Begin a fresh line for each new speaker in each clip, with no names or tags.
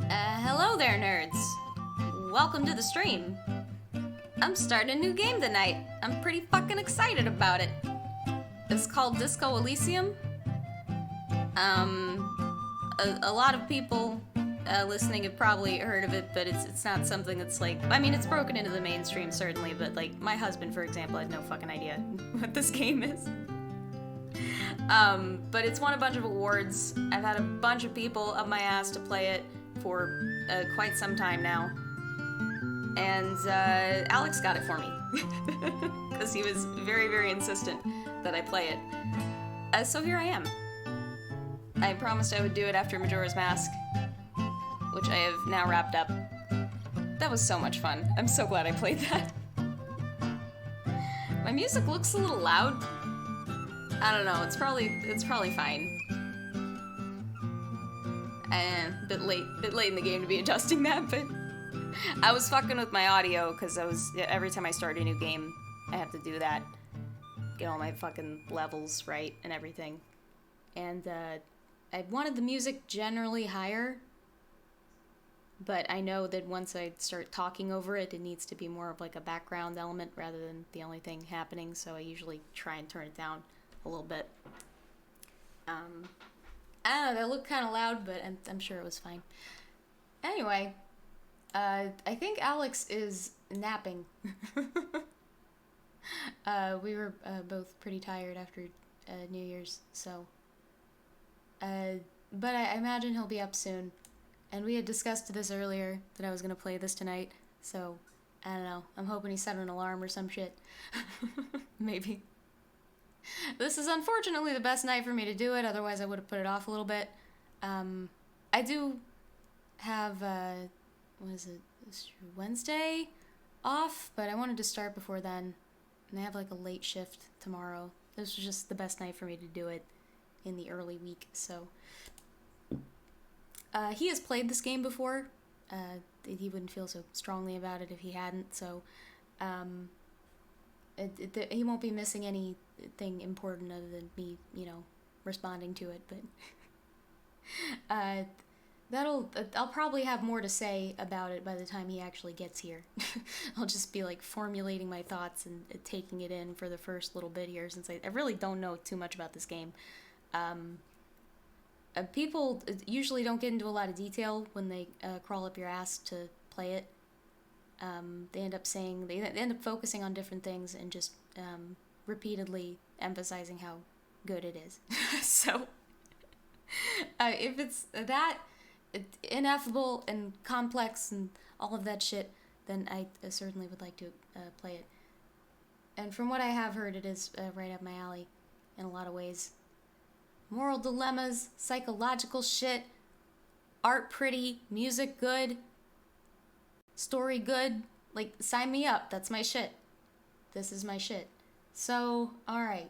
Hello there, nerds. Welcome to the stream. I'm starting a new game tonight. I'm pretty fucking excited about it. It's called Disco Elysium. A lot of people listening have probably heard of it, but it's not something that's like, I mean, it's broken into the mainstream certainly, but like my husband, for example, had no fucking idea what this game is. But it's won a bunch of awards. I've had a bunch of people up my ass to play it for quite some time now. And Alex got it for me. Because he was very, very insistent that I play it. So here I am. I promised I would do it after Majora's Mask, which I have now wrapped up. That was so much fun. I'm so glad I played that. My music looks a little loud. I don't know, it's probably fine. Bit late in the game to be adjusting that, but I was fucking with my audio because every time I start a new game, I have to do that. Get all my fucking levels right and everything. And I wanted the music generally higher, but I know that once I start talking over it, it needs to be more of like a background element rather than the only thing happening, so I usually try and turn it down a little bit. I don't know, that looked kind of loud, but I'm sure it was fine. Anyway, I think Alex is napping. We were both pretty tired after New Year's, so... but I imagine he'll be up soon. And we had discussed this earlier, that I was going to play this tonight, so... I don't know, I'm hoping he set an alarm or some shit. Maybe. This is unfortunately the best night for me to do it, otherwise I would have put it off a little bit. I do have, what is it, Wednesday off, but I wanted to start before then, and I have like a late shift tomorrow. This was just the best night for me to do it in the early week, so. He has played this game before. He wouldn't feel so strongly about it if he hadn't, so, he won't be missing anything important other than me, responding to it, but I'll probably have more to say about it by the time he actually gets here. I'll just be like formulating my thoughts and taking it in for the first little bit here, since I really don't know too much about this game. People usually don't get into a lot of detail when they crawl up your ass to play it. They end up focusing on different things and just repeatedly emphasizing how good it is. So, if it's that ineffable and complex and all of that shit, then I certainly would like to play it. And from what I have heard, it is right up my alley in a lot of ways. Moral dilemmas, psychological shit, art pretty, music good, story good. Like, sign me up. That's my shit. This is my shit. So, alright.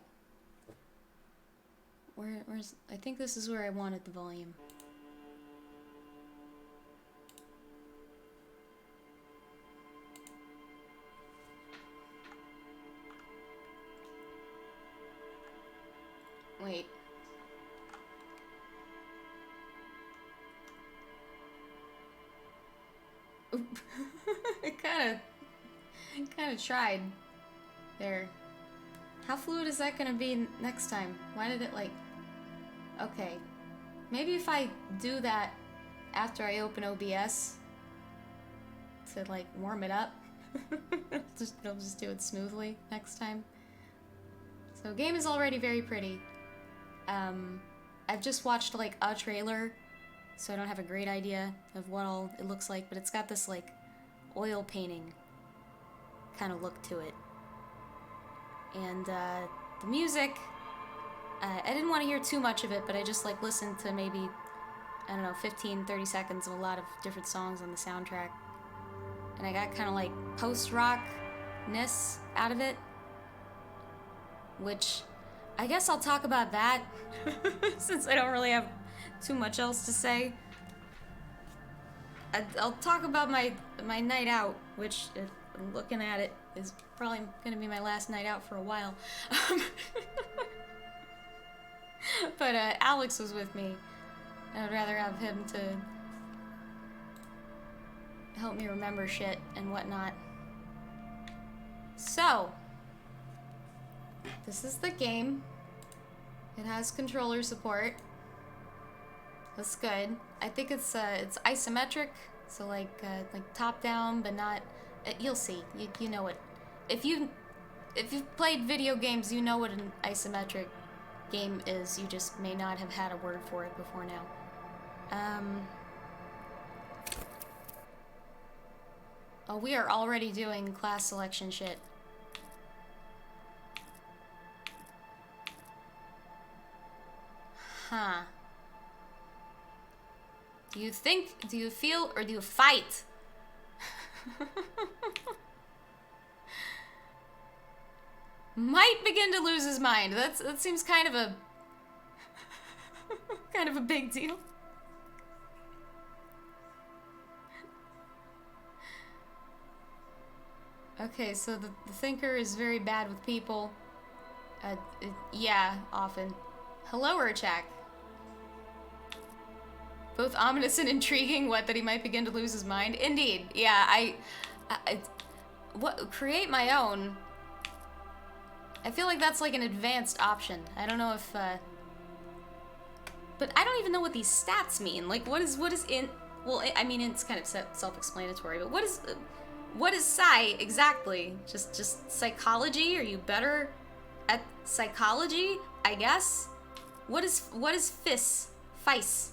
Where's... I think this is where I wanted the volume. Wait. I kind of tried there. How fluid is that gonna be next time? Why did it okay, maybe if I do that after I open OBS to warm it up, it'll just do it smoothly next time. So game is already very pretty. I've just watched a trailer, so I don't have a great idea of what all it looks like, but it's got this oil painting kind of look to it. And the music, I didn't want to hear too much of it, but I just listened to maybe, I don't know, 15-30 seconds of a lot of different songs on the soundtrack. And I got kind of post-rock-ness out of it, which I guess I'll talk about that since I don't really have too much else to say. I'll talk about my night out, which, if I'm looking at it, is probably going to be my last night out for a while. But Alex was with me, and I'd rather have him to help me remember shit and whatnot. So, this is the game. It has controller support. That's good. I think it's isometric, so like top down, but not. You'll see. You know it. If you've played video games, you know what an isometric game is. You just may not have had a word for it before now. Oh, we are already doing class selection shit. Huh. Do you think, do you feel, or do you fight? Might begin to lose his mind. That seems kind of a kind of a big deal. Okay, so the thinker is very bad with people. Yeah, often. Hello, Urchak. Both ominous and intriguing. What, that he might begin to lose his mind? Indeed. Yeah, I create my own. I feel like that's like an advanced option. I don't know if, but I don't even know what these stats mean. Like, what is in, well, I mean, it's kind of self-explanatory, but what is psi exactly? Just psychology? Are you better at psychology, I guess? What is FIS? FICE?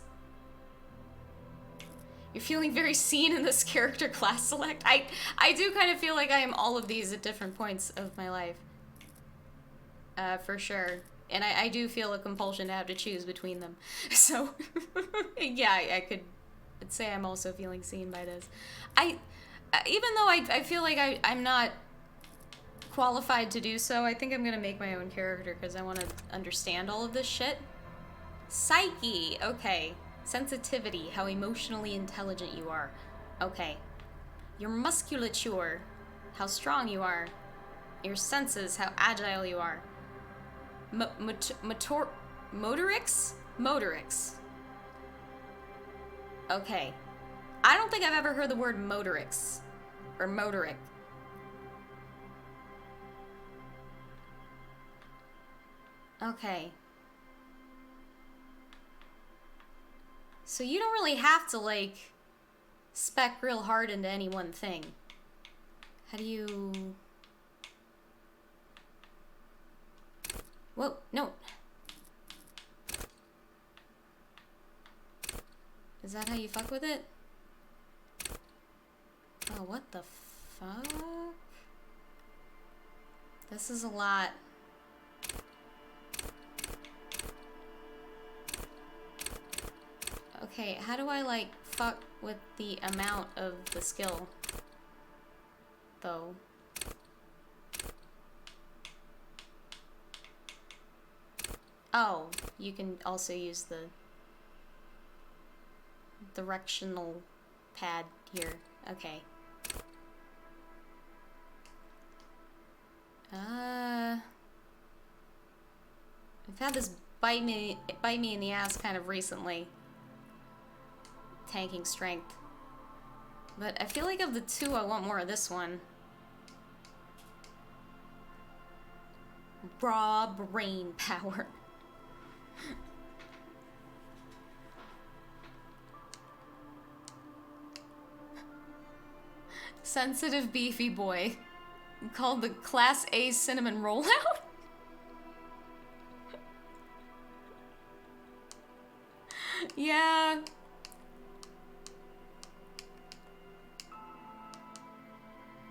You're feeling very seen in this character class select. I do kind of feel like I am all of these at different points of my life. For sure. And I do feel a compulsion to have to choose between them. So, yeah, I'd say I'm also feeling seen by this. Even though I feel like I'm not qualified to do so, I think I'm gonna make my own character because I want to understand all of this shit. Psyche, okay. Sensitivity, how emotionally intelligent you are. Okay. Your musculature, how strong you are. Your senses, how agile you are. Motorics? Motorics. Okay. I don't think I've ever heard the word motorics. Or motoric. Okay. So you don't really have to, like, spec real hard into any one thing. How do you... Whoa, no. Is that how you fuck with it? Oh, what the fuck? This is a lot. Okay, how do I, like, fuck with the amount of the skill? Though. Oh, you can also use the directional pad here. Okay. I've had this bite me in the ass kind of recently. Tanking strength. But I feel like of the two, I want more of this one. Raw brain power. Sensitive beefy boy. Called the Class A cinnamon rollout? Yeah.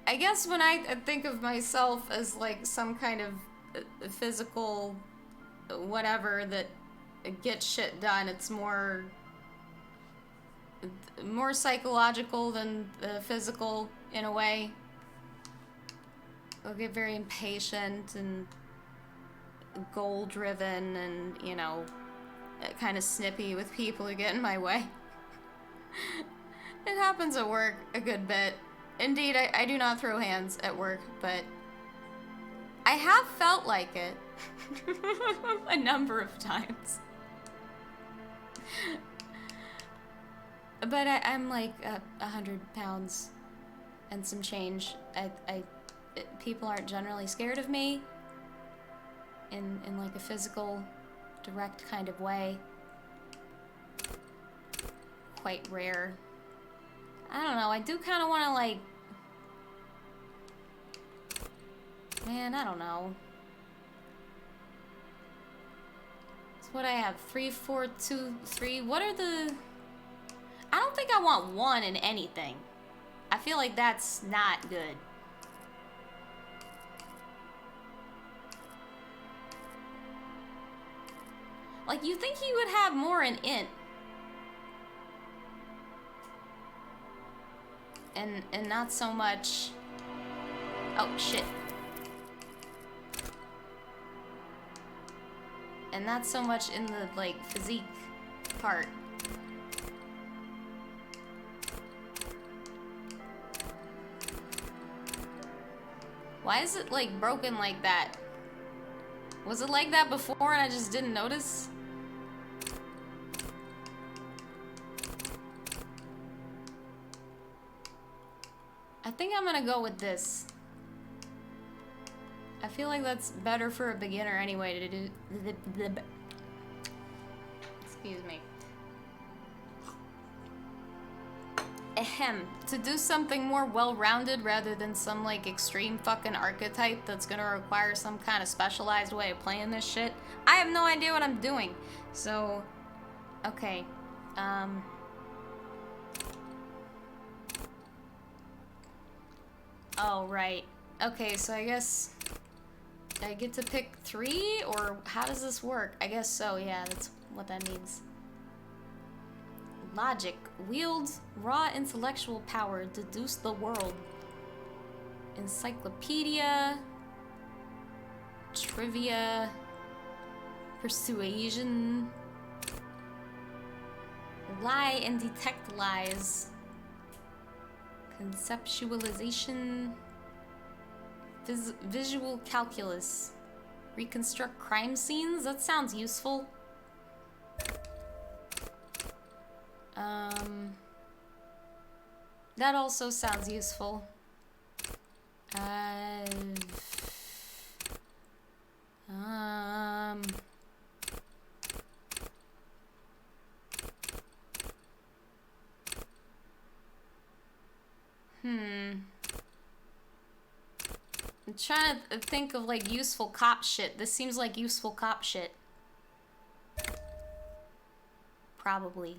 I guess when I think of myself as like some kind of physical whatever that gets shit done, it's more psychological than physical in a way. I'll get very impatient and goal-driven and, you know, kind of snippy with people who get in my way. It happens at work a good bit. Indeed, I do not throw hands at work, but I have felt like it a number of times. But I'm like 100 pounds and some change. People aren't generally scared of me in like a physical, direct kind of way. Quite rare. I don't know, I do kind of want to like... Man, I don't know. So what I have, 3, 4, 2, 3. What are the... I don't think I want 1 in anything. I feel like that's not good. Like, you think he would have more in int. And not so much... Oh, shit. And not so much in the, like, physique part. Why is it, like, broken like that? Was it like that before and I just didn't notice? I think I'm gonna go with this. I feel like that's better for a beginner anyway to do the excuse me. Ahem. To do something more well-rounded rather than some like extreme fucking archetype that's gonna require some kind of specialized way of playing this shit. I have no idea what I'm doing. So, okay. Oh, right. Okay, so I guess I get to pick 3, or how does this work? I guess so, yeah, that's what that means. Logic. Wields raw intellectual power. Deduce the world. Encyclopedia. Trivia. Persuasion. Lie and detect lies. Conceptualization. Visual calculus. Reconstruct crime scenes? That sounds useful. That also sounds useful. I'm trying to think of like useful cop shit. This seems like useful cop shit. Probably.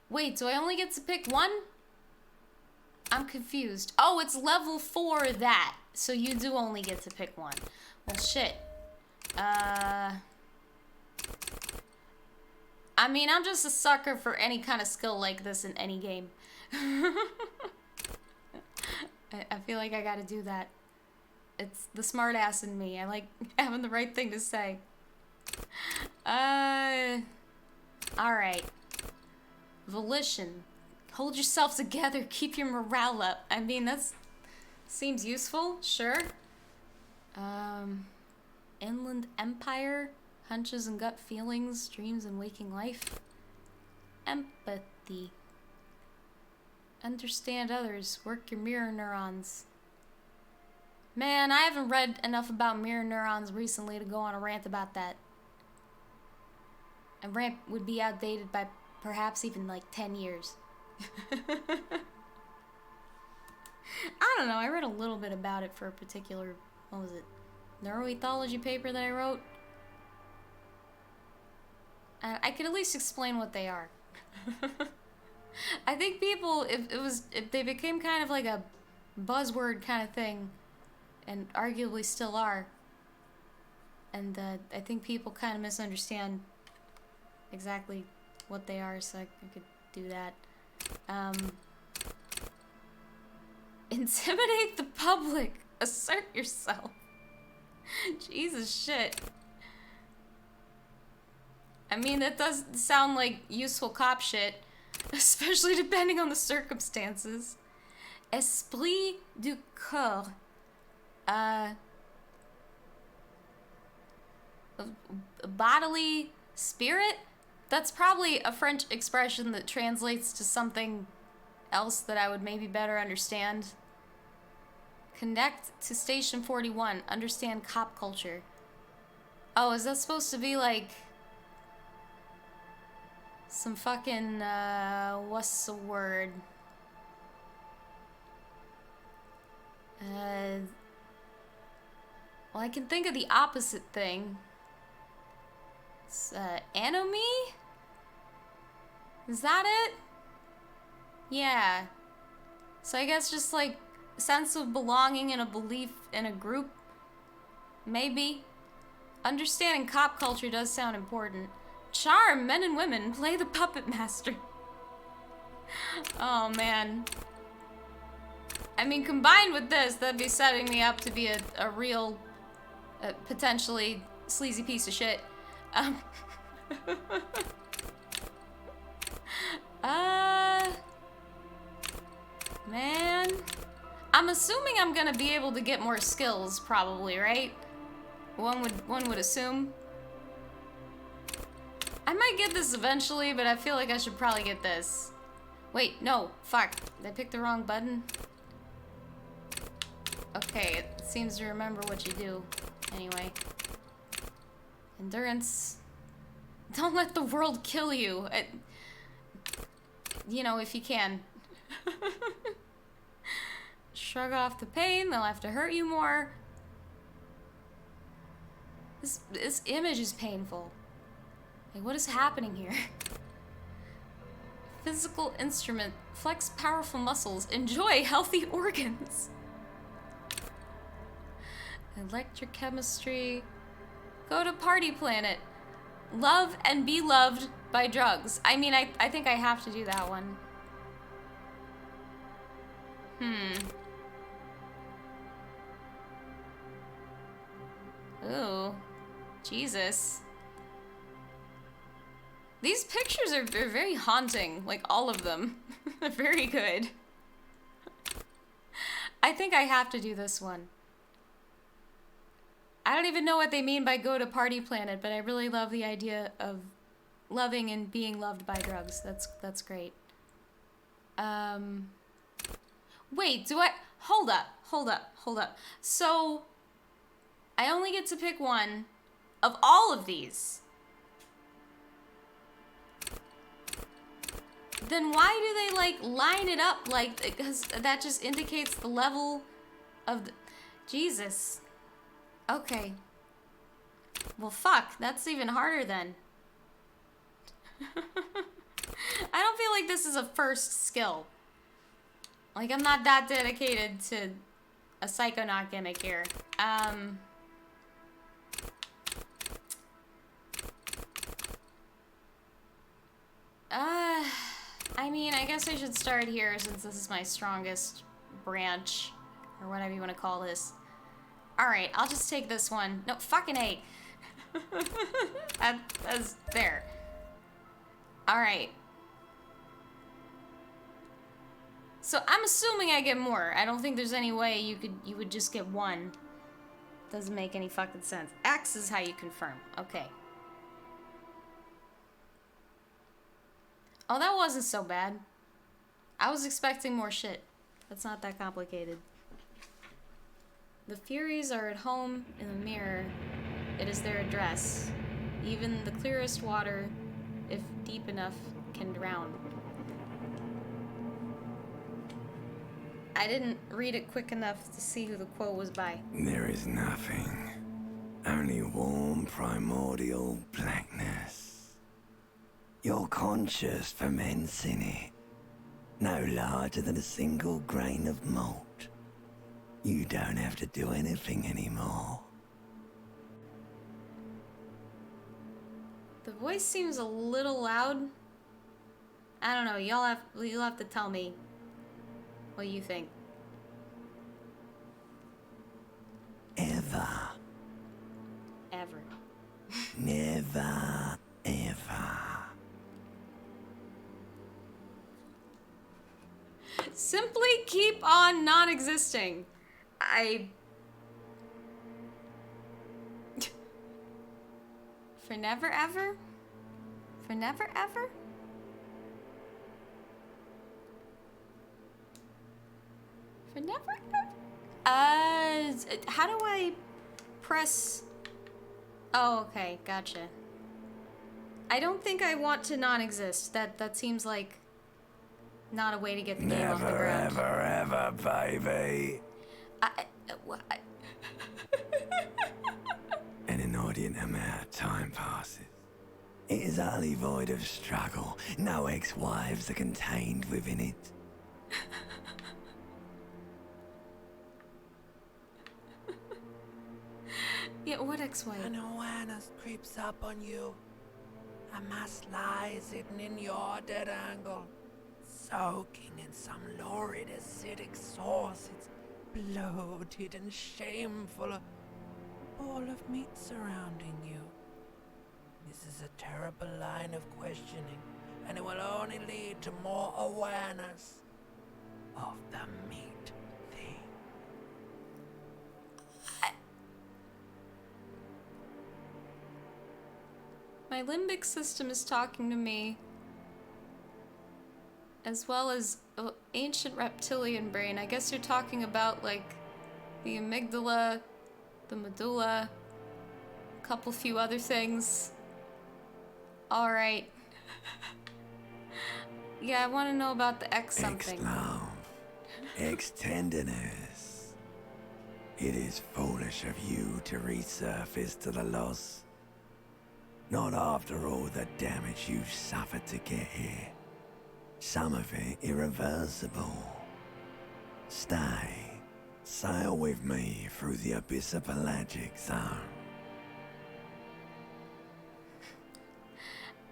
Wait, do I only get to pick 1? I'm confused. Oh, it's level 4 that. So you do only get to pick 1. Well, shit. I mean, I'm just a sucker for any kind of skill like this in any game. I feel like I gotta do that. It's the smart ass in me. I like having the right thing to say. Alright. Volition. Hold yourself together, keep your morale up. I mean, that's... seems useful, sure. Inland Empire. Hunches and gut feelings, dreams and waking life. Empathy. Understand others, work your mirror neurons. Man, I haven't read enough about mirror neurons recently to go on a rant about that. A rant would be outdated by perhaps even like 10 years. I don't know, I read a little bit about it for a particular, what was it, neuroethology paper that I wrote. I could at least explain what they are. I think people, if they became kind of like a buzzword kind of thing, and arguably still are, and I think people kind of misunderstand exactly what they are, so I could do that. Intimidate the public. Assert yourself. Jesus shit. I mean, that does sound like useful cop shit, especially depending on the circumstances. Esprit du corps. bodily spirit? That's probably a French expression that translates to something else that I would maybe better understand. Connect to Station 41. Understand cop culture. Oh, is that supposed to be like some fucking, what's the word? Well, I can think of the opposite thing. It's, anomie? Is that it? Yeah. So I guess just like a sense of belonging and a belief in a group. Maybe. Understanding cop culture does sound important. Charm men and women. Play the puppet master. Oh, man. I mean, combined with this, that'd be setting me up to be a real, potentially sleazy piece of shit. Man. I'm assuming I'm gonna be able to get more skills, probably, right? One would assume. I might get this eventually, but I feel like I should probably get this. Wait, no, fuck. Did I pick the wrong button? Okay, it seems to remember what you do. Anyway. Endurance. Don't let the world kill you. You know, if you can. Shrug off the pain, they'll have to hurt you more. This image is painful. Like, what is happening here? Physical instrument. Flex powerful muscles. Enjoy healthy organs. Electrochemistry. Go to party planet. Love and be loved by drugs. I mean, I think I have to do that one. Ooh. Jesus. These pictures are very haunting. Like, all of them. They're very good. I think I have to do this one. I don't even know what they mean by go to party planet, but I really love the idea of loving and being loved by drugs. That's great. Wait, do I... Hold up. So, I only get to pick one of all of these. Then why do they, like, line it up like... Because that just indicates the level of the... Jesus. Okay. Well, fuck. That's even harder then. I don't feel like this is a first skill. Like, I'm not that dedicated to a Psychonaut gimmick here. I mean, I guess I should start here since this is my strongest branch, or whatever you want to call this. Alright, I'll just take this one. No, fucking A. That's there. Alright. So I'm assuming I get more. I don't think there's any way you would just get one. Doesn't make any fucking sense. X is how you confirm. Okay. Oh, that wasn't so bad. I was expecting more shit. That's not that complicated. The Furies are at home in the mirror. It is their address. Even the clearest water, if deep enough, can drown. I didn't read it quick enough to see who the quote was by.
There is nothing. Only warm, primordial blackness. Your conscious ferments in it. No larger than a single grain of malt. You don't have to do anything anymore.
The voice seems a little loud. I don't know. You'll have to tell me what you think.
Ever.
Ever.
Never, ever.
Simply keep on non-existing. never ever? For never ever? For never ever? How do I press... Oh, okay, gotcha. I don't think I want to non-exist. That seems like not a way to get the game off the ground.
Never, ever, baby. An inordinate amount of time passes. It is utterly void of struggle. No ex-wives are contained within it.
Yeah, what ex-wife?
An awareness creeps up on you. A mass lies hidden in your dead angle, soaking in some lurid acidic sauce. It's bloated and shameful, a ball of meat surrounding you. This is a terrible line of questioning, and it will only lead to more awareness of the meat thing.
My limbic system is talking to me, as well as ancient reptilian brain. I guess you're talking about, like, the amygdala, the medulla, a couple few other things. Alright. Yeah, I want to know about the X something.
Ex-love. Ex-tenderness. It is foolish of you to resurface to the loss. Not after all the damage you suffered to get here. Some of it irreversible. Stay. Sail with me through the abyss of pelagic zone.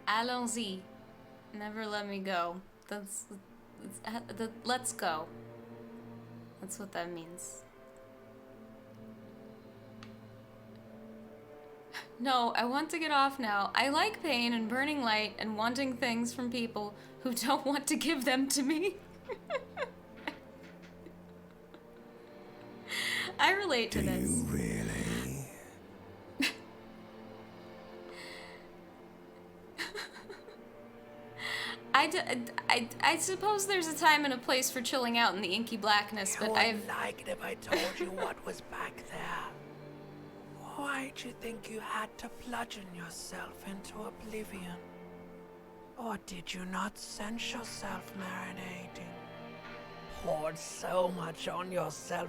Allons-y. Never let me go. Let's go. That's what that means. No, I want to get off now. I like pain and burning light and wanting things from people who don't want to give them to me. I relate to this.
Do you really?
I suppose there's a time and a place for chilling out in the inky blackness, but
I wouldn't like it if I told you what was back there. Why'd you think you had to bludgeon yourself into oblivion? Or did you not sense yourself marinating? Poured so much on yourself,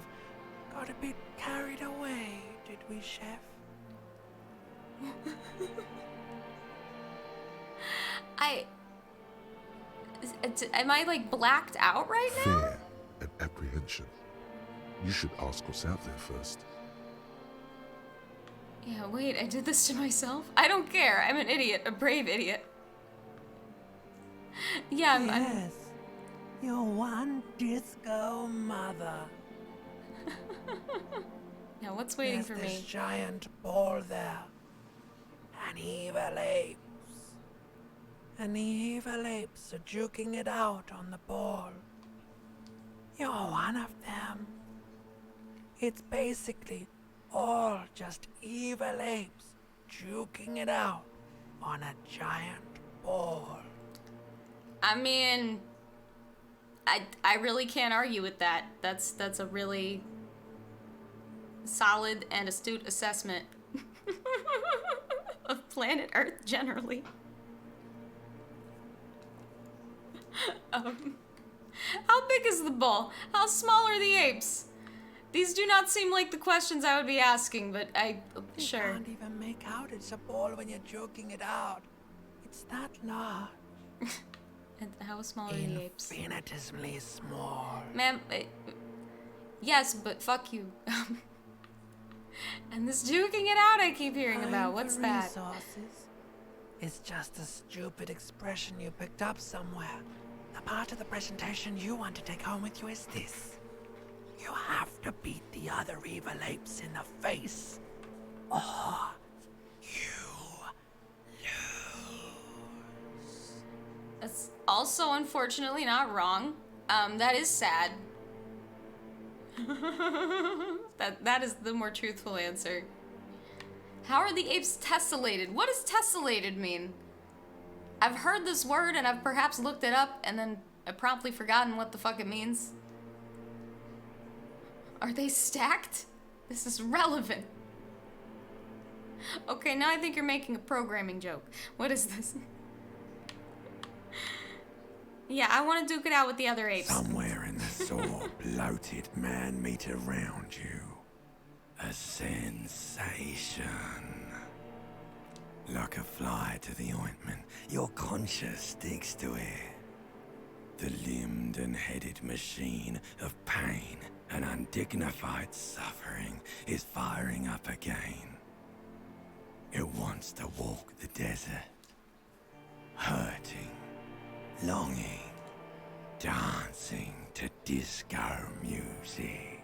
got a bit carried away, did we, Chef?
Am I, like, blacked out right now?
Fear and apprehension. You should ask what's out there first.
Yeah, wait, I did this to myself? I don't care. I'm an idiot, a brave idiot. Yeah,
Yes, your one disco mother.
Now, what's waiting for
There's this
me?
giant ball there. And evil apes. And the evil apes are juking it out on the ball. You're one of them. It's basically all just evil apes juking it out on a giant ball.
I mean, I really can't argue with that. That's a really solid and astute assessment of planet Earth generally. How big is the ball? How small are the apes? These do not seem like the questions I would be asking, but sure.
You can't even make out it's a ball when you're joking it out. It's that large.
And how small are the apes?
Infinitesimally small.
Ma'am, yes, but fuck you. And this juking it out I keep hearing about, what's that?
Resources. It's just a stupid expression you picked up somewhere. The part of the presentation you want to take home with you is this. You have to beat the other evil apes in the face, or you lose.
That's also unfortunately not wrong. That is sad. That is the more truthful answer. How are the apes tessellated? What does tessellated mean? I've heard this word and I've perhaps looked it up and then I've promptly forgotten what the fuck it means. Are they stacked? This is relevant. Okay, now I think you're making a programming joke. What is this? Yeah, I want to duke it out with the other apes.
Somewhere in the sore, bloated man-meat around you. A sensation. Like a fly to the ointment, your conscience sticks to it. The limbed and headed machine of pain and undignified suffering is firing up again. It wants to walk the desert, hurting, longing, dancing to disco music.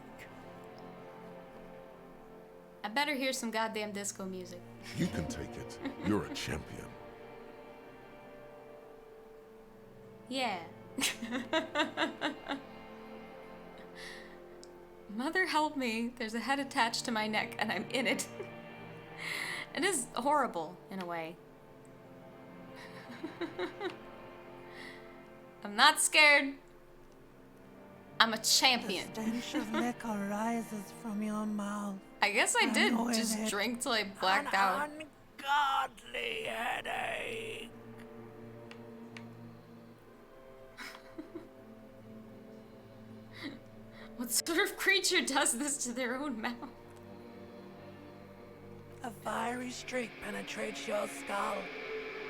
I better hear some goddamn disco music.
You can take it. You're a champion.
Yeah. Mother help me. There's a head attached to my neck and I'm in it. It is horrible in a way. I'm not scared. I'm a champion.
The stench of liquor rises from your mouth.
I guess I did
know
just
it.
drink till I blacked out.
Ungodly headache.
What sort of creature does this to their own mouth?
A fiery streak penetrates your skull,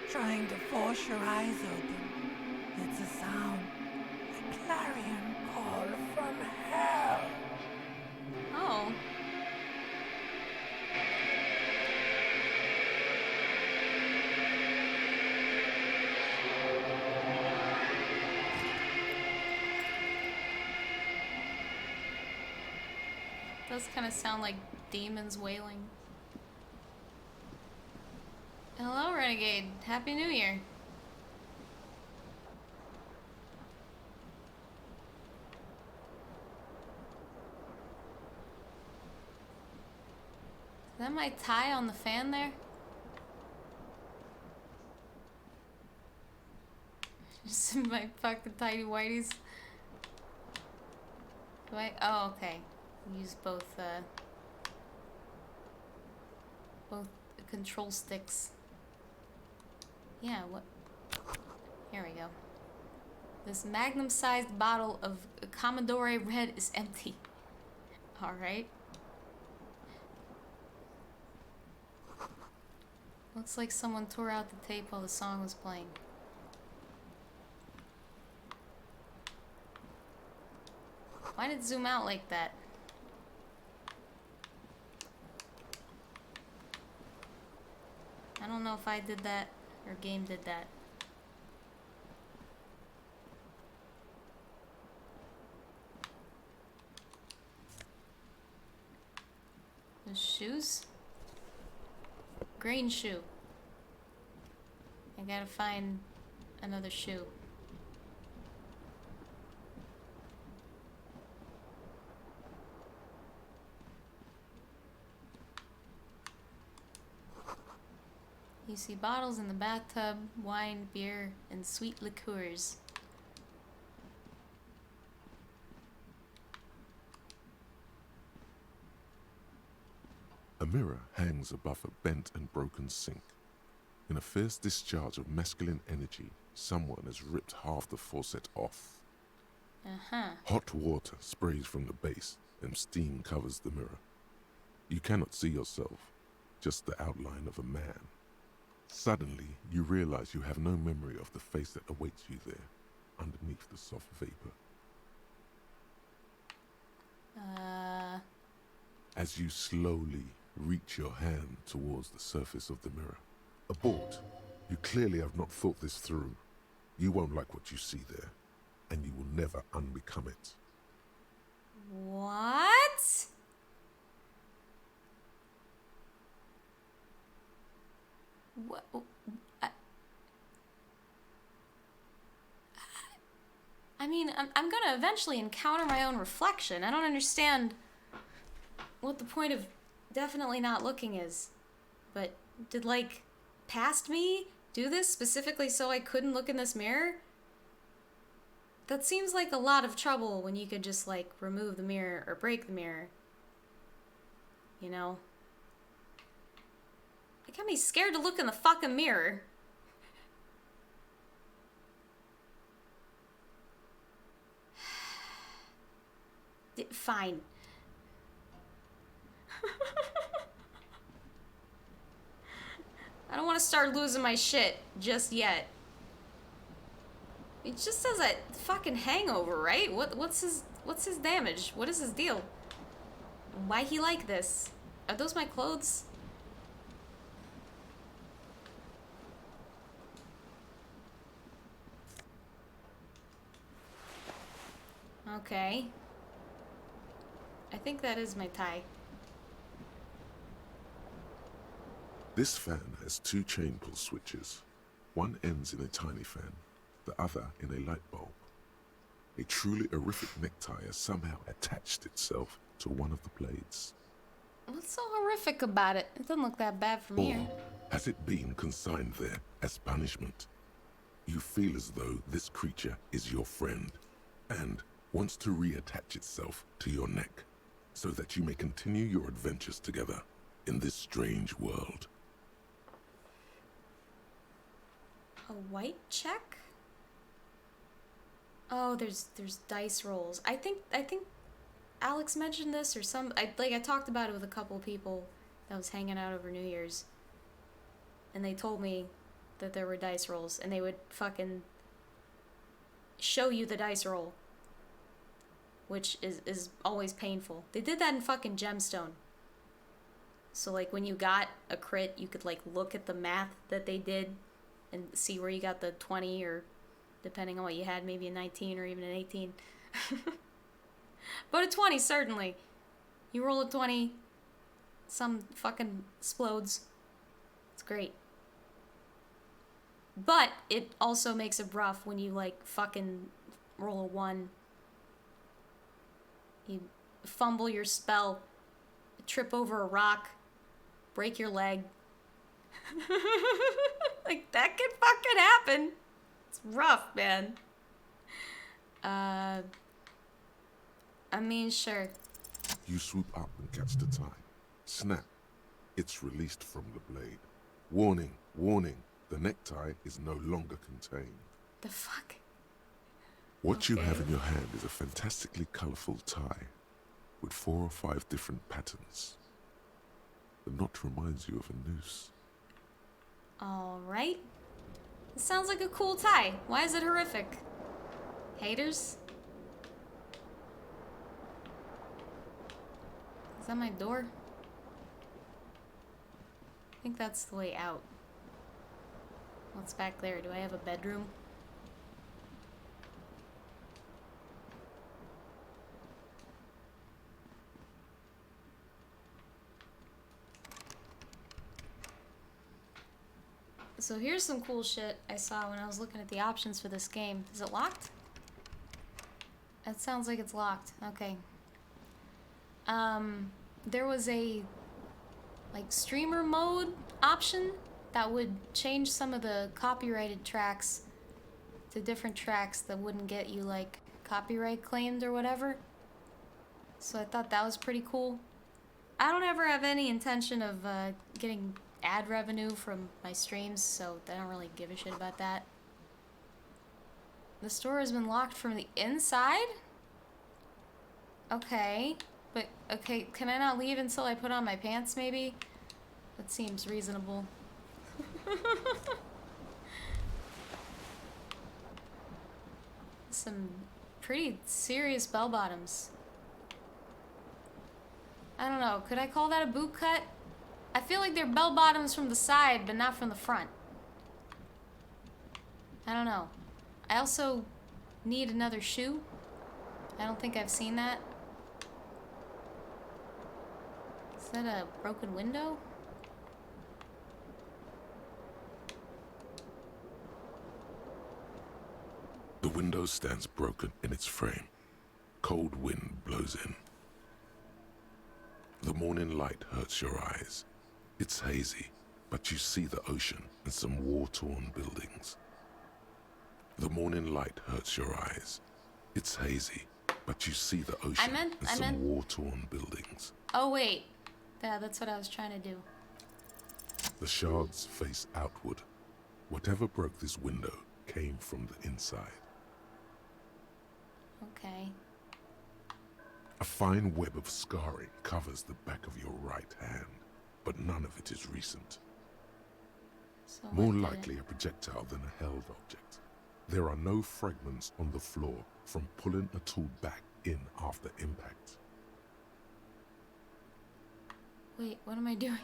trying to force your eyes open. It's a sound, a clarion call from hell.
Oh. Does kind of sound like demons wailing. Hello, Renegade. Happy New Year. Is that my tie on the fan there? Just in my fucking tidy whities. Do I? Oh, okay. Use both control sticks. Yeah, what? Here we go. This magnum-sized bottle of Commodore Red is empty. Alright. Looks like someone tore out the tape while the song was playing. Why did it zoom out like that? I don't know if I did that or game did that. The shoes? Green shoe. I gotta find another shoe. You see bottles in the bathtub, wine, beer, and sweet liqueurs.
A mirror hangs above a bent and broken sink. In a fierce discharge of masculine energy, someone has ripped half the faucet off. Hot water sprays from the base and steam covers the mirror. You cannot see yourself, just the outline of a man. Suddenly, you realize you have no memory of the face that awaits you there, underneath the soft vapor. As you slowly reach your hand towards the surface of the mirror. Abort. You clearly have not thought this through. You won't like what you see there, and you will never unbecome it.
What? What? I mean, I'm gonna eventually encounter my own reflection. I don't understand what the point of definitely not looking is. But did, like, past me do this specifically so I couldn't look in this mirror? That seems like a lot of trouble when you could just, like, remove the mirror or break the mirror. You know? It got me scared to look in the fucking mirror. Fine. I don't want to start losing my shit just yet. It just says a fucking hangover, right? What's his damage? What is his deal? Why he like this? Are those my clothes? Okay. I think that is my tie.
This fan has 2 chain pull switches. One ends in a tiny fan, the other in a light bulb. A truly horrific necktie has somehow attached itself to one of the blades.
What's so horrific about it? It doesn't look that bad from here.
Or has it been consigned there as punishment? You feel as though this creature is your friend and wants to reattach itself to your neck so that you may continue your adventures together in this strange world.
A white check? Oh, there's dice rolls. I think Alex mentioned this, or I talked about it with a couple of people that was hanging out over New Year's, and they told me that there were dice rolls, and they would fucking show you the dice roll, which is always painful. They did that in fucking Gemstone. So, like, when you got a crit, you could, like, look at the math that they did and see where you got the 20, or depending on what you had, maybe a 19 or even an 18. But a 20, certainly. You roll a 20, some fucking explodes. It's great. But it also makes it rough when you, like, fucking roll a 1. You fumble your spell, trip over a rock, break your leg. Like, that could fucking happen. It's rough, man. I mean, sure.
You swoop up and catch the tie. Snap. It's released from the blade. Warning, warning. The necktie is no longer contained.
The fuck?
What you have in your hand is a fantastically colorful tie with 4 or 5 different patterns. The knot reminds you of a noose.
Alright. It sounds like a cool tie. Why is it horrific? Haters? Is that my door? I think that's the way out. What's back there? Do I have a bedroom? So here's some cool shit I saw when I was looking at the options for this game. Is it locked? It sounds like it's locked. Okay. There was a, like, streamer mode option that would change some of the copyrighted tracks to different tracks that wouldn't get you, like, copyright claimed or whatever. So I thought that was pretty cool. I don't ever have any intention of getting ad revenue from my streams, so I don't really give a shit about that. The store has been locked from the inside? Okay. But, okay, can I not leave until I put on my pants, maybe? That seems reasonable. Some pretty serious bell bottoms. I don't know, could I call that a boot cut? I feel like they're bell bottoms from the side, but not from the front. I don't know. I also need another shoe. I don't think I've seen that. Is that a broken window?
The window stands broken in its frame. Cold wind blows in. The morning light hurts your eyes. It's hazy, but you see the ocean and some war-torn buildings. The morning light hurts your eyes. It's hazy, but you see the ocean and some war-torn buildings.
Oh, wait. Yeah, that's what I was trying to do.
The shards face outward. Whatever broke this window came from the inside.
Okay.
A fine web of scarring covers the back of your right hand, but none of it is recent.
So
More likely a projectile than a held object. There are no fragments on the floor from pulling a tool back in after impact.
Wait, what am I doing?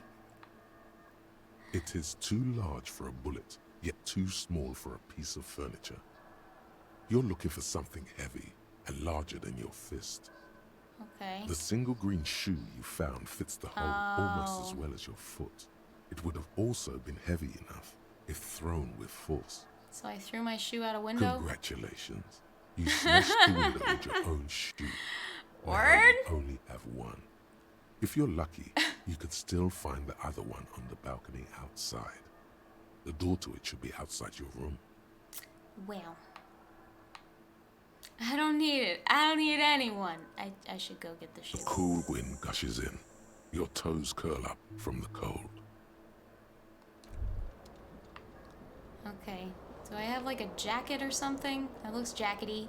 It is too large for a bullet, yet too small for a piece of furniture. You're looking for something heavy and larger than your fist.
Okay.
The single green shoe you found fits the hole almost as well as your foot. It would have also been heavy enough if thrown with force.
So I threw my shoe out a window?
Congratulations. You smashed the window with your own shoe.
Word?
You only have one. If you're lucky, you could still find the other one on the balcony outside. The door to it should be outside your room.
Well, I don't need it. I don't need anyone. I should go get the shoe.
A cool wind gushes in. Your toes curl up from the cold.
Okay. Do I have like a jacket or something? That looks jackety.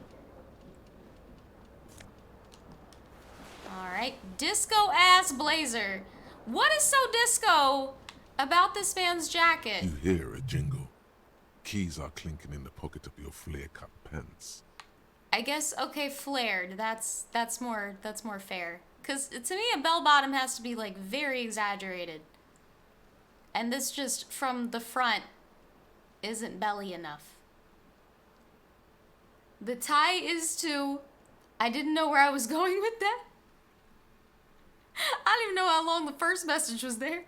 Alright. Disco ass blazer. What is so disco about this man's jacket?
You hear a jingle. Keys are clinking in the pocket of your flare-cut pants.
I guess, okay, flared. That's more fair. Cause to me a bell bottom has to be like very exaggerated. And this just from the front isn't belly enough. The tie is too. I didn't know where I was going with that. I don't even know how long the first message was there.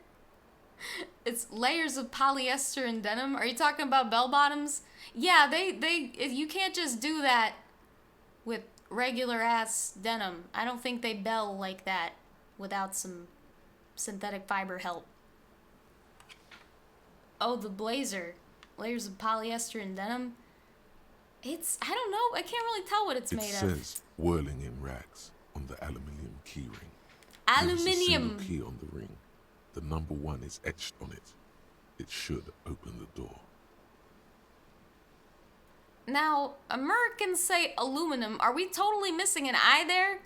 It's layers of polyester and denim. Are you talking about bell bottoms? Yeah, you can't just do that with regular ass denim. I don't think they bell like that without some synthetic fiber help. Oh, the blazer. Layers of polyester and denim. It's, I don't know, I can't really tell what it's made of.
It says whirling in rags on the aluminium key ring.
Aluminium.
There is a single key on the ring. The number 1 is etched on it. It should open the door.
Now, Americans say aluminum. Are we totally missing an I there?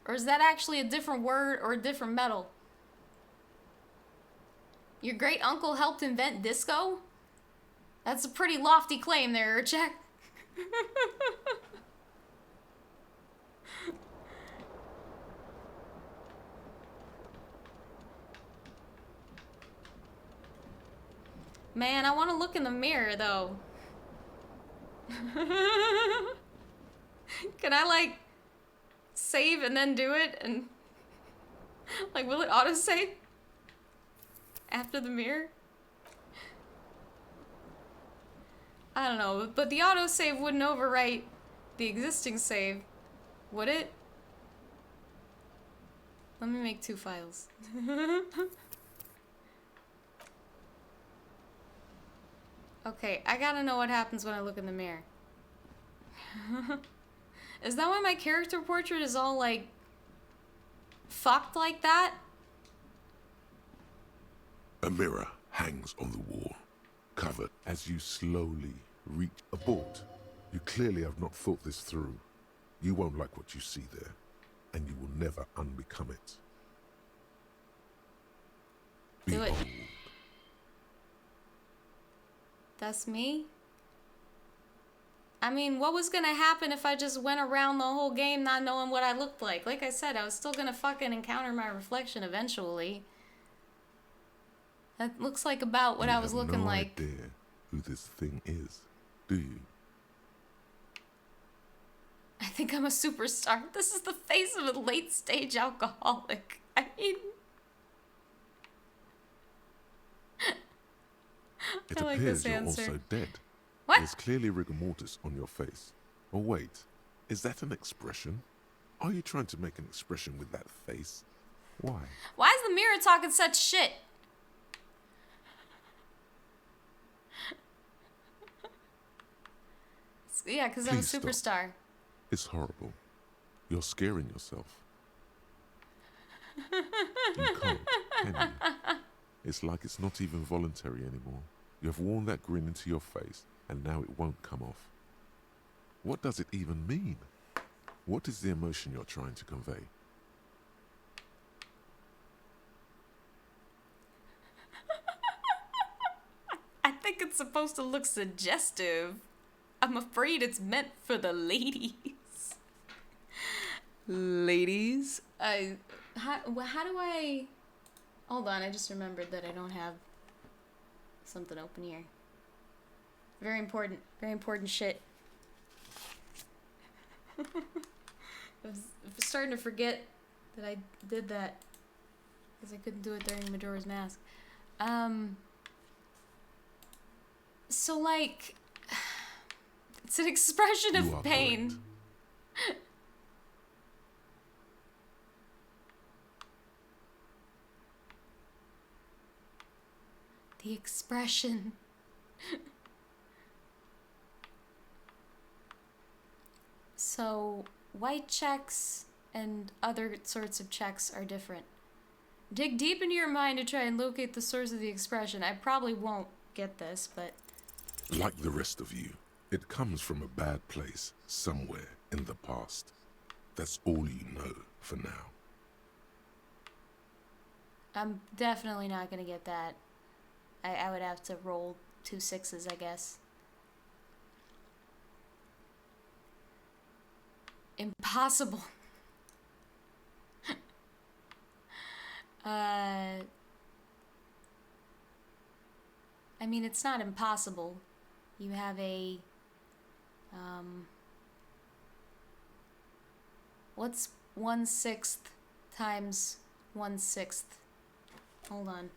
Or is that actually a different word or a different metal? Your great uncle helped invent disco? That's a pretty lofty claim there, Jack. Man, I want to look in the mirror, though. Can I, like, save and then do it? And, like, will it auto-save after the mirror? I don't know, but the autosave wouldn't overwrite the existing save, would it? Let me make 2 files. Okay, I gotta know what happens when I look in the mirror. Is that why my character portrait is all, like, fucked like that?
A mirror hangs on the wall, covered as you slowly reach abort. You clearly have not thought this through. You won't like what you see there, and you will never unbecome it.
Do it.
Behold.
That's me? I mean, what was gonna happen if I just went around the whole game not knowing what I looked like? Like I said, I was still gonna fucking encounter my reflection eventually. That looks like about what I was looking like.
You have no idea who this thing is, do you?
I think I'm a superstar. This is the face of a late-stage alcoholic. I mean...
It
I like
appears
this
you're
answer.
also dead.
What?
There's clearly rigor mortis on your face. Oh wait, is that an expression? Are you trying to make an expression with that face? Why?
Why is the mirror talking such shit? Yeah, because I'm a
Please stop.
superstar.
It's horrible. You're scaring yourself. You can't, can you? It's like it's not even voluntary anymore. You have worn that grin into your face, and now it won't come off. What does it even mean? What is the emotion you're trying to convey?
I think it's supposed to look suggestive. I'm afraid it's meant for the ladies. Ladies? How do I... Hold on, I just remembered that I don't have something open here. Very important shit. I'm starting to forget that I did that because I couldn't do it during Majora's Mask. So like, it's an expression of pain. The expression. So, white checks and other sorts of checks are different. Dig deep into your mind to try and locate the source of the expression. I probably won't get this, but...
Like the rest of you, it comes from a bad place, somewhere in the past. That's all you know for now.
I'm definitely not gonna get that. I would have to roll 2 6s, I guess. Impossible. I mean, it's not impossible. You have a, what's 1/6 times 1/6? Hold on.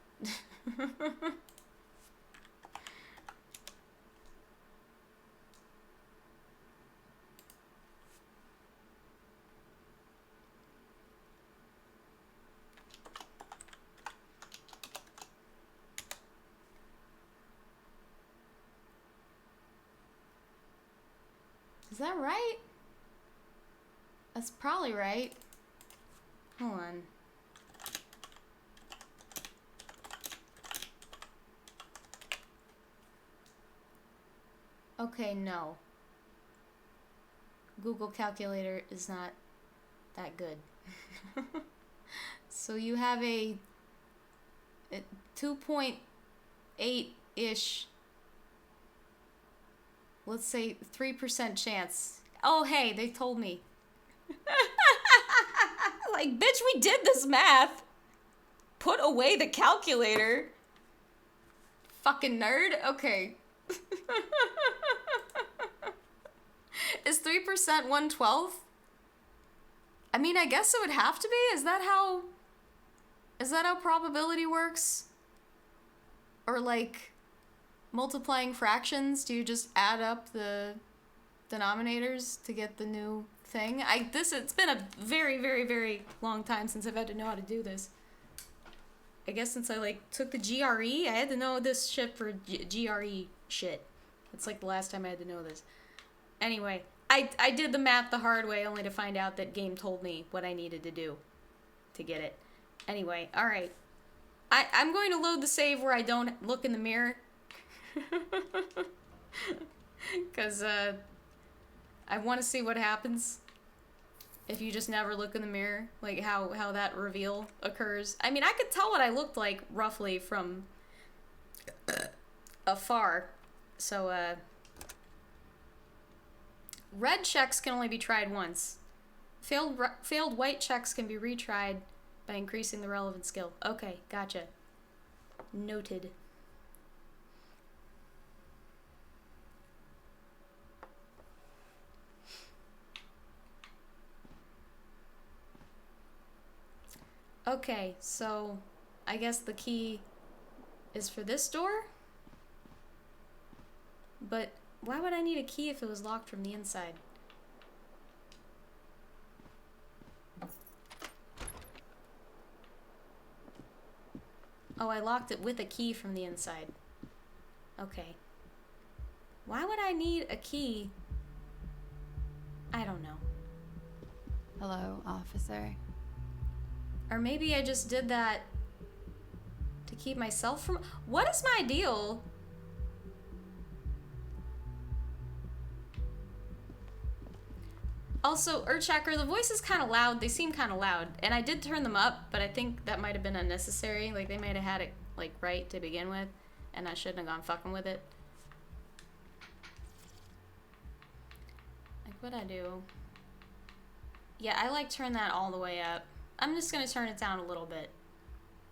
Is that right? That's probably right. Hold on. Okay, no. Google Calculator is not that good. So you have a 2.8-ish, let's say 3% chance. Oh, hey, they told me. Like, bitch, we did this math. Put away the calculator. Fucking nerd. Okay. Is 3% 1/12? I mean, I guess it would have to be. Is that how probability works? Or like multiplying fractions? Do you just add up the denominators to get the new thing? It's been a very, very, very long time since I've had to know how to do this. I guess since I like took the GRE, I had to know this shit for GRE shit. It's like the last time I had to know this. Anyway, I did the math the hard way only to find out that game told me what I needed to do to get it. Anyway, alright. I'm going to load the save where I don't look in the mirror. Because I want to see what happens if you just never look in the mirror. Like how that reveal occurs. I mean, I could tell what I looked like roughly from afar. So, red checks can only be tried once. Failed white checks can be retried by increasing the relevant skill. Okay, gotcha. Noted. Okay, so I guess the key is for this door? But why would I need a key if it was locked from the inside? Oh, I locked it with a key from the inside. Okay. Why would I need a key
Hello, officer.
Or maybe I just did that to keep myself from... What is my deal? Also, Earthshacker, the voice is kind of loud. They seem kind of loud. And I did turn them up, but I think that might have been unnecessary. Like, they might have had it, like, right to begin with. And I shouldn't have gone fucking with it. Like, what'd I do? Yeah, I, like, turn that all the way up. I'm just gonna turn it down a little bit.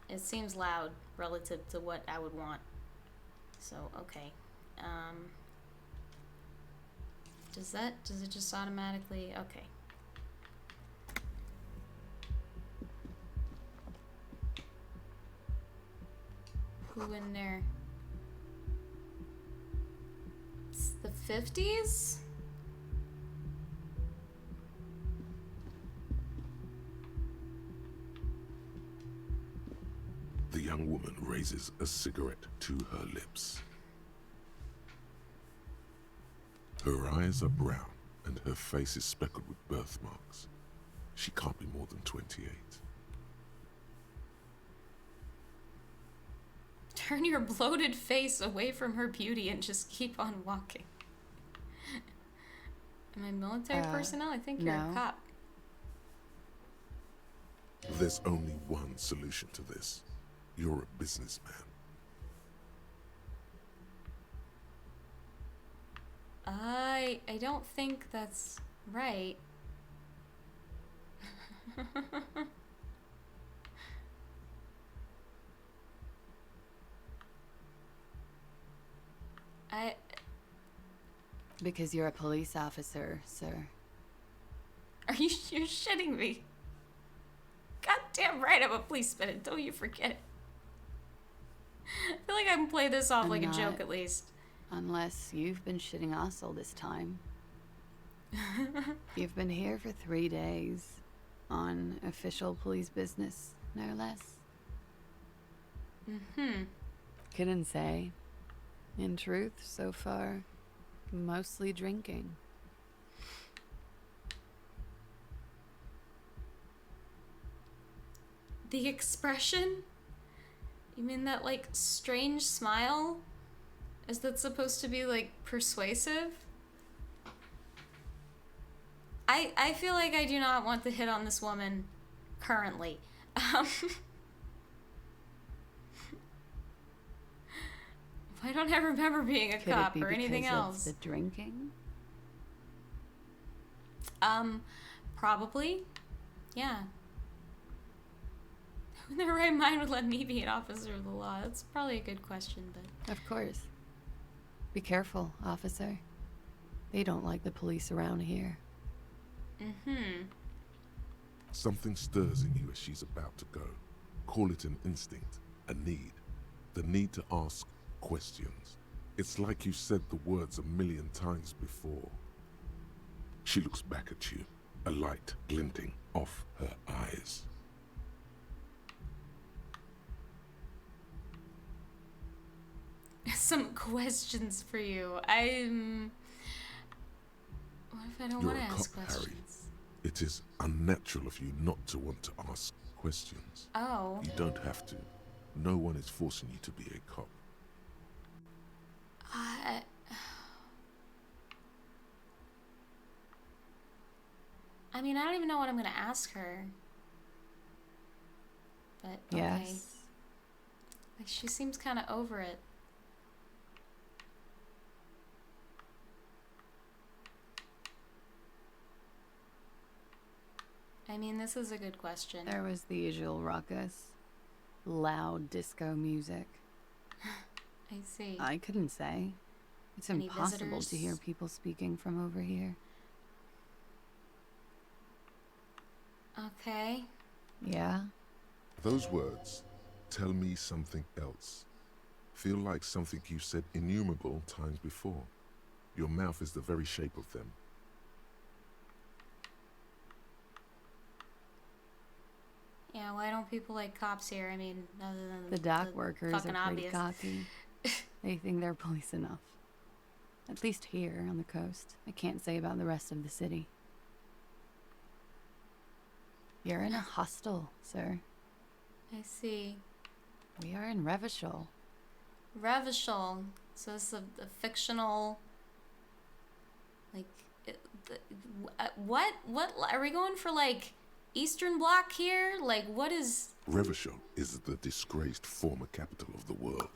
It seems loud relative to what I would want. So, okay. Does it just automatically, okay. Who in there? It's the 50s?
The young woman raises a cigarette to her lips. Her eyes are brown and her face is speckled with birthmarks. She can't be more than 28.
Turn your bloated face away from her beauty and just keep on walking. Am I military personnel? I think you're a cop.
There's only one solution to this. You're a businessman.
I don't think that's right.
Because you're a police officer, sir.
You're shitting me? Goddamn right I'm a policeman, and don't you forget it. I feel like I can play this off like a joke at least.
Unless you've been shitting us all this time. You've been here for 3 days. On official police business, no less.
Mm-hmm.
Couldn't say. In truth, so far, mostly drinking.
The expression? You mean that, like, strange smile? Is that supposed to be, like, persuasive? I feel like I do not want to hit on this woman currently. I don't ever remember being a cop or anything else.
Of the drinking?
Probably. Yeah. Who in their right mind would let me be an officer of the law? That's probably a good question, but...
Of course. Be careful, officer. They don't like the police around here.
Mm-hmm.
Something stirs in you as she's about to go. Call it an instinct, a need. The need to ask questions. It's like you said the words 1,000,000 times before. She looks back at you, a light glinting off her eyes.
Some questions for you. What if I don't want to ask questions?
Harry. It is unnatural of you not to want to ask questions.
Oh.
You don't have to. No one is forcing you to be a cop.
I mean, I don't even know what I'm going to ask her. But, okay.
Yes.
Like, she seems kind of over it. I mean, this is a good question.
There was the usual ruckus. Loud disco music.
I see.
I couldn't say. It's
Any
impossible
visitors?
to hear people speaking from over here.
Okay.
Yeah?
Those words, tell me something else, feel like something you've said innumerable times before. Your mouth is the very shape of them.
Yeah, why don't people like cops here? I mean, other than
The dock workers are
fucking
pretty
obvious.
cocky. They think they're police enough. At least here on the coast. I can't say about the rest of the city. You're in a hostel, sir.
I see.
We are in Revachol.
Revachol. So it's a fictional... Like... What? Are we going for, like, Eastern Bloc here? Like, what is...
Revachol is the disgraced former capital of the world,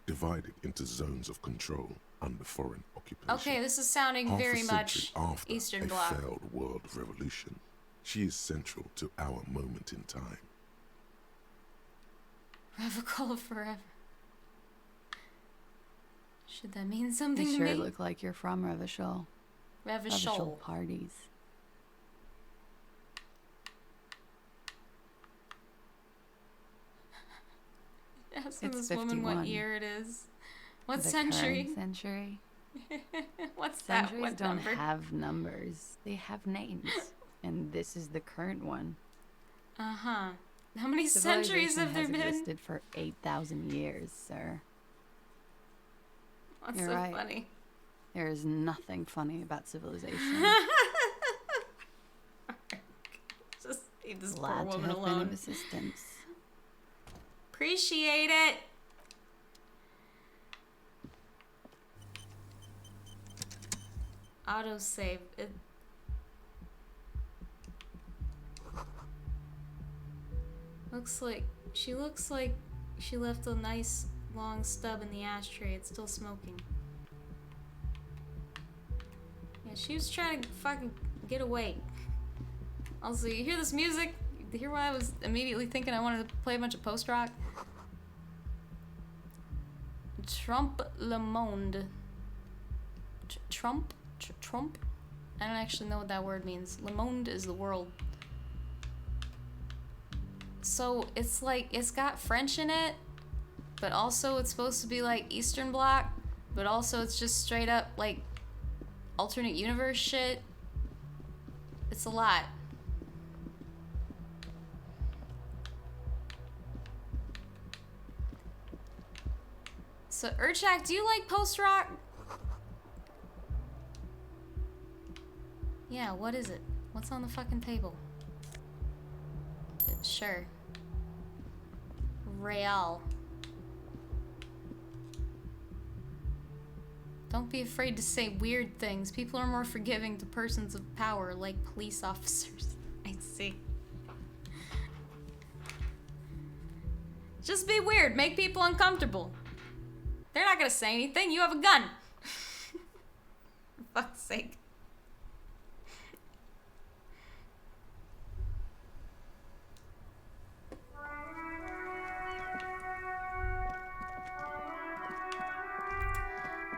divided into zones of control under foreign occupation.
Okay, this is sounding
Half
very
a
much
century after
Eastern
a
Bloc.
failed world revolution, she is central to our moment in time.
Revachol forever. Should that mean something
You
to
sure
me?
look like you're from Revachol.
Revachol.
parties.
Asking
It's
this woman what
51.
year it is. What
The
century?
current century.
What's that?
Centuries
What
don't
number?
have numbers. They have names. And this is the current one.
Uh-huh. How many centuries have there
has
been?
existed for 8,000 years, sir.
What's
You're
so
right.
funny?
There is nothing funny about civilization.
Just leave this poor
Glad to
woman
have been
alone.
of assistance.
Appreciate it. Autosave. Looks like she left a nice long stub in the ashtray. It's still smoking. Yeah, she was trying to fucking get away. Also, you hear this music? You hear why I was immediately thinking I wanted to play a bunch of post-rock? Trump Le Monde. Trump? Trump? I don't actually know what that word means. Le Monde is the world. So it's like, it's got French in it, but also it's supposed to be like Eastern Bloc, but also it's just straight up like alternate universe shit. It's a lot. So Urchak, do you like post-rock? Yeah, what is it? What's on the fucking table? Sure. Real. Don't be afraid to say weird things. People are more forgiving to persons of power, like police officers. I see. Just be weird. Make people uncomfortable. They're not gonna say anything. You have a gun. For fuck's sake.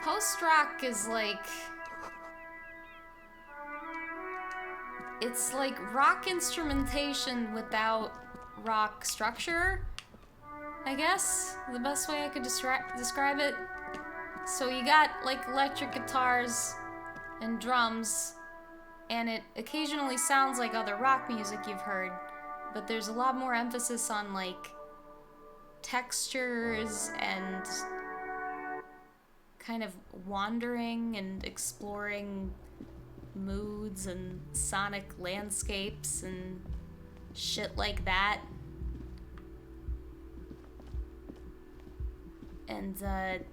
Post-rock is like... It's like rock instrumentation without rock structure, I guess. The best way I could describe it. So you got like electric guitars and drums, and it occasionally sounds like other rock music you've heard, but there's a lot more emphasis on like textures and kind of wandering and exploring moods and sonic landscapes and shit like that. And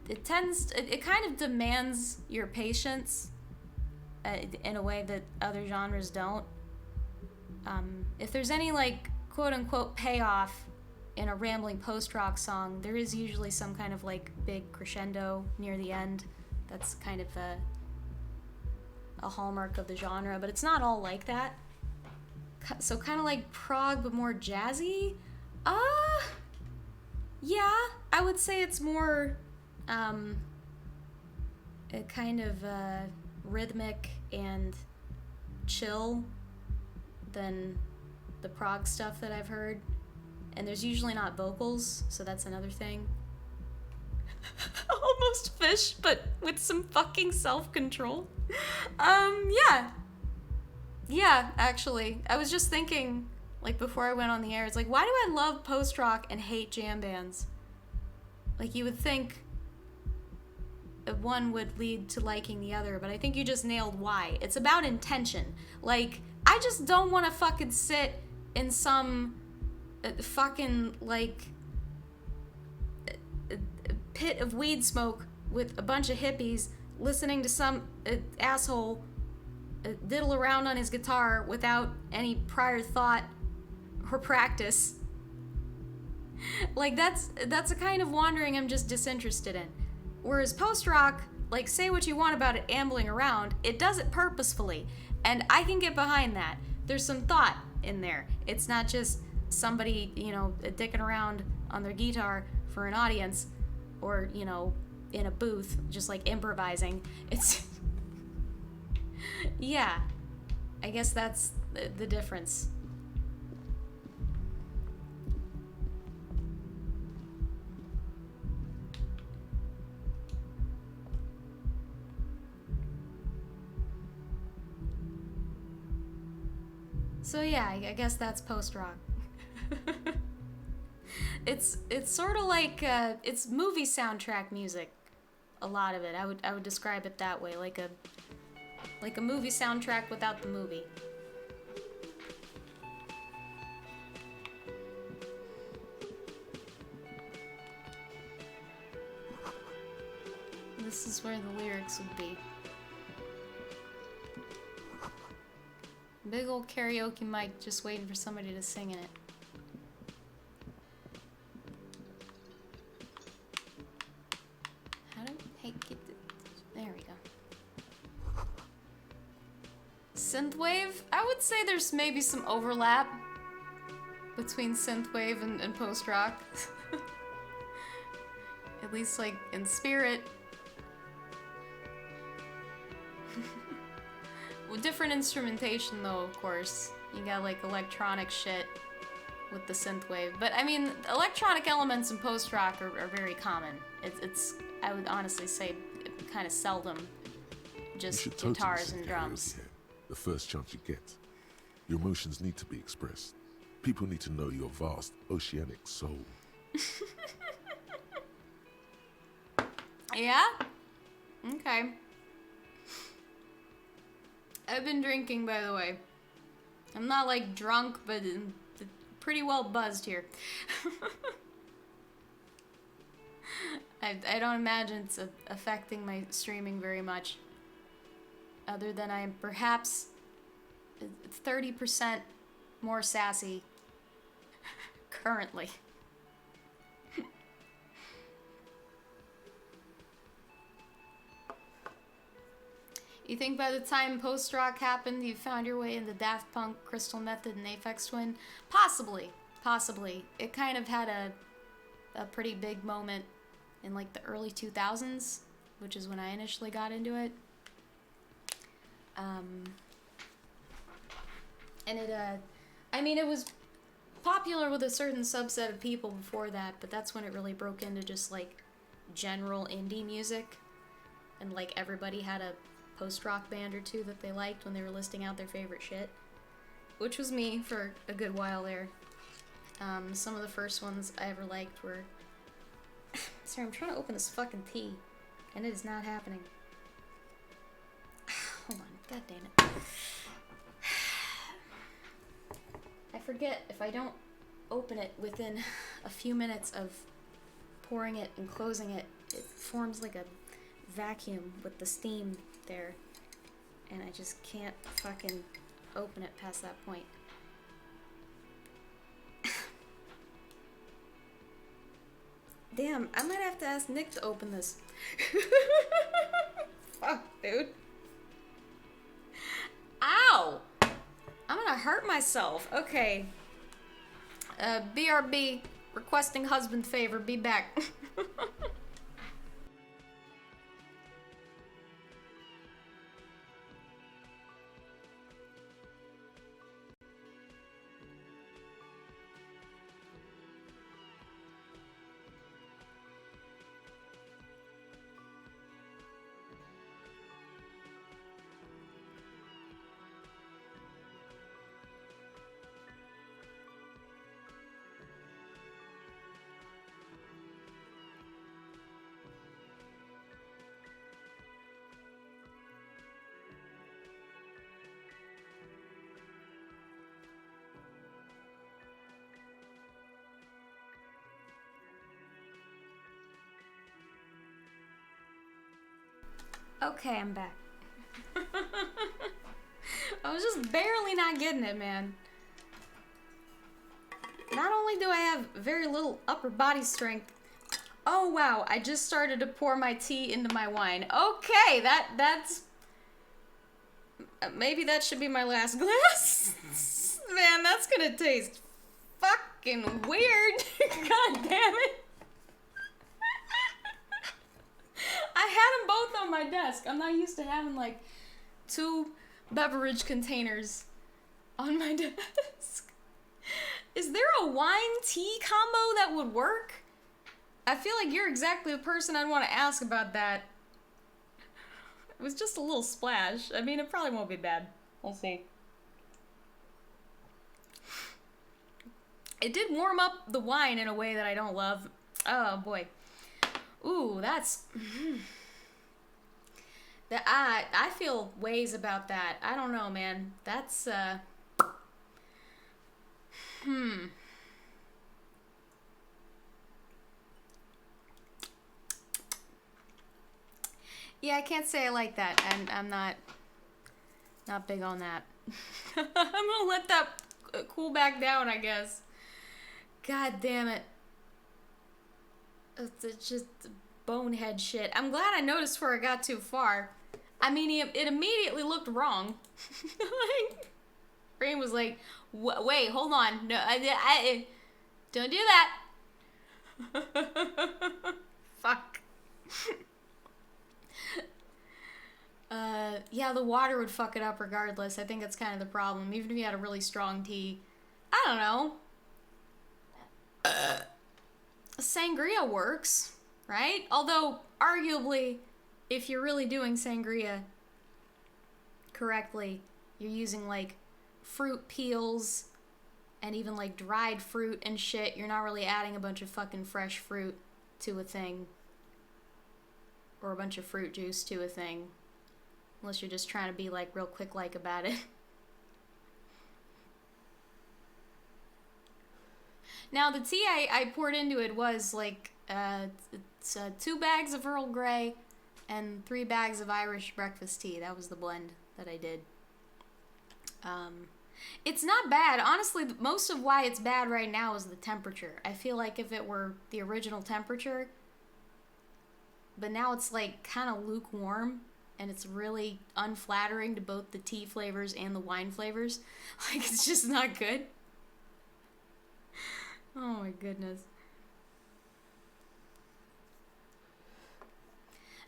it kind of demands your patience in a way that other genres don't. If there's any like quote unquote payoff in a rambling post-rock song, there is usually some kind of like big crescendo near the end. That's kind of a hallmark of the genre, but it's not all like that. So kind of like prog, but more jazzy. Yeah, I would say it's more a kind of rhythmic and chill than the prog stuff that I've heard. And there's usually not vocals, so that's another thing. Almost fish, but with some fucking self-control. Yeah. Yeah, actually. I was just thinking, like, before I went on the air, it's like, why do I love post-rock and hate jam bands? Like, you would think one would lead to liking the other, but I think you just nailed why. It's about intention. Like, I just don't want to fucking sit in some fucking, like, pit of weed smoke with a bunch of hippies listening to some asshole diddle around on his guitar without any prior thought or practice. Like, that's a kind of wandering I'm just disinterested in. Whereas post-rock, like, say what you want about it ambling around, it does it purposefully. And I can get behind that. There's some thought in there. It's not just somebody, you know, dicking around on their guitar for an audience or, you know, in a booth, just like improvising. It's... yeah. I guess that's the difference. So yeah, I guess that's post-rock. It's sort of like it's movie soundtrack music. A lot of it, I would describe it that way, like a movie soundtrack without the movie. This is where the lyrics would be. Big old karaoke mic just waiting for somebody to sing in it. How do I get the... There we go. Synthwave? I would say there's maybe some overlap between synthwave and post-rock. At least, like, in spirit. Different instrumentation though, of course. You got like electronic shit with the synthwave. But I mean, electronic elements in post-rock are very common. It's I would honestly say kind of seldom just guitars and drums.
The first chance you get. Your emotions need to be expressed. People need to know your vast oceanic soul.
Yeah? Okay. I've been drinking, by the way. I'm not, like, drunk, but pretty well buzzed here. I don't imagine it's affecting my streaming very much. Other than I am perhaps 30% more sassy currently. You think by the time post-rock happened, you found your way into Daft Punk, Crystal Method, and Aphex Twin? Possibly. Possibly. It kind of had a pretty big moment in, like, the early 2000s, which is when I initially got into it. And it, I mean, it was popular with a certain subset of people before that, but that's when it really broke into just, like, general indie music. And, like, everybody had a post-rock band or two that they liked when they were listing out their favorite shit, which was me for a good while there. Some of the first ones I ever liked were... Sorry, I'm trying to open this fucking tea, and it is not happening. Hold on, god damn it. I forget if I don't open it within a few minutes of pouring it and closing it, it forms like a vacuum with the steam there, and I just can't fucking open it past that point. Damn, I might have to ask Nick to open this. Fuck, dude. Ow! I'm gonna hurt myself. Okay. BRB, requesting husband favor, be back. Okay, I'm back. I was just barely not getting it, man. Not only do I have very little upper body strength. Oh wow, I just started to pour my tea into my wine. Okay, that's maybe that should be my last glass. Man, that's gonna taste fucking weird. God damn it. I had them both on my desk. I'm not used to having like 2 beverage containers on my desk. Is there a wine-tea combo that would work? I feel like you're exactly the person I'd want to ask about that. It was just a little splash. I mean, it probably won't be bad. We'll see. It did warm up the wine in a way that I don't love. Oh, boy. Ooh, that's... I feel ways about that. I don't know, man. That's, Yeah, I can't say I like that, and I'm not big on that. I'm gonna let that cool back down, I guess. God damn it. It's just bonehead shit. I'm glad I noticed where I got too far. I mean, it immediately looked wrong. Like, brain was like, wait, hold on. No, I don't do that. Fuck. Yeah, the water would fuck it up regardless. I think that's kind of the problem. Even if you had a really strong tea. I don't know. Sangria works, right? Although, arguably, if you're really doing sangria correctly, you're using, like, fruit peels and even, like, dried fruit and shit. You're not really adding a bunch of fucking fresh fruit to a thing. Or a bunch of fruit juice to a thing. Unless you're just trying to be, like, real quick-like about it. Now, the tea I poured into it was, like, it's 2 bags of Earl Grey and 3 bags of Irish breakfast tea. That was the blend that I did. It's not bad. Honestly, most of why it's bad right now is the temperature. I feel like if it were the original temperature, but now it's, like, kind of lukewarm, and it's really unflattering to both the tea flavors and the wine flavors. Like, it's just not good. Oh my goodness.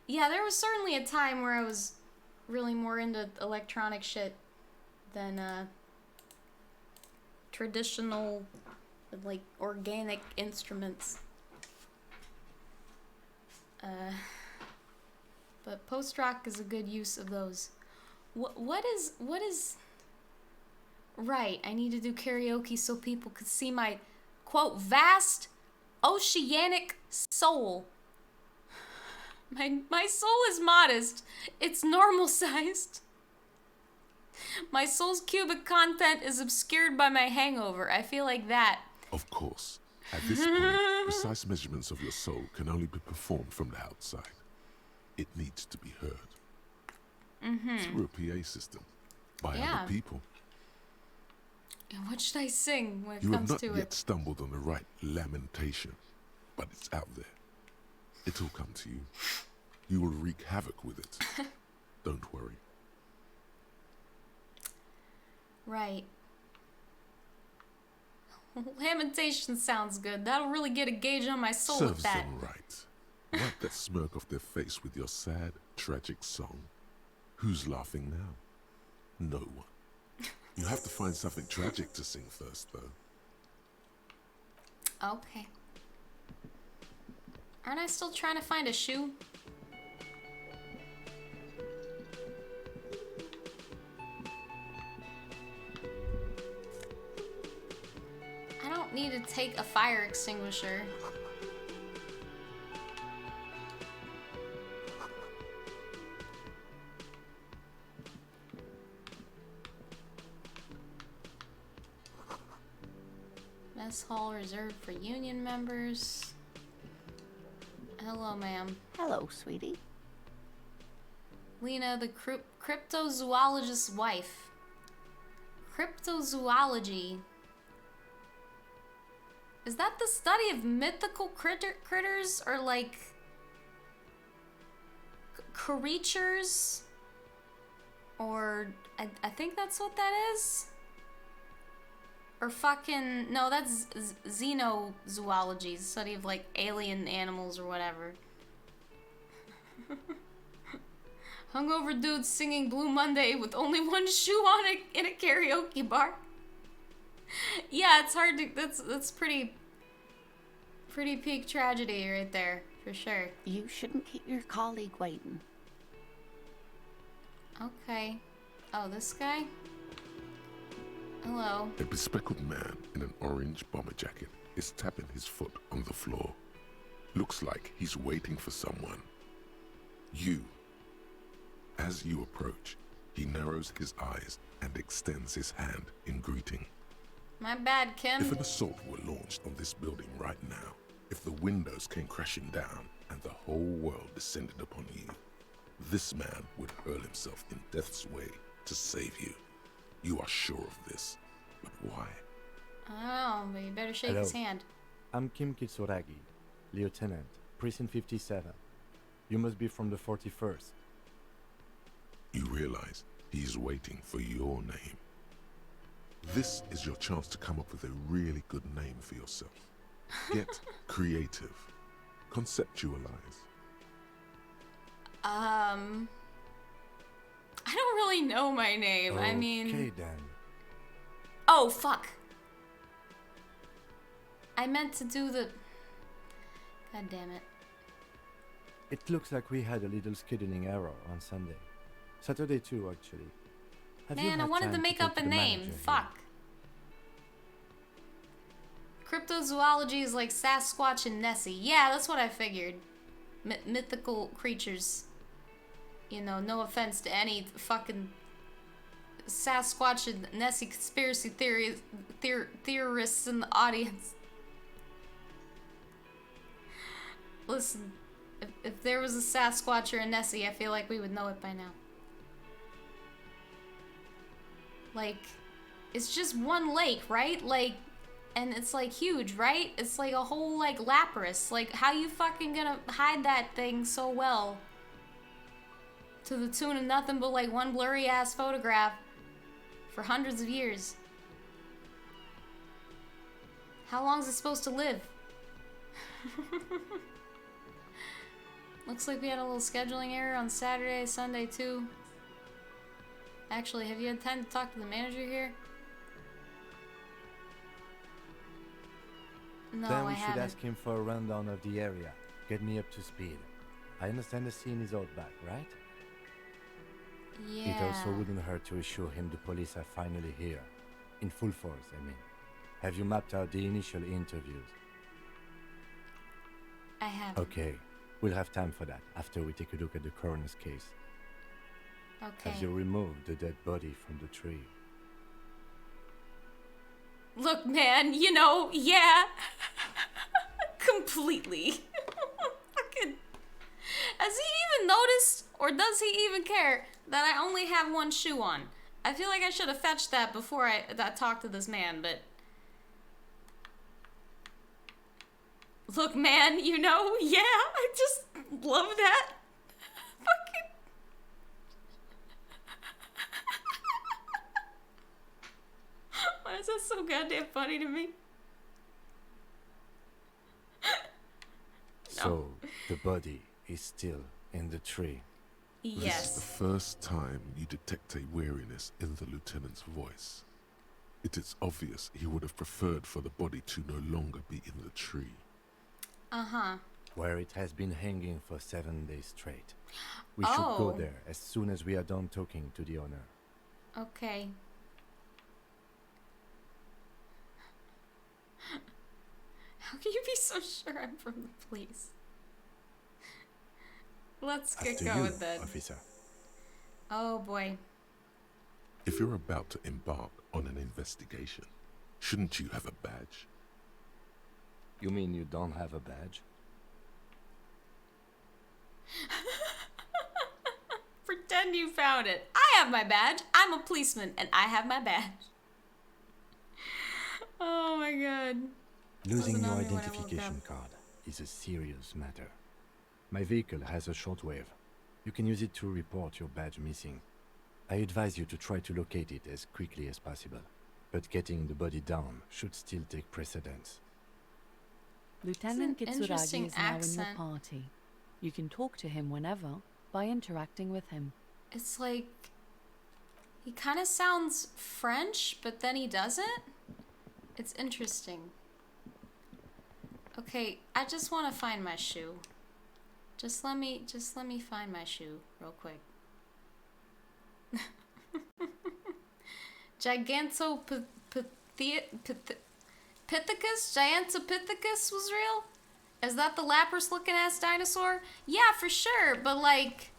Yeah, there was certainly a time where I was really more into electronic shit than traditional, like, organic instruments. But post-rock is a good use of those. What is... Right, I need to do karaoke so people could see my, quote, vast oceanic soul. My soul is modest. It's normal-sized. My soul's cubic content is obscured by my hangover. I feel like that.
Of course. At this point, precise measurements of your soul can only be performed from the outside. It needs to be heard. Through a PA system. By other people.
And what should I sing when it
You
comes
have
to
not
it?
yet stumbled on the right lamentation, but it's out there. It'll come to you. You will wreak havoc with it. Don't worry.
Right. Lamentation sounds good. That'll really get a gauge on my soul with
Serves
that.
them right. Wipe that smirk off their face with your sad, tragic song. Who's laughing now? No one. You have to find something tragic to sing first, though.
Okay. Aren't I still trying to find a shoe? I don't need to take a fire extinguisher. Mess hall reserved for union members. Hello, ma'am.
Hello, sweetie.
Lena, the cryptozoologist's wife. Cryptozoology. Is that the study of mythical critters or like creatures? Or I think that's what that is. Or fucking no, that's xenozoology, the study of like alien animals or whatever. Hungover dudes singing Blue Monday with only one shoe on it in a karaoke bar. Yeah, it's hard to. That's pretty peak tragedy right there for sure.
You shouldn't keep your colleague waiting.
Okay. Oh, this guy. Hello.
A bespectacled man in an orange bomber jacket is tapping his foot on the floor. Looks like he's waiting for someone. You. As you approach, he narrows his eyes and extends his hand in greeting.
My bad, Kim.
If an assault were launched on this building right now, if the windows came crashing down and the whole world descended upon you, this man would hurl himself in death's way to save you. You are sure of this, but why?
Oh, but you better shake his hand.
I'm Kim Kitsuragi, Lieutenant, Precinct 57. You must be from the 41st.
You realize he's waiting for your name. This is your chance to come up with a really good name for yourself. Get creative. Conceptualize.
I don't really know my name. I mean...
Okay, then.
Oh, fuck. I meant to do the... God damn it.
It looks like we had a little scheduling error on Sunday. Saturday too, actually. Have you
Man, I
had
wanted
time
to make
talk
up a
the
name.
manager here?
Fuck. Cryptozoology is like Sasquatch and Nessie. Yeah, that's what I figured. Mythical creatures. You know, no offense to any fucking Sasquatch and Nessie conspiracy theorists in the audience. Listen, if there was a Sasquatch or a Nessie, I feel like we would know it by now. Like, it's just one lake, right? Like, and it's like huge, right? It's like a whole like Lapras. Like, how you fucking gonna hide that thing so well? To the tune of nothing but like one blurry ass photograph for hundreds of years. How long is it supposed to live? Looks like we had a little scheduling error on Saturday, Sunday too. Actually, have you had time to talk to the manager here? No,
Then
I
we should
haven't.
ask him for a rundown of the area. Get me up to speed. I understand the scene is all back, right?
Yeah.
It also wouldn't hurt to assure him the police are finally here. In full force, I mean. Have you mapped out the initial interviews?
I haven't.
Okay, we'll have time for that after we take a look at the coroner's case.
Okay.
Have you removed the dead body from the tree?
Look, man, you know, yeah. Completely. Fucking. Has he even noticed, or does he even care that I only have one shoe on? I feel like I should have fetched that before I talked to this man, but... Look, man, you know, yeah, I just love that. Fucking... Why is that so goddamn funny to me?
So, the body is still in the tree.
This is the
Yes.
first time you detect a weariness in the lieutenant's voice. It is obvious he would have preferred for the body to no longer be in the tree.
Uh-huh.
Where it has been hanging for 7 days straight. We should go
Oh.
there as soon as we are done talking to the owner.
Okay. How can you be so sure I'm from the police? Let's get
After
going
you,
then.
officer.
Oh boy.
If you're about to embark on an investigation, shouldn't you have a badge?
You mean you don't have a badge?
Protect pretend you found it. I have my badge. I'm a policeman, and I have my badge. Oh my god.
Losing your
Wasn't on me when I woke
identification
up.
card is a serious matter. My vehicle has a shortwave. You can use it to report your badge missing. I advise you to try to locate it as quickly as possible, but getting the body down should still take precedence.
Lieutenant
It's an
Kitsuragi
interesting
is now in your
accent.
party. You can talk to him whenever by interacting with him.
It's like he kind of sounds French, but then he doesn't. It's interesting. Okay, I just want to find my shoe. Just let me find my shoe real quick. Gigantopithecus was real? Is that the Lapras looking ass dinosaur? Yeah, for sure, but like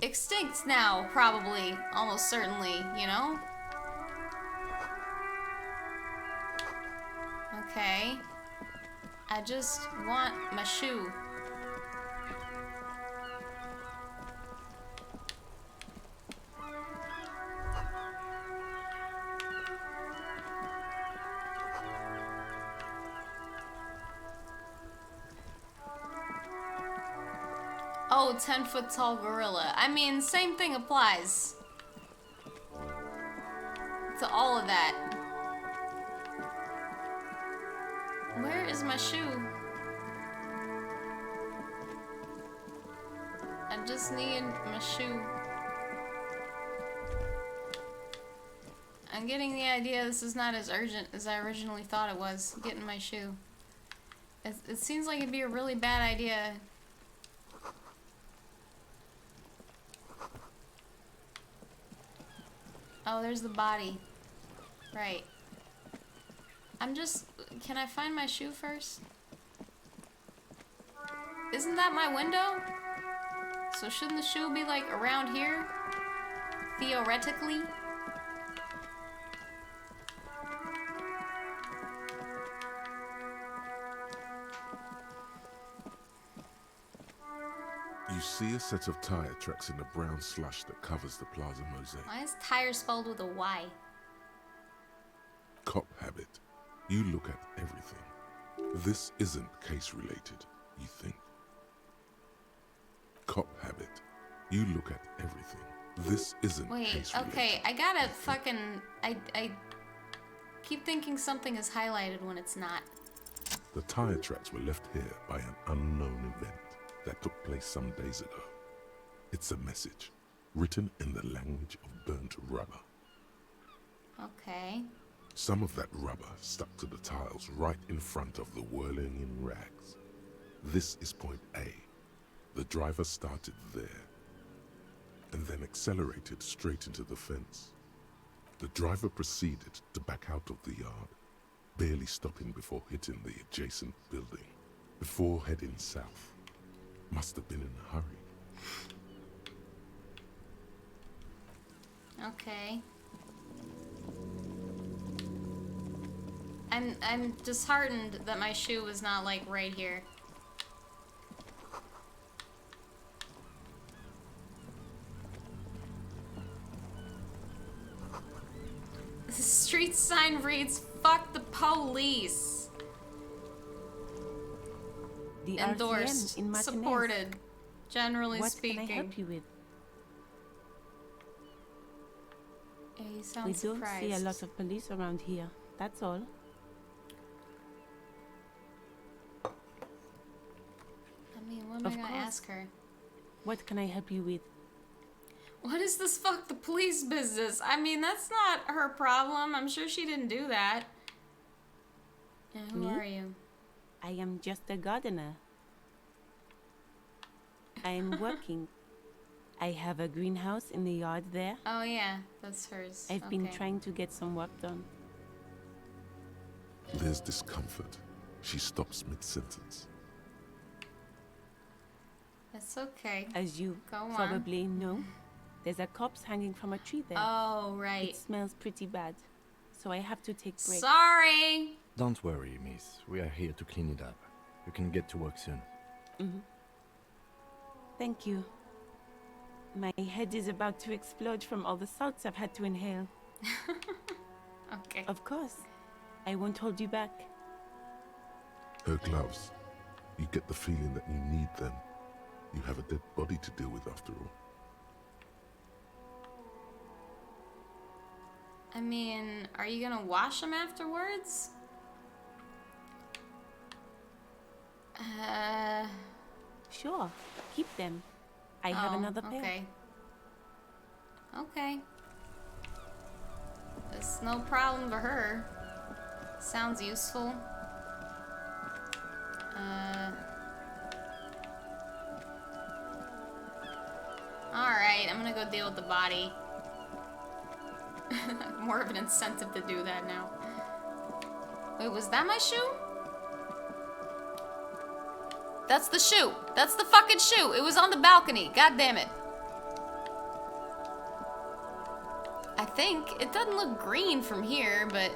extinct now, probably, almost certainly, you know? Okay. I just want my shoe. Oh, 10-foot tall gorilla. I mean, same thing applies to all of that. Where is my shoe? I just need my shoe. I'm getting the idea this is not as urgent as I originally thought it was, getting my shoe. It seems like it'd be a really bad idea. Oh, there's the body. Right. Can I find my shoe first? Isn't that my window? So shouldn't the shoe be like around here? Theoretically?
You see a set of tire tracks in the brown slush that covers the plaza mosaic.
Why is tire spelled with a Y?
Cop habit. You look at everything. This isn't case related, you think. Cop habit. You look at everything. This isn't
Wait,
case related.
okay, I gotta fucking... I keep thinking something is highlighted when it's not.
The tire tracks were left here by an unknown event that took place some days ago. It's a message, written in the language of burnt rubber.
Okay.
Some of that rubber stuck to the tiles right in front of the whirling in rags. This is point A. The driver started there, and then accelerated straight into the fence. The driver proceeded to back out of the yard, barely stopping before hitting the adjacent building, before heading south. Must have been in a hurry.
Okay. I'm disheartened that my shoe was not like right here. The street sign reads, "Fuck the police."
The
Endorsed,
RCM in Martinez.
supported, generally
What
speaking.
can I help you with?
Yeah, you sound
We
surprised.
don't see a lot of police around here. That's all.
I mean, what am
Of
I gonna
course.
ask her?
What can I help you with?
What is this fuck the police business? I mean, that's not her problem. I'm sure she didn't do that. And who
Me?
are you?
I am just a gardener. I am working. I have a greenhouse in the yard there.
Oh yeah, that's hers.
I've been
Okay.
trying to get some work done.
There's discomfort. She stops mid-sentence.
It's okay.
As you
Go on.
probably know, there's a corpse hanging from a tree there.
Oh right.
It smells pretty bad, so I have to take breaks.
Sorry.
Don't worry, miss. We are here to clean it up. You can get to work soon.
Thank you. My head is about to explode from all the salts I've had to inhale.
Okay.
Of course. I won't hold you back.
Her gloves. You get the feeling that you need them. You have a dead body to deal with after all.
I mean, are you gonna wash them afterwards?
Sure. Keep them. I have another pair.
Okay. Okay. It's no problem for her. Sounds useful. Alright, I'm gonna go deal with the body. More of an incentive to do that now. Wait, was that my shoe? That's the shoe. That's the fucking shoe. It was on the balcony. God damn it. I think. It doesn't look green from here, but...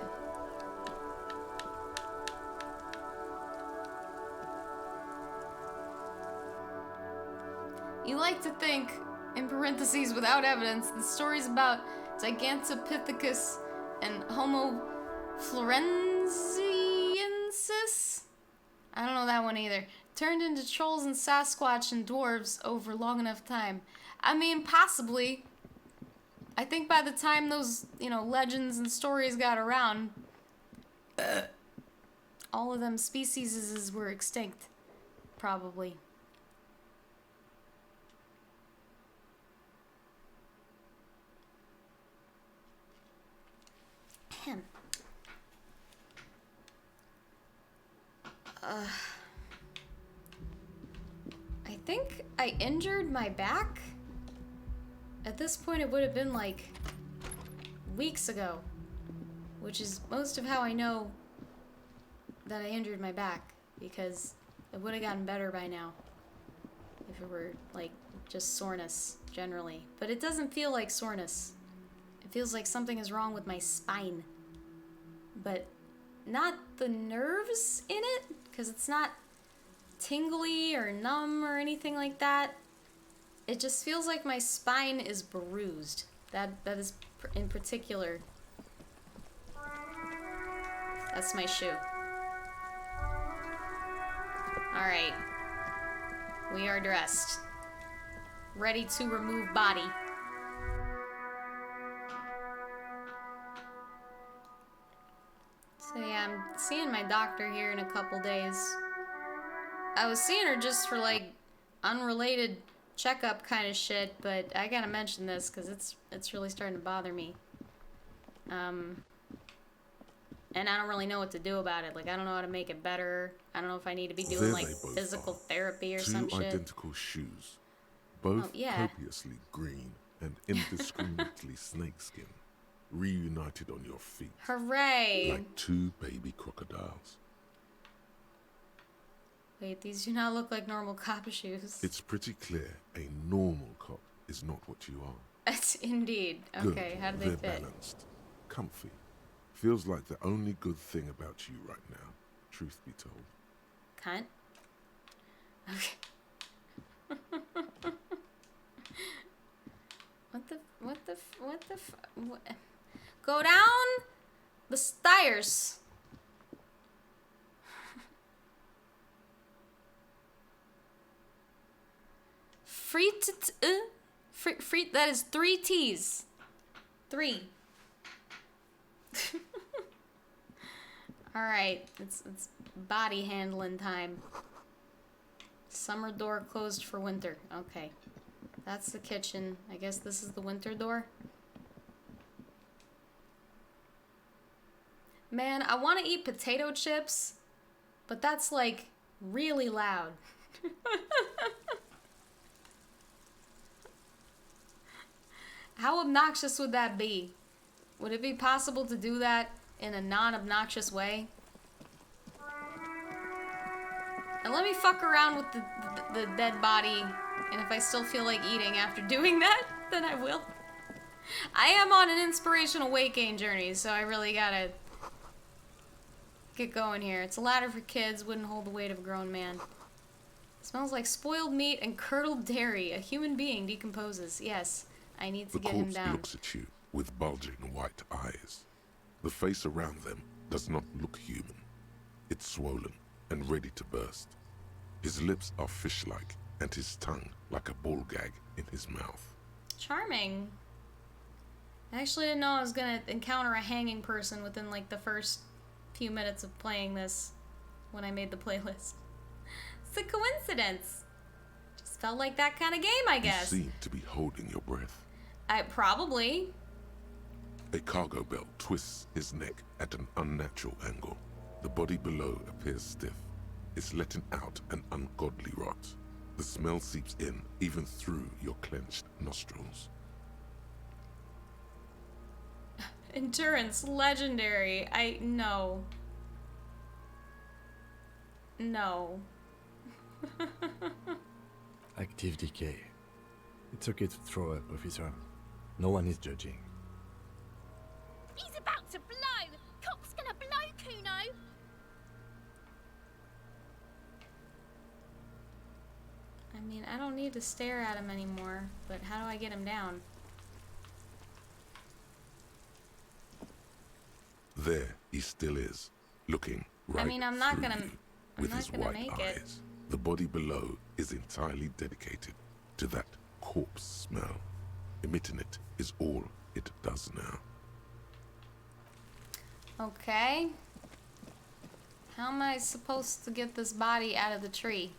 You like to think, in parentheses without evidence, the stories about Gigantopithecus and Homo floresiensis? I don't know that one either. Turned into trolls and Sasquatch and dwarves over long enough time. I mean, possibly. I think by the time those, legends and stories got around, all of them species were extinct. Probably. Ahem. I think I injured my back. At this point, it would have been like weeks ago, which is most of how I know that I injured my back, because it would have gotten better by now if it were like just soreness generally. But it doesn't feel like soreness. It feels like something is wrong with my spine, but not the nerves in it, because it's not tingly or numb or anything like that. It just feels like my spine is bruised. That is in particular. That's my shoe. Alright. We are dressed. Ready to remove body. So yeah, I'm seeing my doctor here in a couple days. I was seeing her just for like unrelated checkup kind of shit, but I gotta mention this because it's really starting to bother me. And I don't really know what to do about it. Like, I don't know how to make it better. I don't know if I need to be doing like physical therapy or some shit.
Two identical shoes, both
yeah.
copiously green and indiscriminately snakeskin, reunited on your feet.
Hooray!
Like two baby crocodiles.
Wait, these do not look like normal cop shoes.
It's pretty clear a normal cop is not what you are.
That's indeed. Okay,
Good.
how do they
They're
fit?
balanced, comfy. Feels like the only good thing about you right now, truth be told.
Cunt. Okay. What? Go down the stairs. Free, that is 3 T's. 3. Alright, it's body handling time. Summer door closed for winter. Okay. That's the kitchen. I guess this is the winter door. Man, I want to eat potato chips, but that's like really loud. How obnoxious would that be? Would it be possible to do that in a non-obnoxious way? And let me fuck around with the dead body, and if I still feel like eating after doing that, then I will. I am on an inspirational weight gain journey, so I really gotta get going here. It's a ladder for kids, wouldn't hold the weight of a grown man. Smells like spoiled meat and curdled dairy. A human being decomposes. Yes, I need to
The
get him
corpse
down.
looks at you with bulging white eyes. The face around them does not look human. It's swollen and ready to burst. His lips are fish-like and his tongue like a ball gag in his mouth.
Charming. I actually didn't know I was gonna encounter a hanging person within like the first few minutes of playing this when I made the playlist. It's a coincidence. Just felt like that kind of game, I guess.
You seem to be holding your breath.
Probably.
A cargo belt twists his neck at an unnatural angle. The body below appears stiff. It's letting out an ungodly rot. The smell seeps in even through your clenched nostrils.
Endurance, legendary. No. No.
Active decay. It's okay to throw up, officer. No one is judging.
He's about to blow! Cock's gonna blow, Kuno!
I mean, I don't need to stare at him anymore, but how do I get him down?
There he still is, looking right
I mean, I'm not
through
gonna-
you
I'm
with
not
his
gonna
white
make it.
eyes. The body below is entirely dedicated to that corpse smell. Emitting it is all it does now.
Okay. How am I supposed to get this body out of the tree?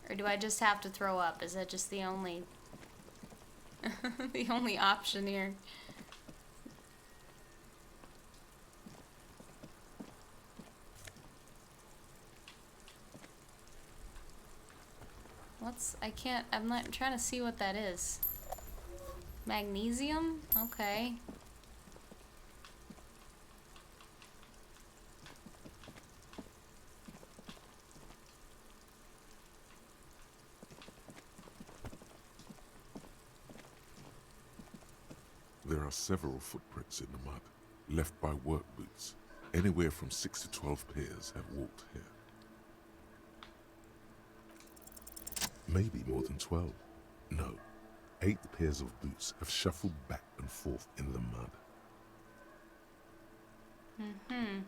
Or do I just have to throw up? Is that just the only... the only option here? I'm not trying to see what that is. Magnesium? Okay.
There are several footprints in the mud, left by work boots. Anywhere from 6 to 12 pairs have walked here. Maybe more than 12. No, 8 pairs of boots have shuffled back and forth in the mud.
Mm-hmm.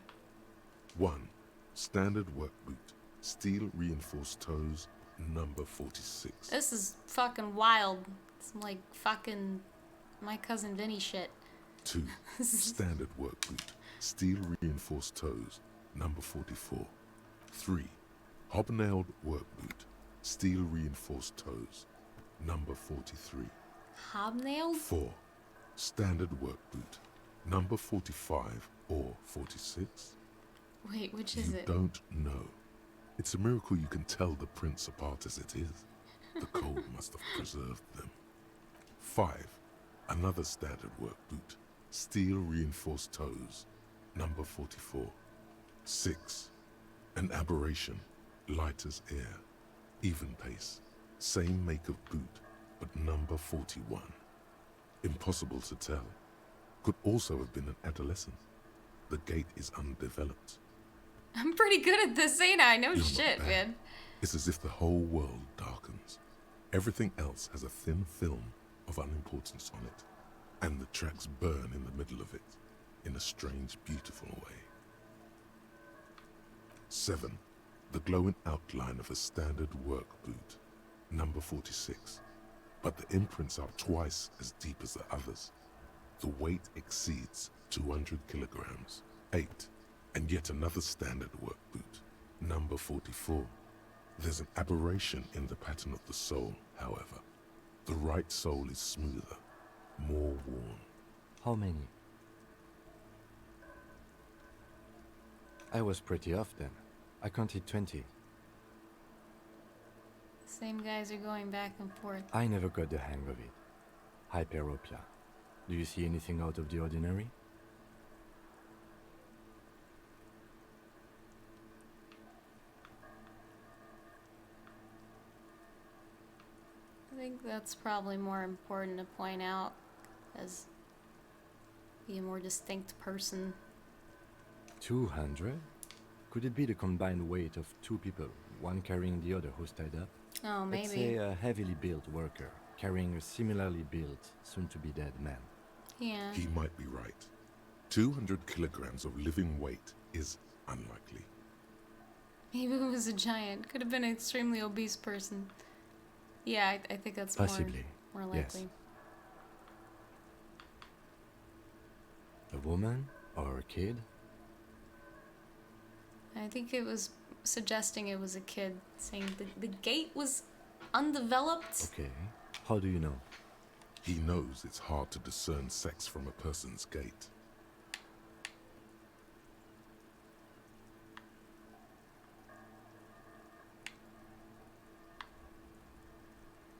1. Standard work boot, steel reinforced toes, number 46.
This is fucking wild. It's like fucking my cousin Vinny shit.
2. Standard work boot, steel reinforced toes, number 44. 3. Hobnailed work boot, steel reinforced toes, number 43.
Hobnailed?
4. Standard work boot, number 45 or 46.
Wait, which is
You
it?
don't know. It's a miracle you can tell the prints apart as it is. The cold must have preserved them. 5. Another standard work boot, steel reinforced toes, number 44. 6. An aberration, light as air, even pace, same make of boot, but number 41. Impossible to tell. Could also have been an adolescent. The gait is undeveloped.
I'm pretty good at this, ain't I? No
You're not
shit,
bad.
man.
It's as if the whole world darkens. Everything else has a thin film of unimportance on it, and the tracks burn in the middle of it, in a strange, beautiful way. 7. The glowing outline of a standard work boot, number 46, but the imprints are twice as deep as the others. The weight exceeds 200 kilograms. 8. And yet another standard work boot, number 44. There's an aberration in the pattern of the sole, however. The right sole is smoother, more worn.
How many? I was pretty off then. I counted 20.
Same guys are going back and forth.
I never got the hang of it. Hyperopia. Do you see anything out of the ordinary?
I think that's probably more important to point out as be a more distinct person.
200? Could it be the combined weight of 2 people, one carrying the other who's tied up?
Oh, maybe.
Let's say a heavily built worker carrying a similarly built, soon-to-be-dead man.
Yeah.
He might be right. 200 kilograms of living weight is unlikely.
Maybe it was a giant. Could have been an extremely obese person. Yeah, I think that's
Possibly,
more likely.
yes. A woman or a kid?
I think it was suggesting it was a kid, saying the gait was undeveloped.
Okay. How do you know?
He knows it's hard to discern sex from a person's gait.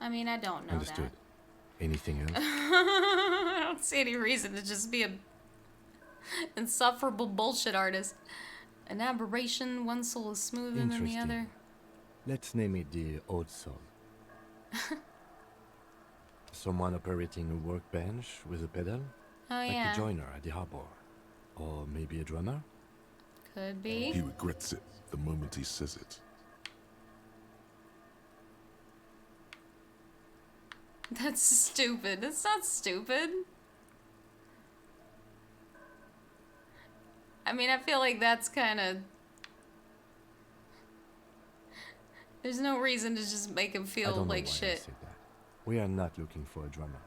I mean, I don't know
Understood. Anything else?
I don't see any reason to just be a insufferable bullshit artist. An aberration, one soul is smoother than the other.
Let's name it the odd soul. Someone operating a workbench with a pedal?
Oh,
like
yeah.
a joiner at the harbor. Or maybe a drummer?
Could be.
He regrets it the moment he says it.
That's stupid. It's not stupid. I mean, I feel like that's kind of... There's no reason to just make him
I
feel
don't know
like
why I
shit.
said that. We are not looking for a drummer.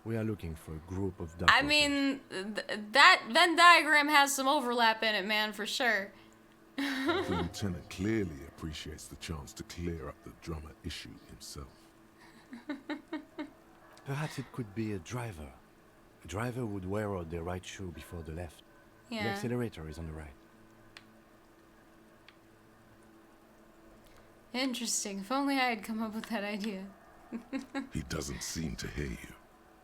We are looking for a group of dock
I
workers.
mean, that Venn diagram has some overlap in it, man, for sure.
The lieutenant clearly appreciates the chance to clear up the drummer issue himself.
Perhaps it could be a driver. A driver would wear out their right shoe before the left. The
Yeah.
accelerator is on the right.
Interesting. If only I had come up with that idea.
He doesn't seem to hear you,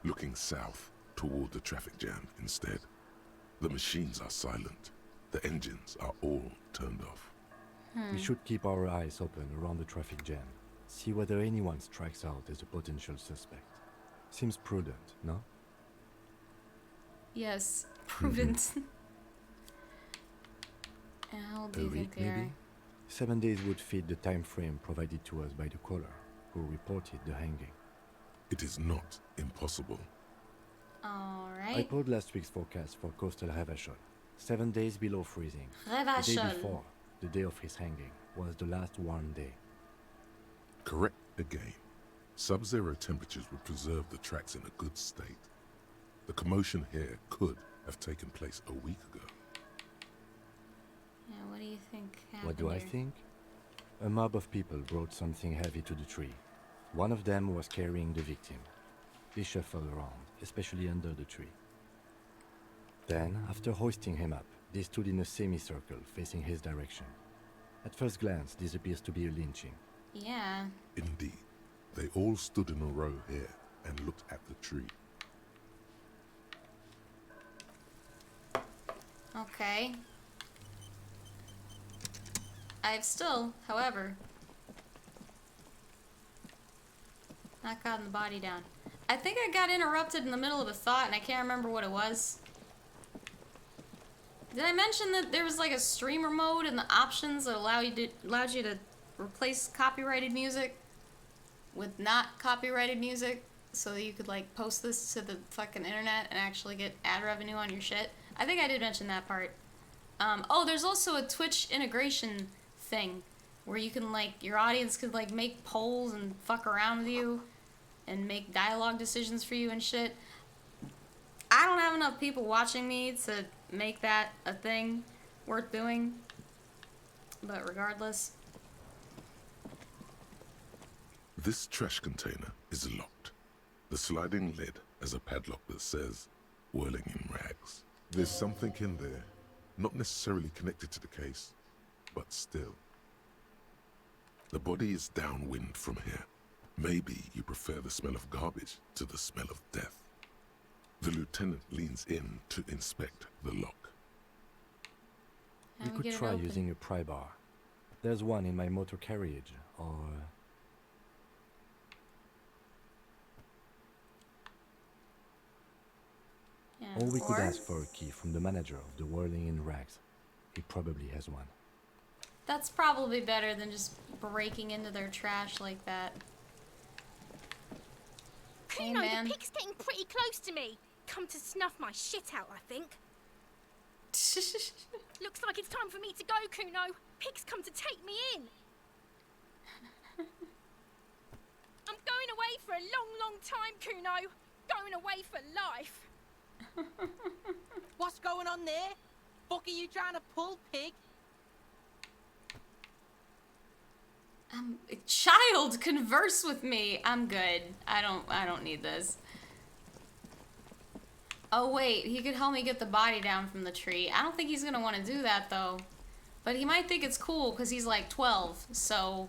looking south toward the traffic jam instead. The machines are silent. The engines are all turned off.
We should keep our eyes open around the traffic jam. See whether anyone strikes out as a potential suspect. Seems prudent, no?
Yes. Prudent. And how old do
A
you
week,
think they are?
maybe? 7 days would fit the time frame provided to us by the caller, who reported the hanging.
It is not impossible.
I
Alright.
pulled last week's forecast for coastal Revachol. 7 days below freezing. The day
Revachol.
before, the day of his hanging, was the last warm day.
Correct again. Sub-zero temperatures would preserve the tracks in a good state. The commotion here could have taken place a week ago.
Yeah, what do you think happened
What do I
here?
think? A mob of people brought something heavy to the tree. One of them was carrying the victim. They shuffled around, especially under the tree. Then, after hoisting him up, they stood in a semicircle facing his direction. At first glance, this appears to be a lynching.
Yeah.
Indeed, they all stood in a row here and looked at the tree.
Okay. I've still, however, not gotten the body down. I think I got interrupted in the middle of a thought and I can't remember what it was. Did I mention that there was like a streamer mode in the options that allowed you to replace copyrighted music with not copyrighted music so that you could like post this to the fucking internet and actually get ad revenue on your shit? I think I did mention that part. Oh, there's also a Twitch integration thing where you can like, your audience could like make polls and fuck around with you and make dialogue decisions for you and shit. I don't have enough people watching me to make that a thing worth doing. But regardless.
This trash container is locked. The sliding lid has a padlock that says, "Whirling in rags." There's something in there, not necessarily connected to the case, but still. The body is downwind from here. Maybe you prefer the smell of garbage to the smell of death. The lieutenant leans in to inspect the lock.
How
We
do
could
get it
try
open?
using a pry bar. There's one in my motor carriage, or...
Yeah.
Or we could
Or-
ask for a key from the manager of the Whirling in Rags. He probably has one.
That's probably better than just breaking into their trash like that. Hey,
Kuno,
man.
the pig's getting pretty close to me. Come to snuff my shit out, I think. Looks like it's time for me to go, Kuno. Pig's come to take me in. I'm going away for a long, long time, Kuno. Going away for life.
What's going on there? Fuck are you trying to pull, pig?
Child, converse with me. I'm good. I don't need this. Oh wait, he could help me get the body down from the tree. I don't think he's gonna want to do that though. But he might think it's cool because he's like 12, so...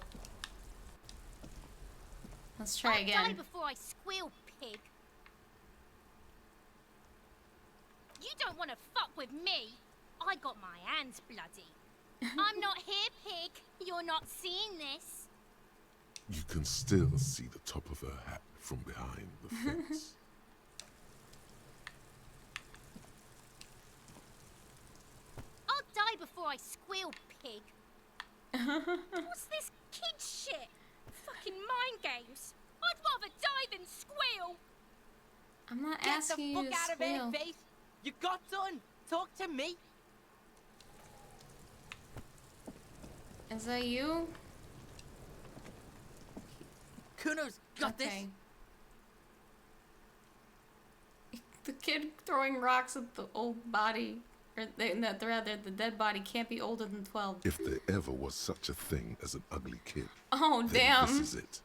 Let's try
I'll
again.
die before I squeal, pig. You don't want to fuck with me. I got my hands bloody. I'm not here, pig. You're not seeing this.
You can still see the top of her hat from behind the fence.
I'll die before I squeal, pig. What's this kid shit? Fucking mind games. I'd rather die than squeal.
I'm not
Get the
asking you
fuck
to
out of here,
squeal.
face. You got done. Talk to me.
Is that you?
Kuno's got
Okay. The kid throwing rocks at the old body, or rather the dead body, can't be older than 12.
If there ever was such a thing as an ugly kid,
Oh,
then
damn.
this is it.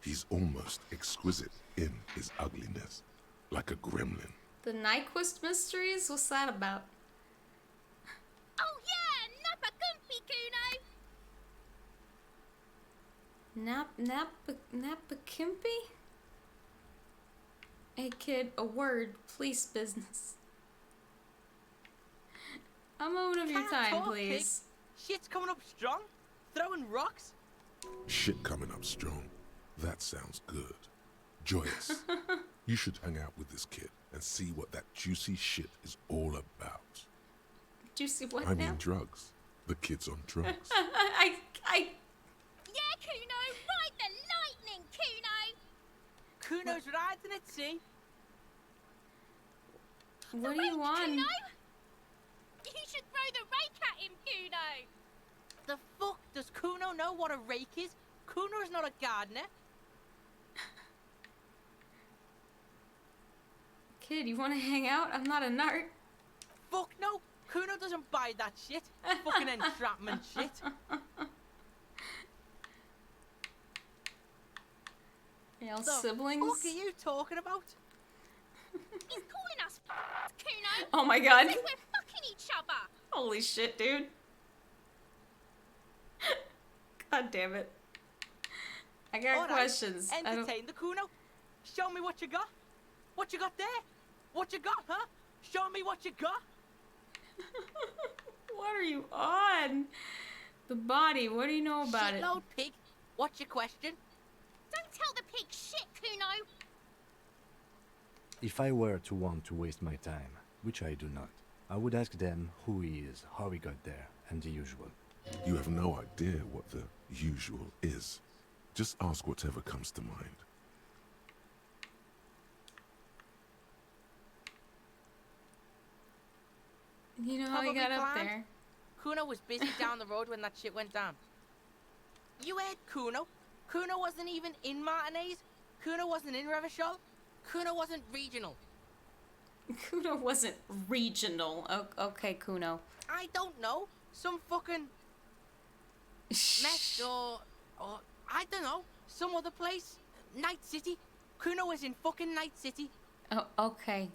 He's almost exquisite in his ugliness, like a gremlin.
The Nyquist Mysteries? What's that about?
Oh yeah, Nappa Gumpy, Kuno.
Napakimpi? Hey kid, a word, police business. A moment of your
Can't
time,
talk,
please.
pig. Shit's coming up strong. Throwing rocks.
Shit coming up strong. That sounds good. Joyous. You should hang out with this kid and see what that juicy shit is all about.
Juicy what
I
now?
mean drugs. The kid's on drugs.
I
Yeah, Kuno, ride the lightning, Kuno.
Kuno's riding it, see?
what do
Rake,
you want?
Kuno? You should throw the rake at him, Kuno.
The fuck? Does Kuno know what a rake is? Kuno's not a gardener.
Kid, you want to hang out? I'm not a nerd.
Fuck no. Kuno doesn't buy that shit. Fucking entrapment shit.
Y'all
The
siblings?
fuck are you talking about?
He's calling us Kuno.
Oh my god.
Says we're fucking each other.
Holy shit, dude. God damn it. I got
Alright,
questions. I don't...
entertain the Kuno. Show me what you got. What you got there? What you got, huh? Show me what you got.
What are you on? The body, what do you know about it?
Shitload pig. What's your question?
Don't tell the pig shit, Kuno.
If I were to want to waste my time, which I do not, I would ask them who he is, how he got there, and the usual.
You have no idea what the usual is. Just ask whatever comes to mind.
You know how he
Probably
got up
planned.
there?
Kuno was busy down the road when that shit went down. You heard Kuno? Kuno wasn't even in Martinez. Kuno wasn't in Revachol. Kuno wasn't regional.
Kuno wasn't regional. Okay, Kuno.
I don't know. Some fucking mess or I don't know. Some other place. Night City. Kuno was in fucking Night City.
Oh, okay.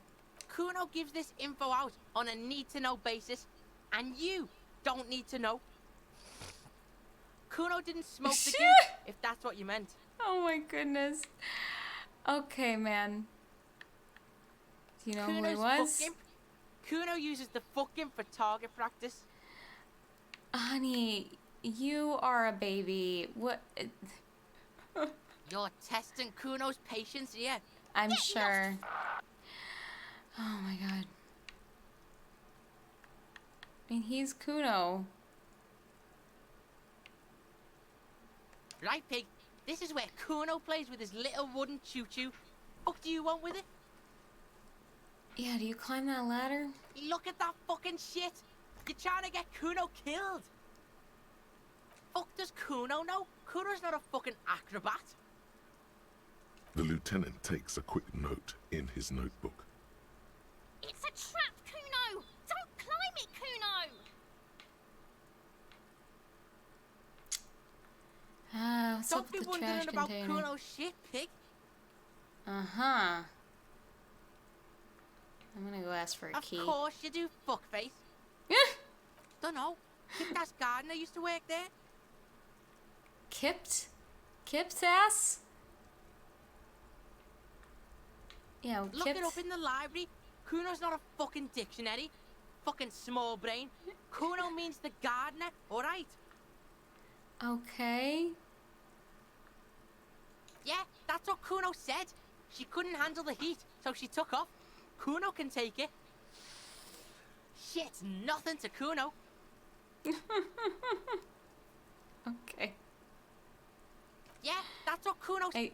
Kuno gives this info out on a need-to-know basis, and you don't need to know. Kuno didn't smoke the gimp, if that's what you meant.
Oh my goodness. Okay, man. Do you know who he
Kuno's
was?
fuck gimp. Kuno uses the fuck gimp for target practice.
Honey, you are a baby. What?
You're testing Kuno's patience here.
I'm sure. Oh my god. I mean, he's Kuno.
Right, pig? This is where Kuno plays with his little wooden choo-choo. What do you want with it?
Yeah, do you climb that ladder?
Look at that fucking shit! You're trying to get Kuno killed! Fuck does Kuno know? Kuno's not a fucking acrobat.
The lieutenant takes a quick note in his notebook.
It's a trap, Kuno! Don't climb it, Kuno!
What's up
Don't be
with the trash
wondering about
container?
Kuno's shit, pig.
Uh-huh. I'm gonna go ask for a key.
Of course you do, fuckface. Dunno. Kip's gardener used to work there.
Kipped? Kipped ass? Yeah,
Look
Kipped.
it up in the library. Kuno's not a fucking dictionary. Fucking small brain. Kuno means the gardener, alright?
Okay.
Yeah, that's what Kuno said. She couldn't handle the heat, so she took off. Kuno can take it. Shit's nothing to Kuno.
Okay.
Yeah, that's what Kuno said.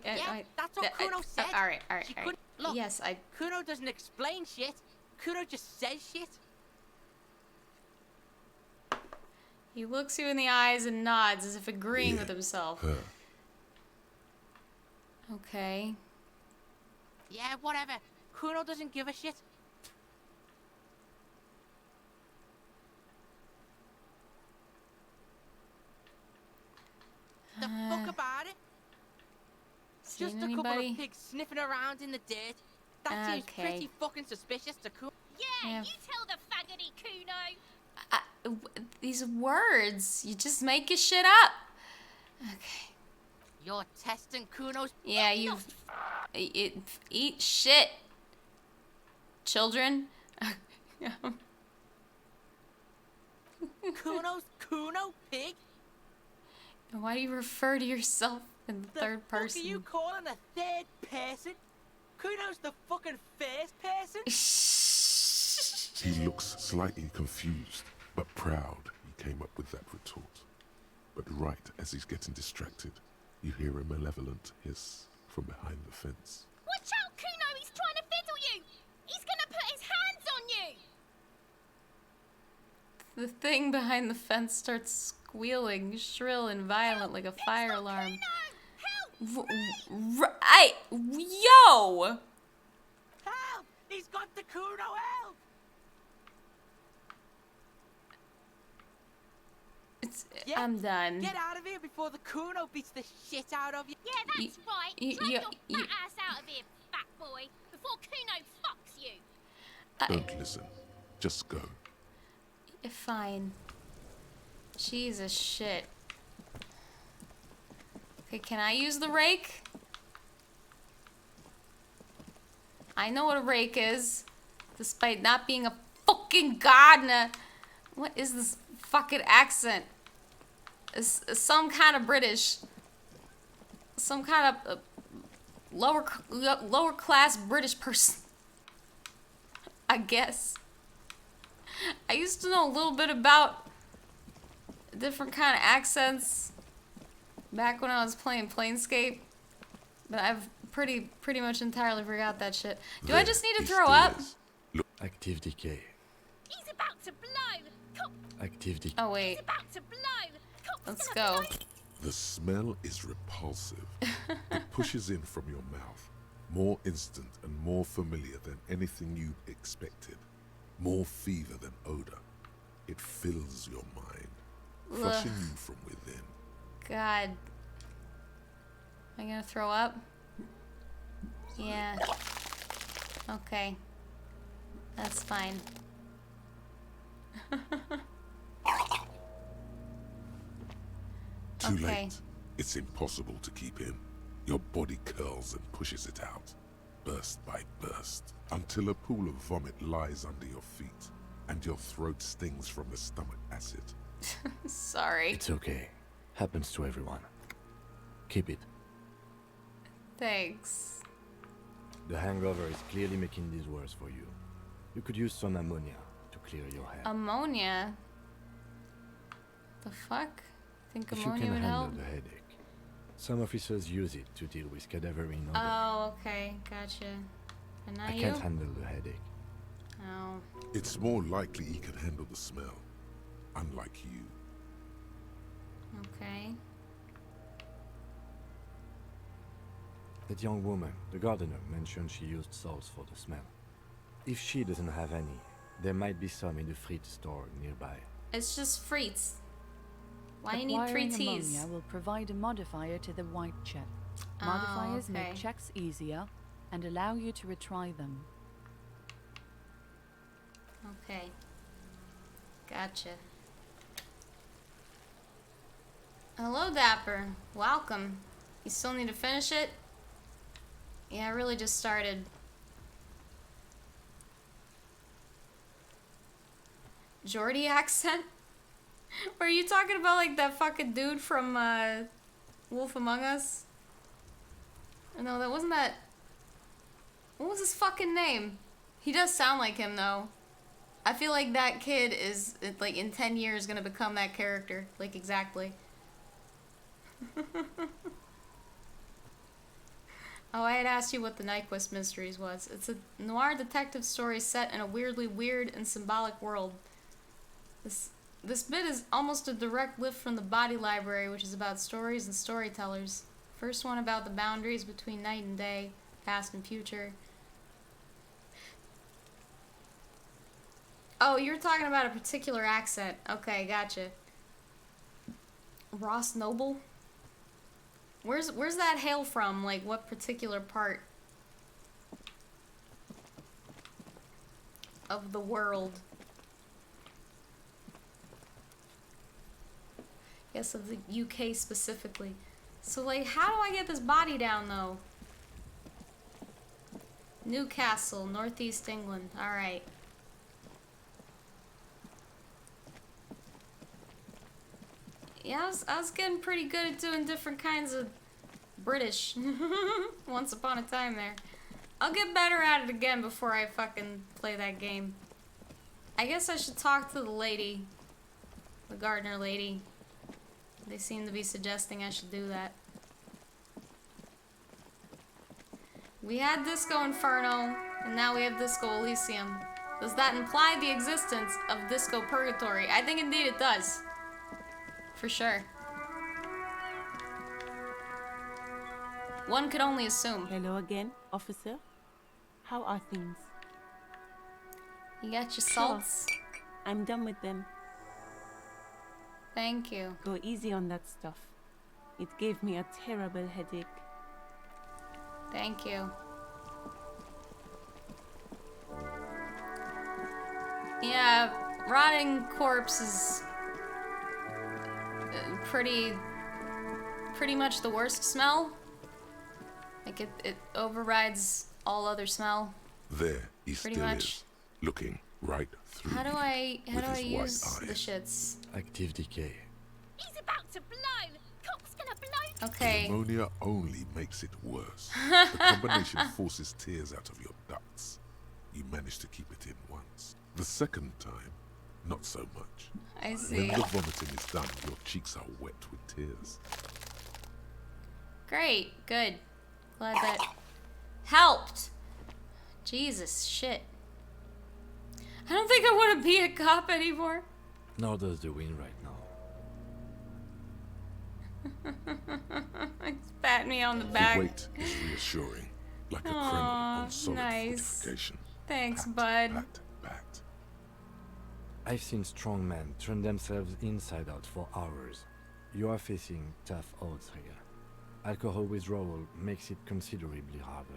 That's what Kuno said.
Alright.
She couldn't. Look,
Yes,
Kuno doesn't explain shit. Kuno just says shit.
He looks you in the eyes and nods as if agreeing with himself.
Her.
Okay.
Yeah, whatever. Kuno doesn't give a shit. The fuck about it?
Seen
Just a couple
anybody?
of pigs sniffing around in the dirt. That seems
Okay.
pretty fucking suspicious to Kuno.
Yeah,
Yeah.
you tell the faggoty, Kuno!
These words, you just make your shit up. Okay.
You're testing Kuno's.
Yeah, eat shit, children.
Kuno pig.
Why do you refer to yourself in the third
Fuck
person?
are you calling a third person? Kuno's the fucking first person.
He looks slightly confused, but proud he came up with that retort. But right as he's getting distracted, you hear a malevolent hiss from behind the fence.
Watch out, Kuno! He's trying to fiddle you! He's gonna put his hands on you!
The thing behind the fence starts squealing, shrill and violent like a fire alarm.
Kuno! Help!
Yo!
Help! He's got the Kuno, help! Yeah,
I'm done.
Get out of here before the Kuno beats the shit out of you.
Yeah, that's right. Drag your fat ass out of here, fat boy, before Kuno fucks you.
Don't listen. Just go.
Fine. Jesus shit. Okay, can I use the rake? I know what a rake is, despite not being a fucking gardener. What is this fucking accent? It's some kind of British. Some kind of lower class British person. I guess. I used to know a little bit about different kind of accents back when I was playing Planescape, but I've pretty much entirely forgot that shit. Do I just need to throw up?
Active decay.
He's about to blow.
Active decay.
Oh wait,
He's about to blow.
let's go.
The smell is repulsive. It pushes in from your mouth, more instant and more familiar than anything you expected. More fever than odor. It fills your mind, flushing you from within.
God. Am I gonna throw up? Yeah. Okay. That's fine.
Too
Okay.
late. It's impossible to keep in. Your body curls and pushes it out, burst by burst, until a pool of vomit lies under your feet, and your throat stings from the stomach acid.
Sorry.
It's okay. Happens to everyone. Keep it.
Thanks.
The hangover is clearly making this worse for you. You could use some ammonia to clear your head.
Ammonia? The fuck? Think
If you
ammonia
can
would
handle
help?
the headache, Some officers use it to deal with cadaverine odor.
Oh, okay. Gotcha. And now
I
you?
can't handle the headache.
Oh.
It's more likely he can handle the smell, unlike you.
Okay.
That young woman, the gardener, mentioned she used salts for the smell. If she doesn't have any, there might be some in the fruit store nearby.
It's just frites. Why do you need 3
Acquiring
T's?
ammonia will provide a modifier to the white check.
Oh,
Modifiers
okay.
make checks easier and allow you to retry them.
Okay. Gotcha. Hello, Dapper. Welcome. You still need to finish it? Yeah, I really just started. Geordie accent? Were you talking about like that fucking dude from Wolf Among Us? No, that wasn't that. What was his fucking name? He does sound like him though. I feel like that kid is like in 10 years gonna become that character, like exactly. Oh, I had asked you what the Nyquist Mysteries was. It's a noir detective story set in a weirdly weird and symbolic world. This bit is almost a direct lift from the Body Library, which is about stories and storytellers. First one about the boundaries between night and day, past and future. Oh, you're talking about a particular accent. Okay, gotcha. Ross Noble? Where's that hail from? Like, what particular part of the world? Yes, of the UK specifically. So, like, how do I get this body down, though? Newcastle, Northeast England. Alright. Yeah, I was getting pretty good at doing different kinds of British once upon a time there. I'll get better at it again before I fucking play that game. I guess I should talk to the lady. The gardener lady. They seem to be suggesting I should do that. We had Disco Inferno, and now we have Disco Elysium. Does that imply the existence of Disco Purgatory? I think indeed it does. For sure. One could only assume.
Hello again, officer. How are things?
You got your salts?
I'm done with them.
Thank you.
Go easy on that stuff. It gave me a terrible headache.
Thank you. Yeah, rotting corpse is pretty much the worst smell. Like it overrides all other smell.
There he
Pretty
still
much.
is, looking right through
How do I
his
use
white
the
eyes.
shits?
Active decay.
He's about to blow. Cock's gonna blow.
Okay.
Pneumonia only makes it worse. The combination forces tears out of your ducts. You managed to keep it in once. The second time, not so much.
I
When
see.
the vomiting is done, your cheeks are wet with tears.
Great. Good. Glad that helped. Jesus, shit. I don't think I want to be a cop anymore.
Nor does the wind right now.
He's patting me on the
The
back.
weight is reassuring, like a
Aw,
criminal on solid
nice.
fortification.
Thanks,
Pat,
bud.
pat, pat.
I've seen strong men turn themselves inside out for hours. You are facing tough odds here. Alcohol withdrawal makes it considerably harder.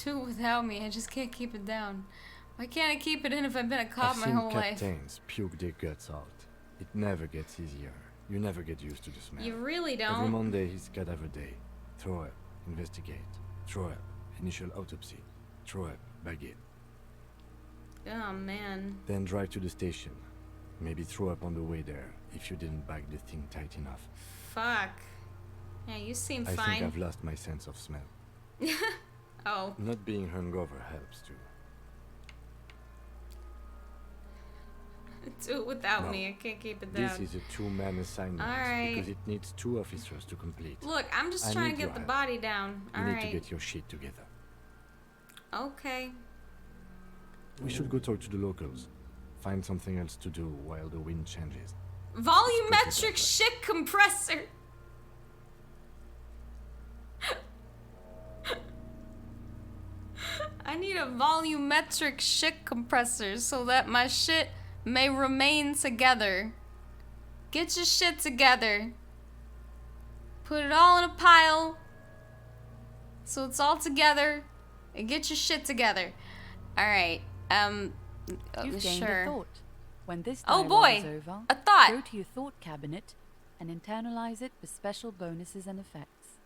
Do without me. I just can't keep it down. Why can't I keep it in if I've been a cop
I've
my
seen
whole life?
captains puke their guts out. It never gets easier. You never get used to the smell.
You really
Every
don't.
Monday is cadaver day. Throw up, investigate. Throw up, initial autopsy. Throw up, bag it.
Oh man.
Then drive to the station. Maybe throw up on the way there if you didn't bag the thing tight enough.
Fuck. Yeah, you seem
I think
fine.
I've lost my sense of smell.
Oh.
Not being hungover helps too.
Do it without
No.
me. I can't keep it down.
This is a two-man assignment
Alright.
because it needs 2 officers to complete.
Look, I'm just
I
trying
need
to
your
get the
help.
body down.
You need to
Alright.
get your shit together.
Okay.
We should go talk to the locals. Find something else to do while the wind changes.
Volumetric shit compressor. I need a volumetric shit compressor so that my shit may remain together. Get your shit together. Put it all in a pile so it's all together, and get your shit together. All right.
You've gained
sure.
a thought. When this
Oh,
dialogue
boy,
is over,
a thought.
go to your thought cabinet and internalize it with special bonuses and effects.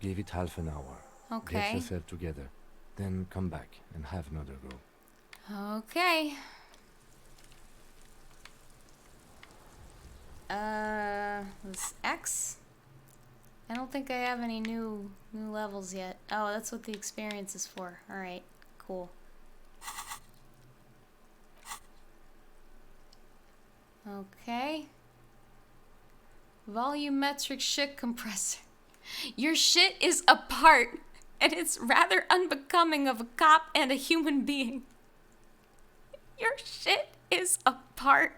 Give it half an hour.
Okay.
Get yourself together. Then come back and have another go.
Okay. This X? I don't think I have any new levels yet. Oh, that's what the experience is for. Alright, cool. Okay. Volumetric shit compressor. Your shit is apart, and it's rather unbecoming of a cop and a human being. Your shit is apart.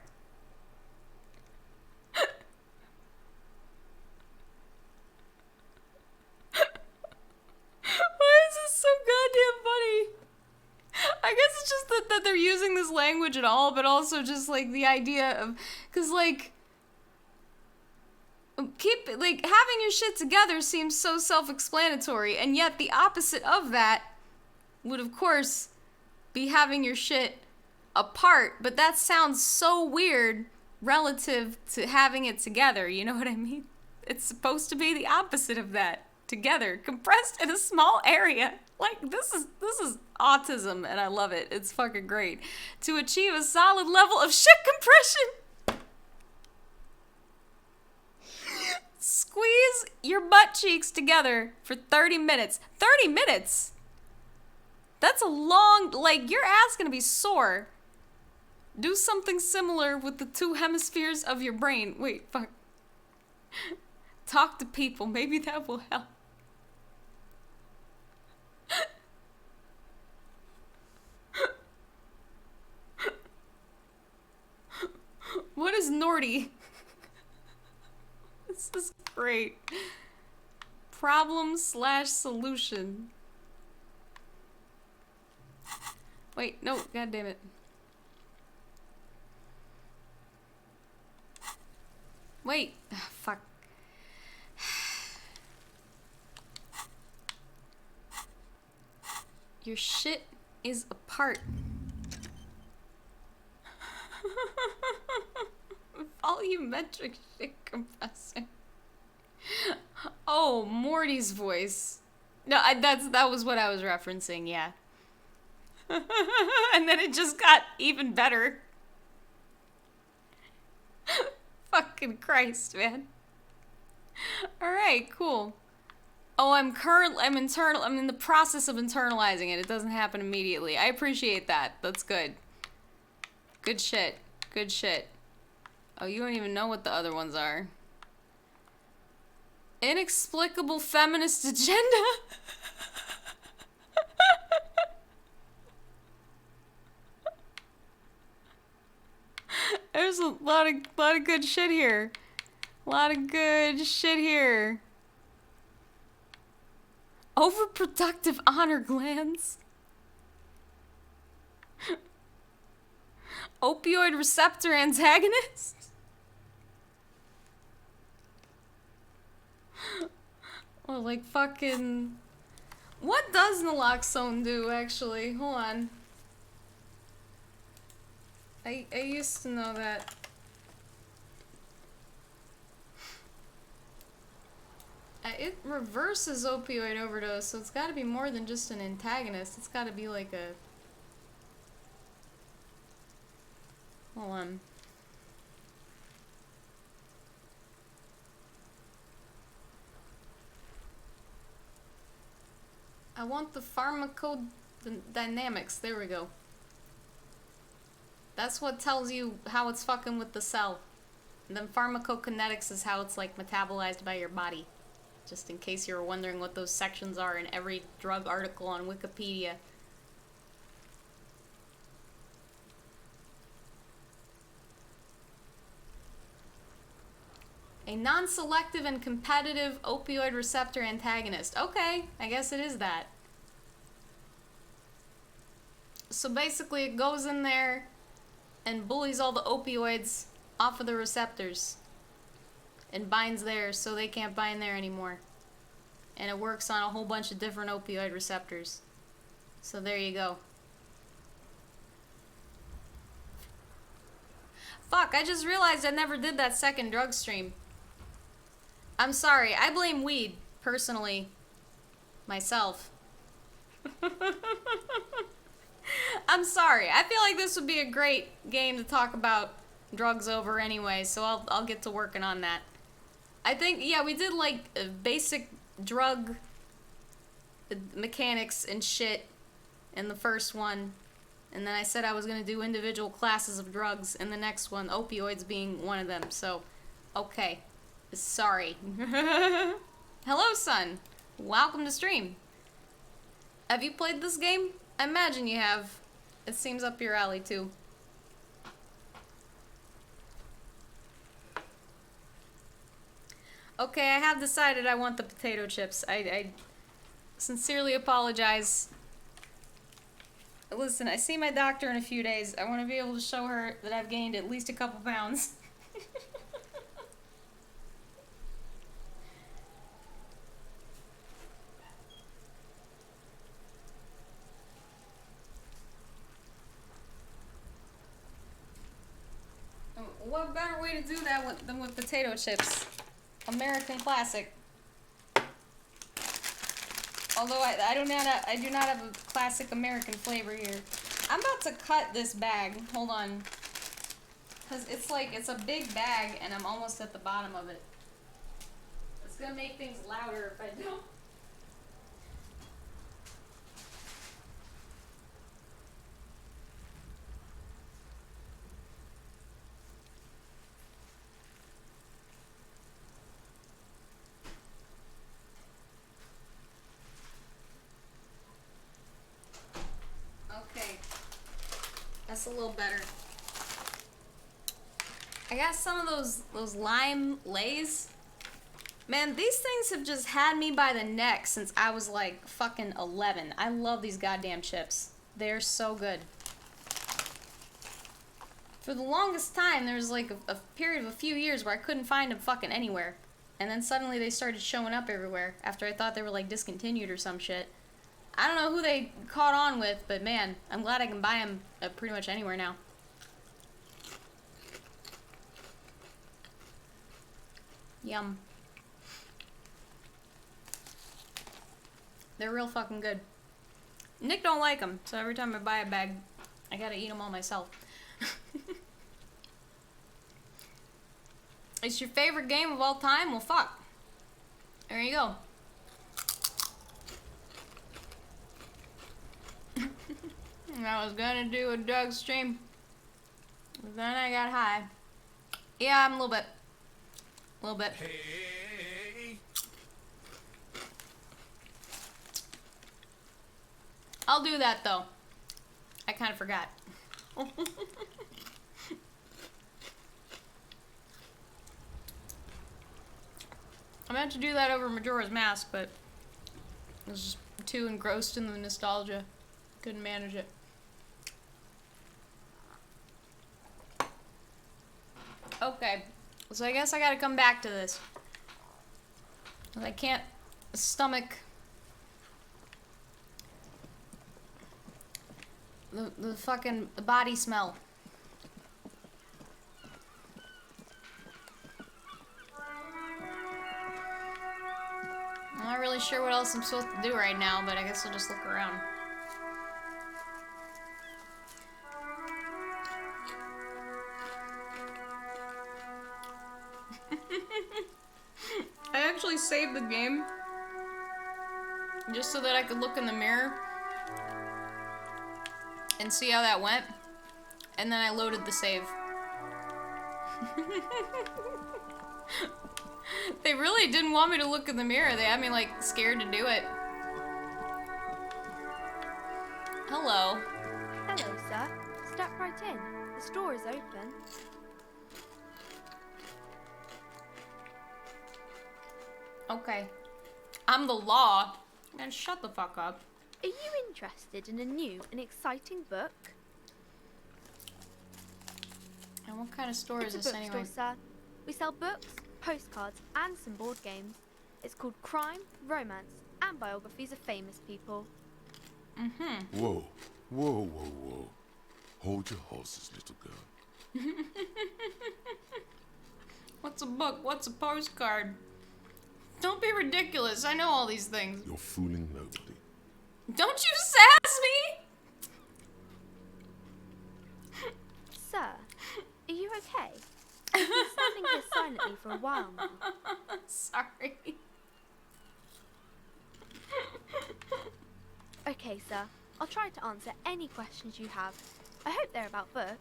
Why is this so goddamn funny? I guess it's just that they're using this language at all, but also just like the idea of, cause like, having your shit together seems so self-explanatory, and yet the opposite of that would of course be having your shit apart, but that sounds so weird relative to having it together, you know what I mean? It's supposed to be the opposite of that. Together, compressed in a small area. Like, this is autism, and I love it. It's fucking great. To achieve a solid level of shit compression, squeeze your butt cheeks together for 30 minutes. 30 minutes? That's a long, like, your ass gonna be sore. Do something similar with the 2 hemispheres of your brain. Wait, fuck. Talk to people. Maybe that will help. What is Nordy? This is great. Problem/solution. Wait, no, god damn it. Wait, fuck. Your shit is apart. Volumetric shit compressor. Oh, Morty's voice. No, that was what I was referencing, yeah. And then it just got even better. Fucking Christ, man. Alright, cool. Oh, I'm in the process of internalizing it. It doesn't happen immediately. I appreciate that. That's good. Good shit. Good shit. Oh, you don't even know what the other ones are. Inexplicable feminist agenda. There's a lot of good shit here. A lot of good shit here. Overproductive honor glands. Opioid receptor antagonist. Well, like fucking... What does naloxone do, actually? Hold on. I used to know that. It reverses opioid overdose, so it's gotta be more than just an antagonist. It's gotta be like a... Hold on. I want the pharmacodynamics. There we go. That's what tells you how it's fucking with the cell. And then pharmacokinetics is how it's like metabolized by your body. Just in case you were wondering what those sections are in every drug article on Wikipedia. A non-selective and competitive opioid receptor antagonist. Okay, I guess it is that. So basically it goes in there and bullies all the opioids off of the receptors and binds there so they can't bind there anymore. And it works on a whole bunch of different opioid receptors. So there you go. Fuck, I just realized I never did that second drug stream. I'm sorry, I blame weed, personally. Myself. I'm sorry, I feel like this would be a great game to talk about drugs over anyway, so I'll get to working on that. I think, yeah, we did like basic drug mechanics and shit in the first one. And then I said I was gonna do individual classes of drugs in the next one, opioids being one of them, so, okay. Sorry. Hello, son. Welcome to stream. Have you played this game? I imagine you have. It seems up your alley, too. Okay, I have decided I want the potato chips. I sincerely apologize. Listen, I see my doctor in a few days. I want to be able to show her that I've gained at least a couple pounds. What better way to do that than with potato chips? American classic. Although I do not have a classic American flavor here. I'm about to cut this bag. Hold on. Cause it's a big bag and I'm almost at the bottom of it. It's gonna make things louder if I don't. Okay, that's a little better. I got some of those lime lays. Man, these things have just had me by the neck since I was like fucking 11. I love these goddamn chips. They're so good. For the longest time, there was like a period of a few years where I couldn't find them fucking anywhere. And then suddenly they started showing up everywhere after I thought they were like discontinued or some shit. I don't know who they caught on with, but man, I'm glad I can buy them pretty much anywhere now. Yum. They're real fucking good. Nick don't like them, so every time I buy a bag, I gotta eat them all myself. It's your favorite game of all time? Well, fuck. There you go. I was gonna do a drug stream, but then I got high. Yeah, I'm a little bit. A little bit.
Hey.
I'll do that though. I kind of forgot. I meant to do that over Majora's Mask, but I was just too engrossed in the nostalgia. Couldn't manage it. Okay, so I guess I gotta come back to this. I can't stomach the fucking body smell. I'm not really sure what else I'm supposed to do right now, but I guess I'll just look around. I actually saved the game just so that I could look in the mirror and see how that went. And then I loaded the save. They really didn't want me to look in the mirror. They had me, like, scared to do it. Hello.
Hello, sir. Step right in. The store is open.
Okay. I'm the law. Man, shut the fuck up.
Are you interested in a new and exciting book?
And what kind of store is
It's
this
a
anyway?
bookstore, sir. We sell books, postcards, and some board games. It's called Crime, Romance, and Biographies of Famous People.
Mm-hmm.
Whoa, whoa, whoa, whoa. Hold your horses, little girl.
What's a book? What's a postcard? Don't be ridiculous. I know all these things.
You're fooling nobody.
Don't you sass me!
Sir, are you okay? You've been standing here silently for a while now.
Sorry.
Okay, sir. I'll try to answer any questions you have. I hope they're about books.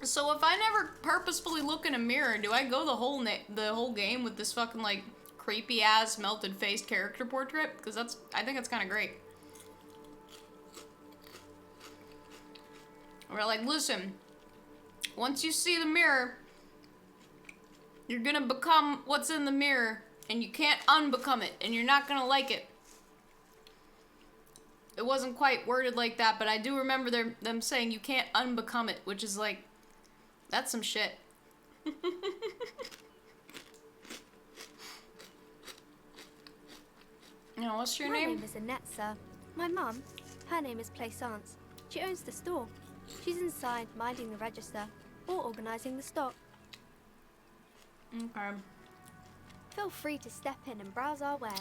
So if I never purposefully look in a mirror, do I go the whole game with this fucking, like, creepy ass melted faced character portrait? Because I think that's kind of great. We're like, listen, once you see the mirror, you're gonna become what's in the mirror, and you can't unbecome it, and you're not gonna like it. It wasn't quite worded like that, but I do remember them saying you can't unbecome it, which is like, that's some shit. You know, what's your
My
name?
name is Annette, sir. My mum, her name is Plaisance. She owns the store. She's inside minding the register or organising the stock.
Okay.
Feel free to step in and browse our wares.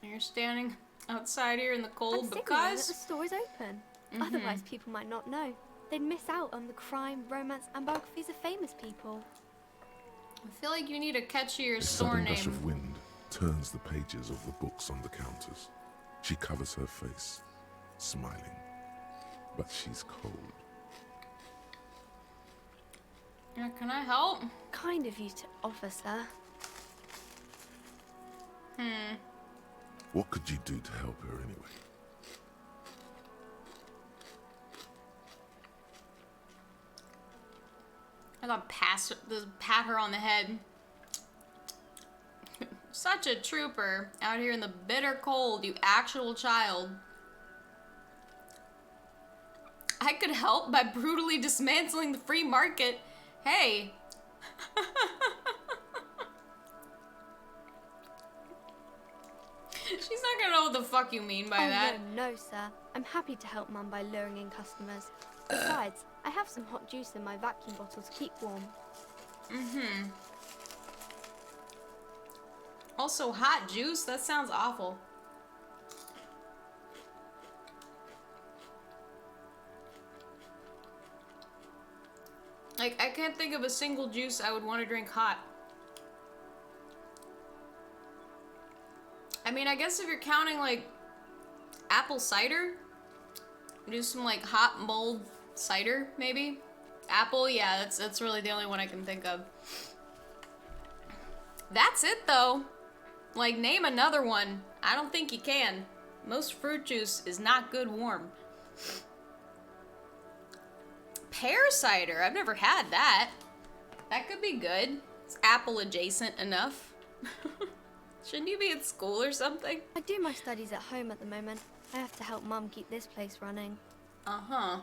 You're standing outside here in the cold
I'm signaling that
because...
the store is open. Otherwise, people might not know. They'd miss out on the crime, romance, and biographies of famous people.
I feel like you need a catchier
A
store
sudden gush
name.
of wind turns the pages of the books on the counters. She covers her face, smiling. But she's cold.
Yeah, can I help?
Kind of you to offer, sir.
What could you do to help her anyway?
I gotta pat her on the head. Such a trooper out here in the bitter cold, you actual child. I could help by brutally dismantling the free market. Hey. She's not gonna know what the fuck you mean by that.
No, sir. I'm happy to help Mum by luring in customers. Besides, I have some hot juice in my vacuum bottle to keep warm.
Also, hot juice? That sounds awful. Like, I can't think of a single juice I would want to drink hot. I mean, I guess if you're counting, like, apple cider, do some, like, hot mulled cider, maybe? Apple, yeah, that's really the only one I can think of. That's it, though. Like, name another one. I don't think you can. Most fruit juice is not good warm. Pear cider, I've never had that. That could be good. It's apple adjacent enough. Shouldn't you be at school or something?
I do my studies at home at the moment. I have to help Mum keep this place running.
Uh-huh.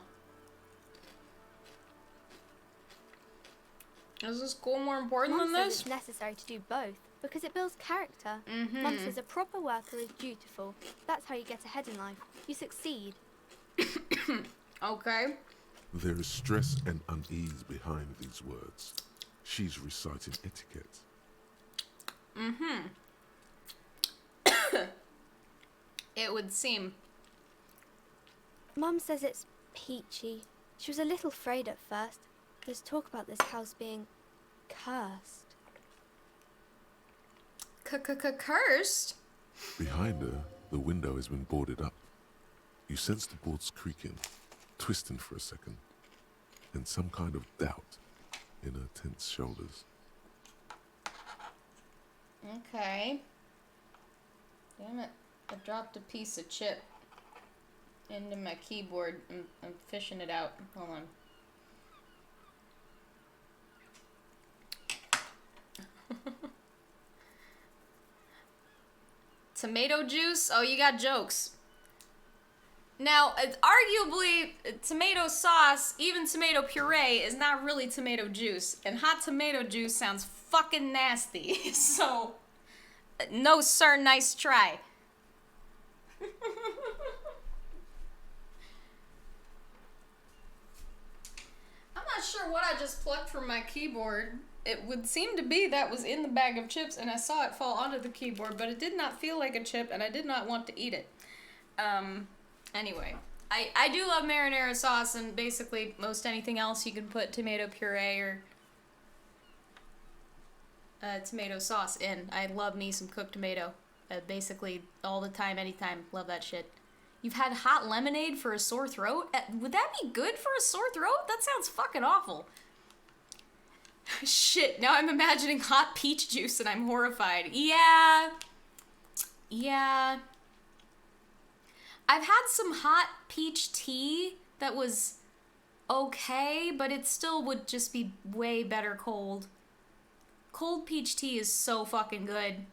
Is this school more important
Mum
than
says
this?
it's necessary to do both because it builds character. Mum says a proper worker is dutiful. That's how you get ahead in life. You succeed.
Okay.
There is stress and unease behind these words. She's reciting etiquette.
It would seem.
Mum says it's peachy. She was a little afraid at first. There's talk about this house being cursed.
Cursed?
Behind her, the window has been boarded up. You sense the boards creaking, twisting for a second, and some kind of doubt in her tense shoulders.
Okay. Damn it. I dropped a piece of chip into my keyboard. I'm fishing it out. Hold on. Tomato juice? Oh, you got jokes. Now, arguably, tomato sauce, even tomato puree, is not really tomato juice. And hot tomato juice sounds fucking nasty. So, no sir, nice try. I'm not sure what I just plucked from my keyboard. It would seem to be that was in the bag of chips, and I saw it fall onto the keyboard, but it did not feel like a chip, and I did not want to eat it. Anyway, I do love marinara sauce, and basically most anything else you can put tomato puree or tomato sauce in. I love me some cooked tomato. Basically all the time, anytime. Love that shit. You've had hot lemonade for a sore throat? Would that be good for a sore throat? That sounds fucking awful. Shit, now I'm imagining hot peach juice and I'm horrified. Yeah. I've had some hot peach tea that was okay, but it still would just be way better cold. Cold peach tea is so fucking good.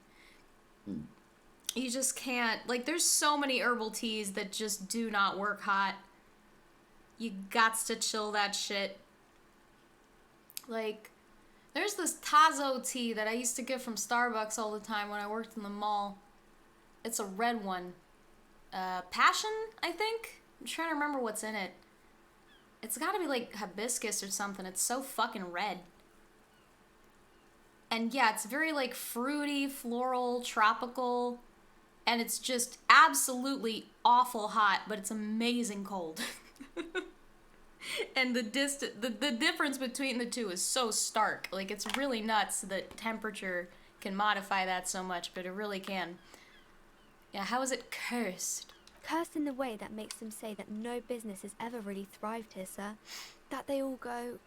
You just can't, like, there's so many herbal teas that just do not work hot. You gots to chill that shit. Like, there's this Tazo tea that I used to get from Starbucks all the time when I worked in the mall. It's a red one. Passion, I think? I'm trying to remember what's in it. It's gotta be like hibiscus or something. It's so fucking red. And yeah, it's very like fruity, floral, tropical. And it's just absolutely awful hot, but it's amazing cold. And the difference between the two is so stark. Like, it's really nuts that temperature can modify that so much, but it really can. Yeah, how is it cursed?
Cursed in the way that makes them say that no business has ever really thrived here, sir. That they all go...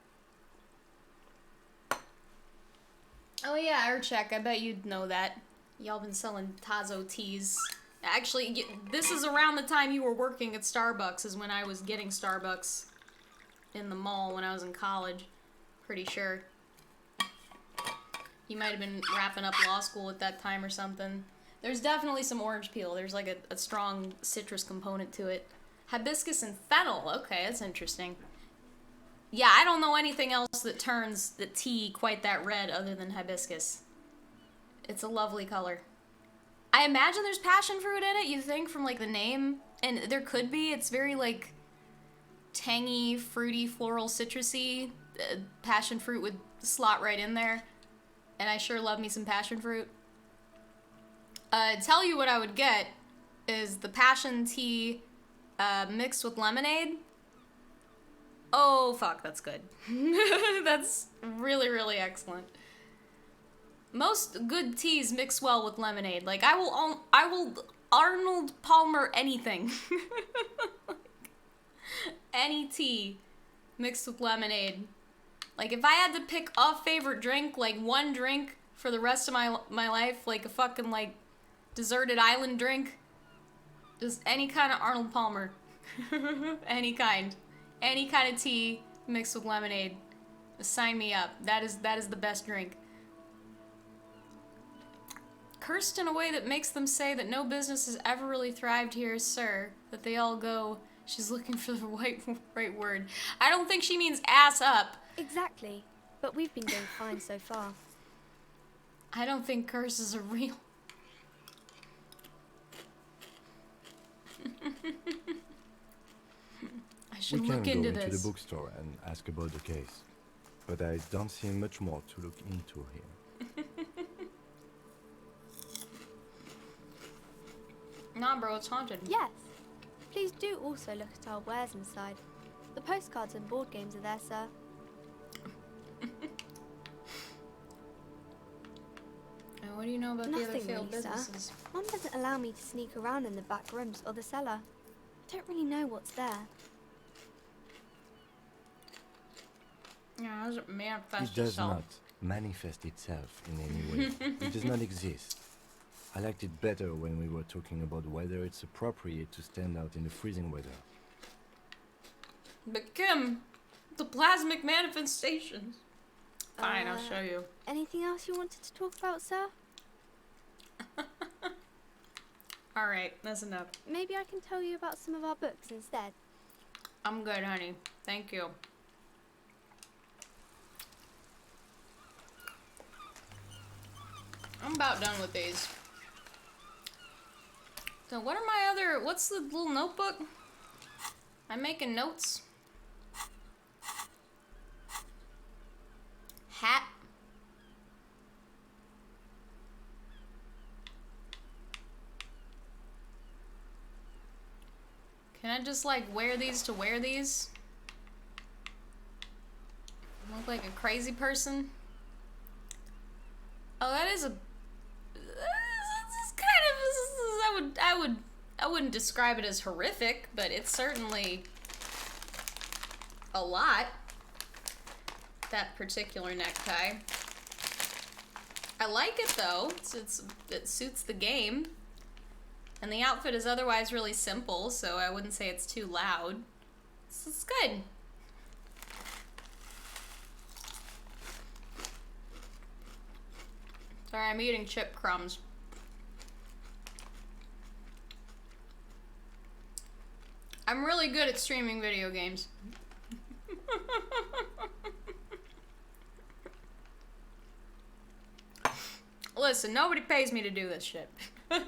Oh yeah, Urchek, I bet you'd know that. Y'all been selling Tazo teas. Actually, this is around the time you were working at Starbucks, is when I was getting Starbucks in the mall when I was in college. Pretty sure. You might have been wrapping up law school at that time or something. There's definitely some orange peel. There's like a strong citrus component to it. Hibiscus and fennel. Okay, that's interesting. Yeah, I don't know anything else that turns the tea quite that red other than hibiscus. It's a lovely color. I imagine there's passion fruit in it, you think, from like the name. And there could be. It's very like tangy, fruity, floral, citrusy. Passion fruit would slot right in there. And I sure love me some passion fruit. Tell you what I would get is the passion tea mixed with lemonade. Oh, fuck, that's good. That's really, really excellent. Most good teas mix well with lemonade. Like, I will Arnold Palmer anything. Any tea mixed with lemonade. Like, if I had to pick a favorite drink, like one drink for the rest of my life, like a fucking, like, deserted island drink, just any kind of Arnold Palmer. Any kind of tea mixed with lemonade. Sign me up. That is the best drink. Cursed in a way that makes them say that no business has ever really thrived here, sir. That they all go, she's looking for the right word. I don't think she means ass up.
Exactly. But we've been doing fine so far.
I don't think curses are real. I should look into this.
We can go into the bookstore and ask about the case. But I don't see much more to look into here.
Nah, bro, it's haunted.
Yes. Please do also look at our wares inside. The postcards and board games are there, sir.
what do you know about the other
Nothing
failed
really, sir.
businesses?
Mum doesn't allow me to sneak around in the back rooms or the cellar. I don't really know what's there.
Yeah, how does it manifest
It does
itself?
not manifest itself in any way. It does not exist. I liked it better when we were talking about whether it's appropriate to stand out in the freezing weather.
But Kim, the plasmic manifestations. Fine, I'll show you.
Anything else you wanted to talk about, sir?
Alright, that's enough.
Maybe I can tell you about some of our books instead.
I'm good, honey. Thank you. I'm about done with these. So what are my other... What's the little notebook? I'm making notes. Hat. Can I just like wear these to wear these? Look like a crazy person? Oh, that is a... It's kind of... I wouldn't describe it as horrific, but it's certainly a lot. That particular necktie. I like it though. It suits the game. And the outfit is otherwise really simple, so I wouldn't say it's too loud. It's good. Sorry, I'm eating chip crumbs. I'm really good at streaming video games. Listen, nobody pays me to do this shit. If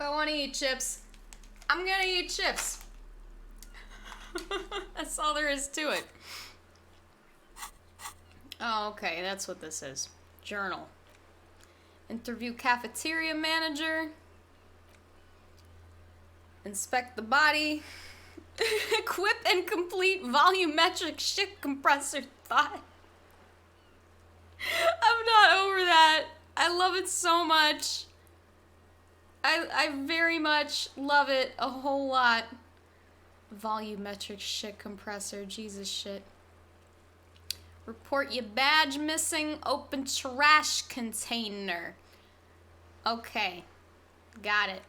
I want to eat chips, I'm gonna eat chips. That's all there is to it. Oh, okay, that's what this is. Journal. Interview cafeteria manager. Inspect the body. Equip and complete volumetric ship compressor thought. I'm not over that. I love it so much. I very much love it a whole lot. Volumetric shit compressor. Jesus shit. Report your badge missing. Open trash container. Okay. Got it.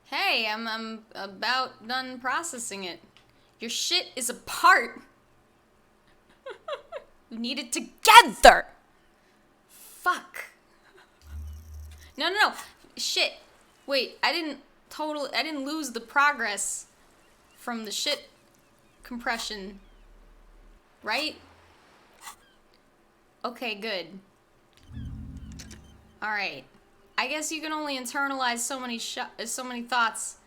Hey, I'm about done processing it. Your shit is apart. We need it together. Fuck. No. Shit. Wait, I didn't lose the progress from the shit compression. Right? Okay, good. Alright. I guess you can only internalize so many thoughts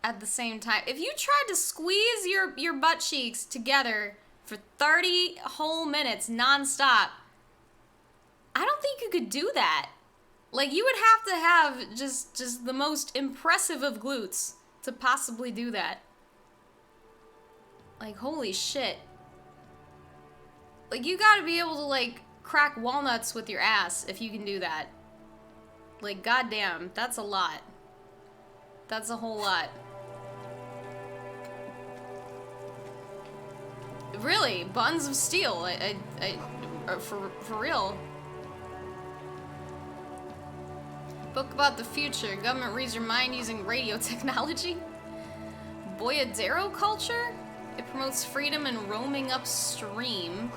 at the same time. If you tried to squeeze your butt cheeks together for 30 whole minutes nonstop, I don't think you could do that. Like, you would have to have just the most impressive of glutes to possibly do that. Like, holy shit. Like, you gotta be able to, like, crack walnuts with your ass if you can do that. Like, goddamn, that's a lot. That's a whole lot. Really, buns of steel. For real. Book about the future. Government reads your mind using radio technology. Boyadero culture? It promotes freedom and roaming upstream.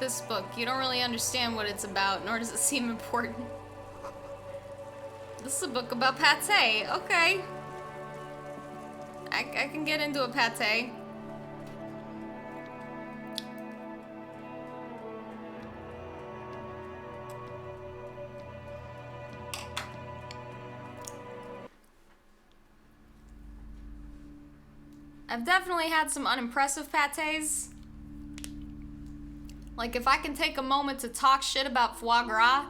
This book, you don't really understand what it's about, nor does it seem important. This is a book about pate. Okay. I can get into a pate. I've definitely had some unimpressive pates. Like, if I can take a moment to talk shit about foie gras,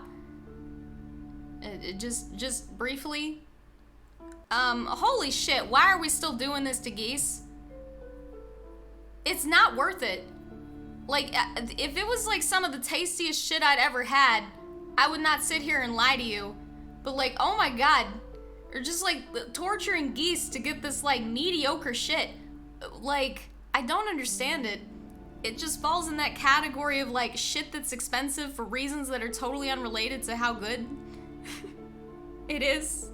Just briefly. Holy shit, why are we still doing this to geese? It's not worth it. Like, if it was like some of the tastiest shit I'd ever had, I would not sit here and lie to you. But like, oh my god. Or just like torturing geese to get this like mediocre shit. Like, I don't understand it. It just falls in that category of like shit that's expensive for reasons that are totally unrelated to how good it is.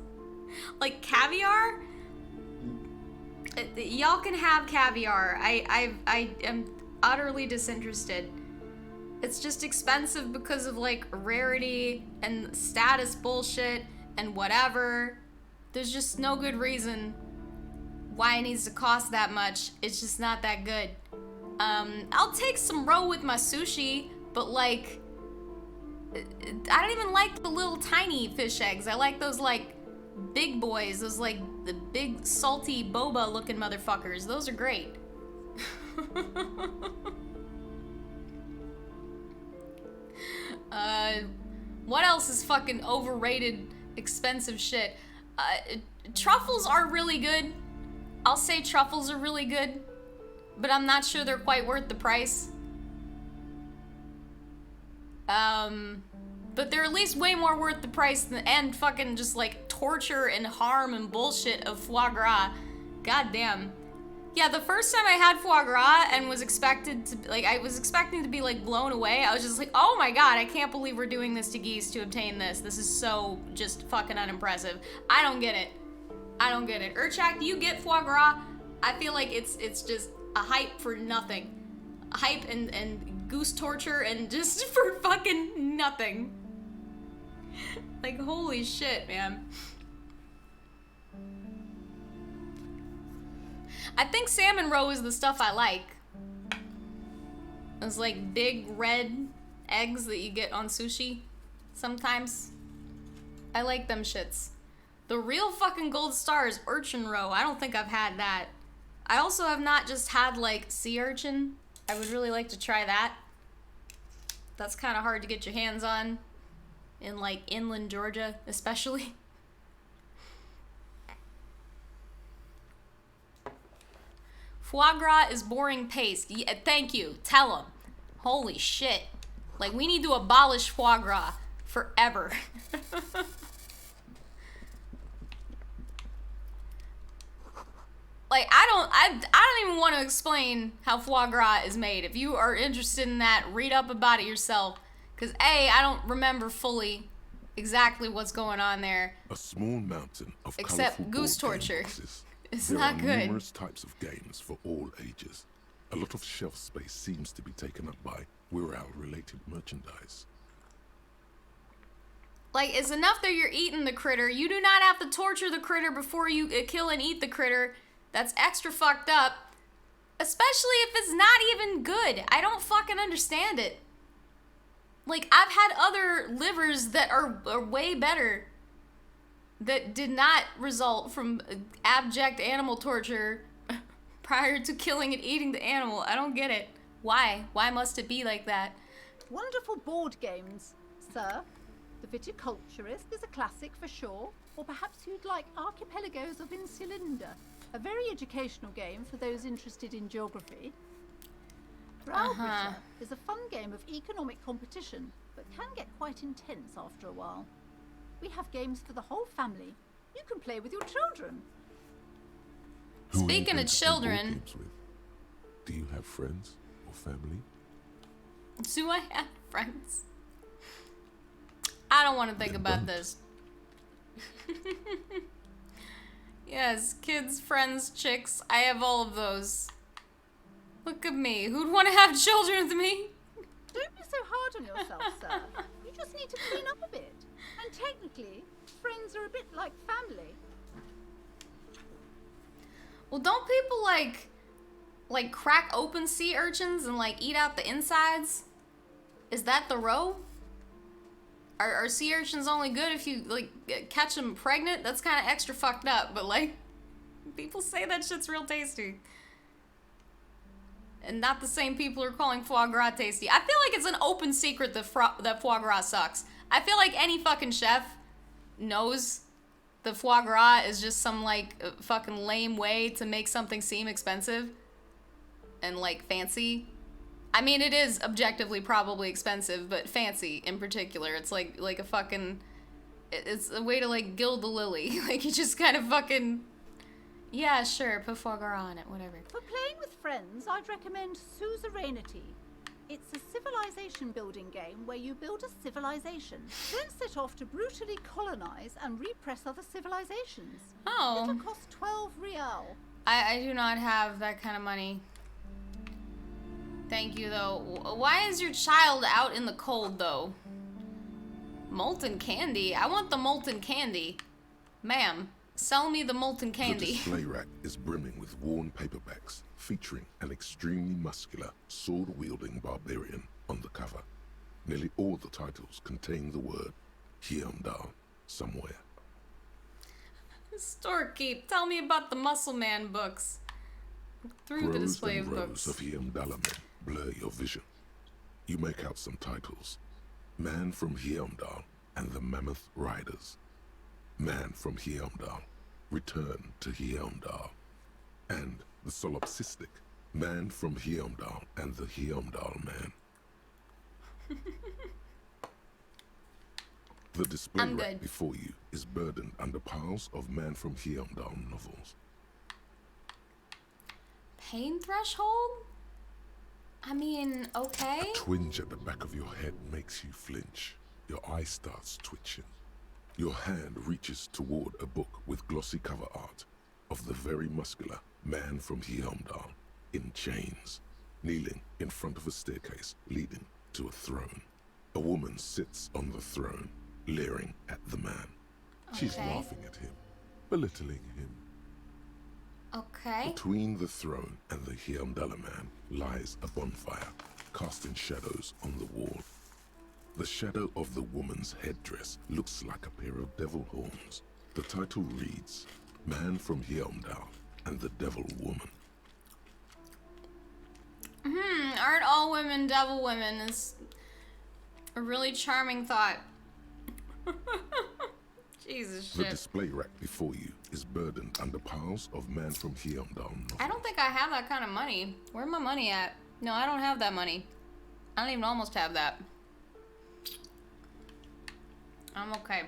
Like caviar? Y'all can have caviar. I am utterly disinterested. It's just expensive because of like rarity and status bullshit and whatever. There's just no good reason why it needs to cost that much. It's just not that good. I'll take some roe with my sushi, but like, I don't even like the little tiny fish eggs. I like those like big boys, those like the big salty boba looking motherfuckers. Those are great. What else is fucking overrated, expensive shit? Truffles are really good. I'll say truffles are really good, but I'm not sure they're quite worth the price. But they're at least way more worth the price than, and fucking just like torture and harm and bullshit of foie gras. God damn. Yeah, the first time I had foie gras and was expecting to be like blown away, I was just like, oh my god, I can't believe we're doing this to geese to obtain this. This is so just fucking unimpressive. I don't get it. I don't get it. Urchak, do you get foie gras? I feel like it's just a hype for nothing. A hype and goose torture and just for fucking nothing. Like, holy shit, man. I think salmon roe is the stuff I like. Those like big red eggs that you get on sushi sometimes. I like them shits. The real fucking gold star is urchin roe. I don't think I've had that. I also have not just had like sea urchin. I would really like to try that. That's kind of hard to get your hands on in like inland Georgia, especially. Foie gras is boring paste. Yeah, thank you. Tell them. Holy shit. Like, we need to abolish foie gras forever. Like, I don't even want to explain how foie gras is made. If you are interested in that, read up about it yourself. Because A, I don't remember fully exactly what's going on there.
A small mountain of
except goose torture. It's
there
not
are
good.
Numerous types of games for all ages. A lot of shelf space seems to be taken up by Wirral-related merchandise.
Like, it's enough that you're eating the critter. You do not have to torture the critter before you kill and eat the critter. That's extra fucked up. Especially if it's not even good. I don't fucking understand it. Like, I've had other livers that are way better that did not result from abject animal torture prior to killing and eating the animal. I don't get it. Why? Why must it be like that?
Wonderful board games, sir. The Viticulturist is a classic for sure, or perhaps you'd like Archipelagos of Insulinda, a very educational game for those interested in geography. Browbridger is a fun game of economic competition, but can get quite intense after a while. We have games for the whole family. You can play with your children.
Speaking of children,
do you have friends or family?
Do I have friends? I don't want to think about this. Yes, kids, friends, chicks. I have all of those. Look at me. Who'd want to have children with me?
Don't be so hard on yourself, sir. You just need to clean up a bit. And technically, friends are a bit like family.
Well, don't people like crack open sea urchins and like eat out the insides? Is that the roe? Are sea urchins only good if you like catch them pregnant? That's kind of extra fucked up, but like people say that shit's real tasty. And not the same people who are calling foie gras tasty. I feel like it's an open secret that foie gras sucks. I feel like any fucking chef knows the foie gras is just some, like, fucking lame way to make something seem expensive and, like, fancy. I mean, it is objectively probably expensive, but fancy in particular. It's like a fucking... It's a way to, like, gild the lily. Like, you just kind of fucking... Yeah, sure, put foie gras on it, whatever.
For playing with friends, I'd recommend Suzerainty. It's a civilization building game where you build a civilization, then set off to brutally colonize and repress other civilizations.
Oh.
It'll cost 12 real.
I do not have that kind of money. Thank you, though. Why is your child out in the cold, though? Molten candy? I want the molten candy. Ma'am, sell me the molten candy.
The display rack is brimming with worn paperbacks featuring an extremely muscular, sword-wielding barbarian on the cover. Nearly all the titles contain the word Hyundai somewhere.
Storekeep, tell me about the Muscle Man books. Through the display of
rows
books.
of Hyundai men blur your vision. You make out some titles. Man from Hyundai and the Mammoth Riders. Man from Hyundai, Return to Hyundai. And the solipsistic Man from Hyundai and the Hyundai Man. The display
I'm
rack
good.
before you is burdened under piles of Man from Hyundai novels.
Pain threshold? I mean, okay.
A twinge at the back of your head makes you flinch. Your eye starts twitching. Your hand reaches toward a book with glossy cover art of the very muscular Man from Hyundai in chains, kneeling in front of a staircase leading to a throne. A woman sits on the throne, leering at the man. She's
Okay.
laughing at him, belittling him.
Okay.
Between the throne and the Hyundai man lies a bonfire, casting shadows on the wall. The shadow of the woman's headdress looks like a pair of devil horns. The title reads, Man from Hyundai and the Devil Woman.
Aren't all women devil women? Is a really charming thought. Jesus
The
shit.
display rack before you is burdened under piles of Man from Hyundai novels.
I don't think I have that kind of money. Where's my money at? No, I don't have that money. I don't even almost have that. I'm okay.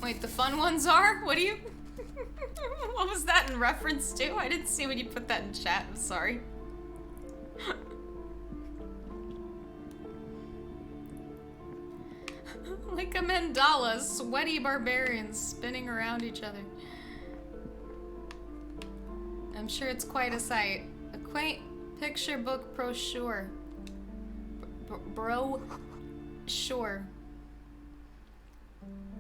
Wait, the fun ones are? What do you... What was that in reference to? I didn't see when you put that in chat. I'm sorry. Like a mandala, sweaty barbarians spinning around each other. I'm sure it's quite a sight. A quaint picture book brochure. Brochure.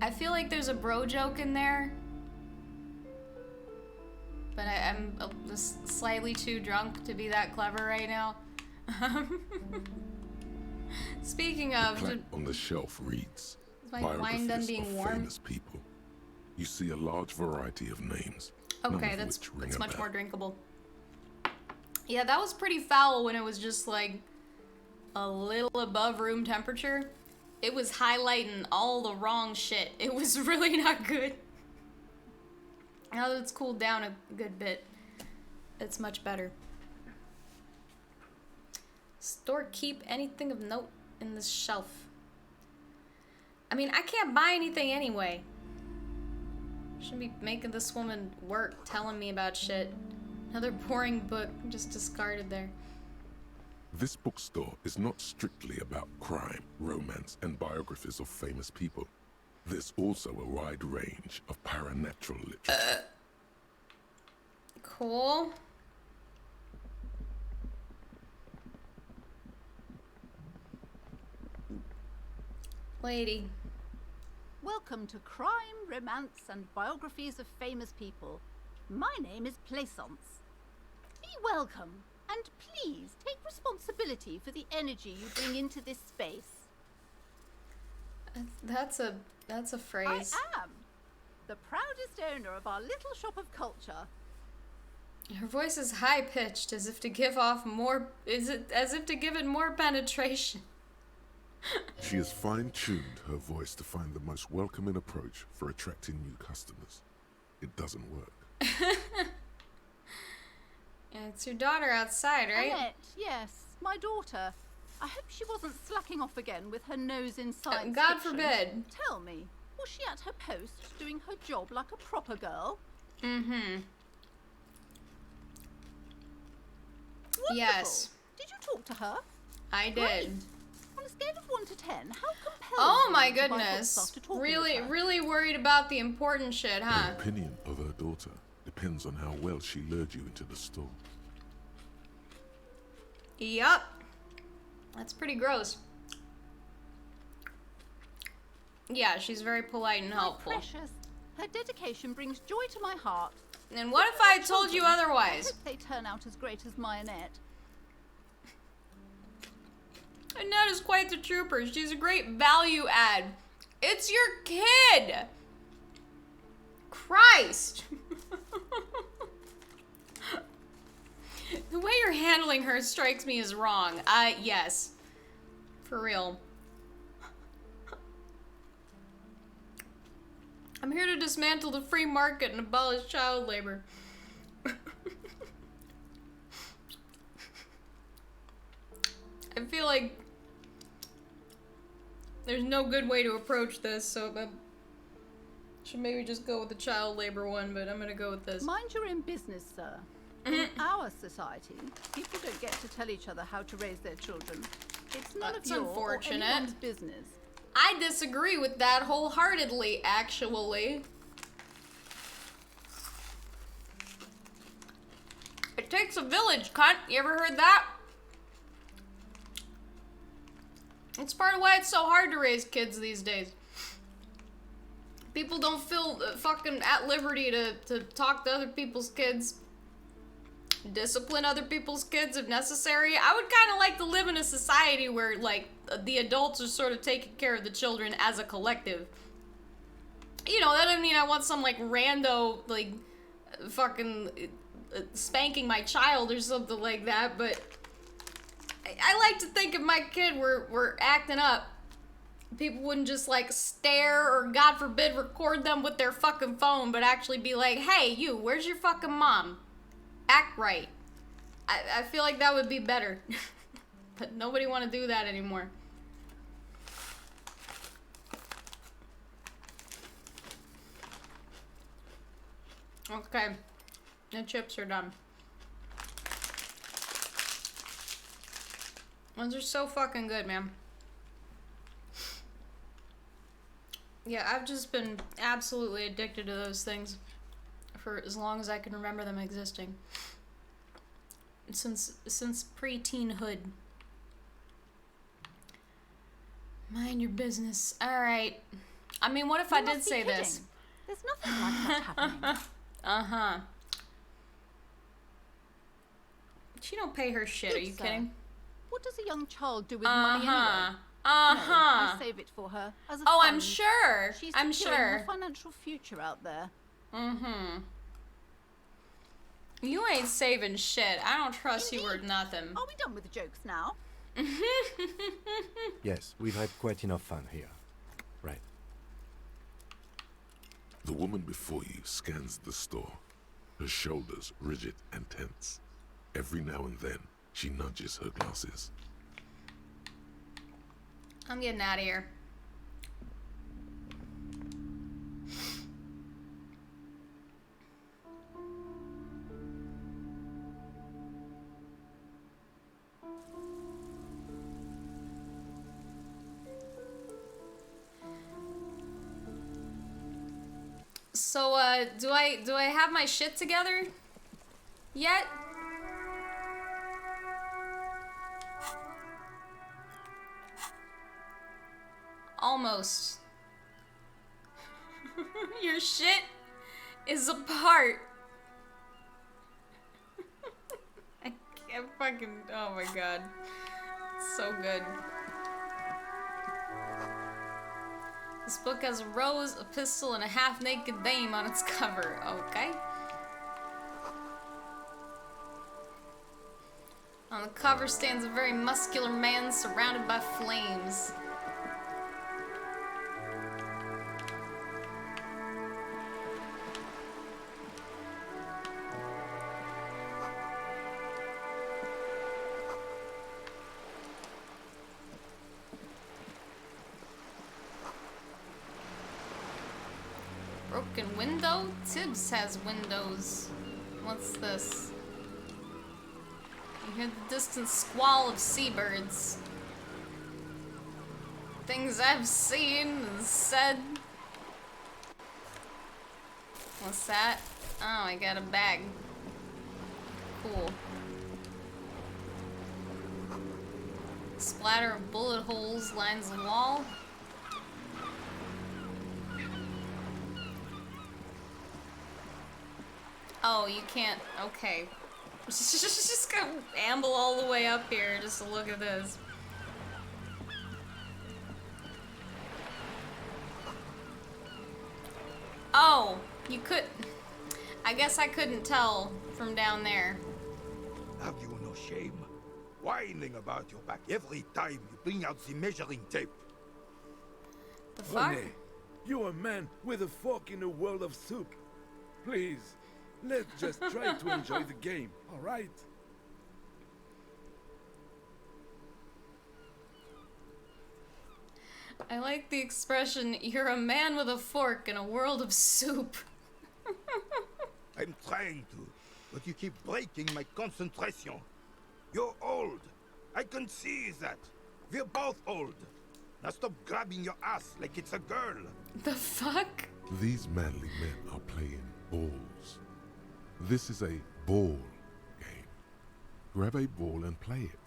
I feel like there's a bro joke in there. But I'm just slightly too drunk to be that clever right now. Speaking of...
The plaque on the shelf reads,
Is my wine done
biographies
being
of
warm?
famous people. You see a large variety of names. none
Okay,
of
that's
which ring a
much
bell.
more drinkable. Yeah, that was pretty foul when it was just like a little above room temperature. It was highlighting all the wrong shit. It was really not good. Now that it's cooled down a good bit, it's much better. Store keep anything of note in this shelf. I mean, I can't buy anything anyway. Shouldn't be making this woman work telling me about shit. Another boring book just discarded there.
This bookstore is not strictly about crime, romance, and biographies of famous people. There's also a wide range of paranatural literature.
Cool. Lady.
Welcome to Crime, Romance, and Biographies of Famous People. My name is Plaisance. Be welcome, and please take responsibility for the energy you bring into this space.
That's a phrase.
I am. the proudest owner of our little shop of culture.
Her voice is high-pitched, as if to give off more... as if to give it more penetration.
She has fine-tuned her voice to find the most welcoming approach for attracting new customers. It doesn't work.
Yeah, it's your daughter outside, right?
Annette, yes, my daughter. I hope she wasn't slacking off again with her nose in science
God
fiction.
forbid.
Tell me, was she at her post doing her job like a proper girl?
Mm-hmm.
Wonderful.
Yes.
Did you talk to her?
I did.
Great. On a scale of 1 to 10, how compelled
Oh
were
my
you to buy books
goodness.
after talking
Really,
with her?
really worried about the important shit, huh?
The opinion of her daughter depends on how well she lured you into the store.
Yup. That's pretty gross. Yeah, she's very polite and helpful.
My precious, her dedication brings joy to my heart.
And what if I told you
I
otherwise?
hope they turn out as great as my Annette.
Annette is quite the trooper. She's a great value add. It's your kid! Christ! The way you're handling her strikes me as wrong. Yes. For real. I'm here to dismantle the free market and abolish child labor. I feel like there's no good way to approach this, so I should maybe just go with the child labor one, but I'm gonna go with this.
Mind your own business, sir. In our society, people don't get to tell each other how to raise their children. It's none
That's
of your
unfortunate.
or anyone's business.
I disagree with that wholeheartedly, actually. It takes a village, cunt. You ever heard that? It's part of why it's so hard to raise kids these days. People don't feel fucking at liberty to talk to other people's kids. Discipline other people's kids if necessary. I would kind of like to live in a society where, like, the adults are sort of taking care of the children as a collective. You know, that doesn't mean I want some, like, rando, like, fucking spanking my child or something like that, but I like to think if my kid were acting up, people wouldn't just, like, stare or, God forbid, record them with their fucking phone, but actually be like, hey, you, where's your fucking mom? Act right. I feel like that would be better. But nobody want to do that anymore. Okay. The chips are done. Those are so fucking good, man. Yeah, I've just been absolutely addicted to those things for as long as I can remember them existing. Since pre-teenhood. Mind your business. Alright. I mean, what if I did say this?
There's nothing like that happening.
Uh-huh. She don't pay her shit,
Good,
are you
sir.
kidding?
What does a young child do with money anyway? No,
I
I save it for her as a
Oh,
fund.
I'm sure.
She's
I'm
securing
sure.
her financial future out there.
Mm-hmm. You ain't saving shit. I don't trust you or nothing.
Are we done with the jokes now?
Yes, we've had quite enough fun here. Right.
The woman before you scans the store, her shoulders rigid and tense. Every now and then, she nudges her glasses.
I'm getting out of here. So, do I have my shit together yet? Almost. Your shit is apart. I can't fucking, oh my god. It's so good. This book has a rose, a pistol, and a half-naked dame on its cover. Okay. On the cover stands a very muscular man surrounded by flames. Broken window? Tibbs has windows. What's this? You hear the distant squall of seabirds. Things I've seen and said. What's that? Oh, I got a bag. Cool. Splatter of bullet holes lines the wall. Oh, you can't. Okay. Just gonna amble all the way up here just to look at this. Oh, you could. I guess I couldn't tell from down there.
Have you no shame? Whining about your back every time you bring out the measuring tape.
The fuck?
René, you're a man with a fork in a world of soup. Please, let's just try to enjoy the game, alright?
I like the expression, you're a man with a fork in a world of soup.
I'm trying to, but you keep breaking my concentration. You're old. I can see that. We're both old. Now stop grabbing your ass like it's a girl.
The fuck?
These manly men are playing balls. This is a ball game. Grab a ball and play it.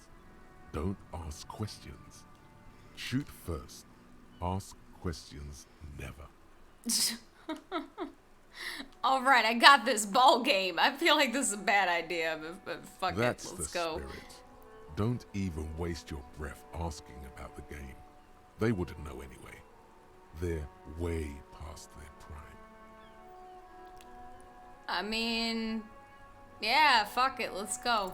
Don't ask questions. Shoot first. Ask questions never.
Alright, I got this ball game. I feel like this is a bad idea, but fuck
That's
it, let's
the
go.
Spirit. Don't even waste your breath asking about the game. They wouldn't know anyway. They're way past their prime.
I mean, yeah, fuck it, let's go.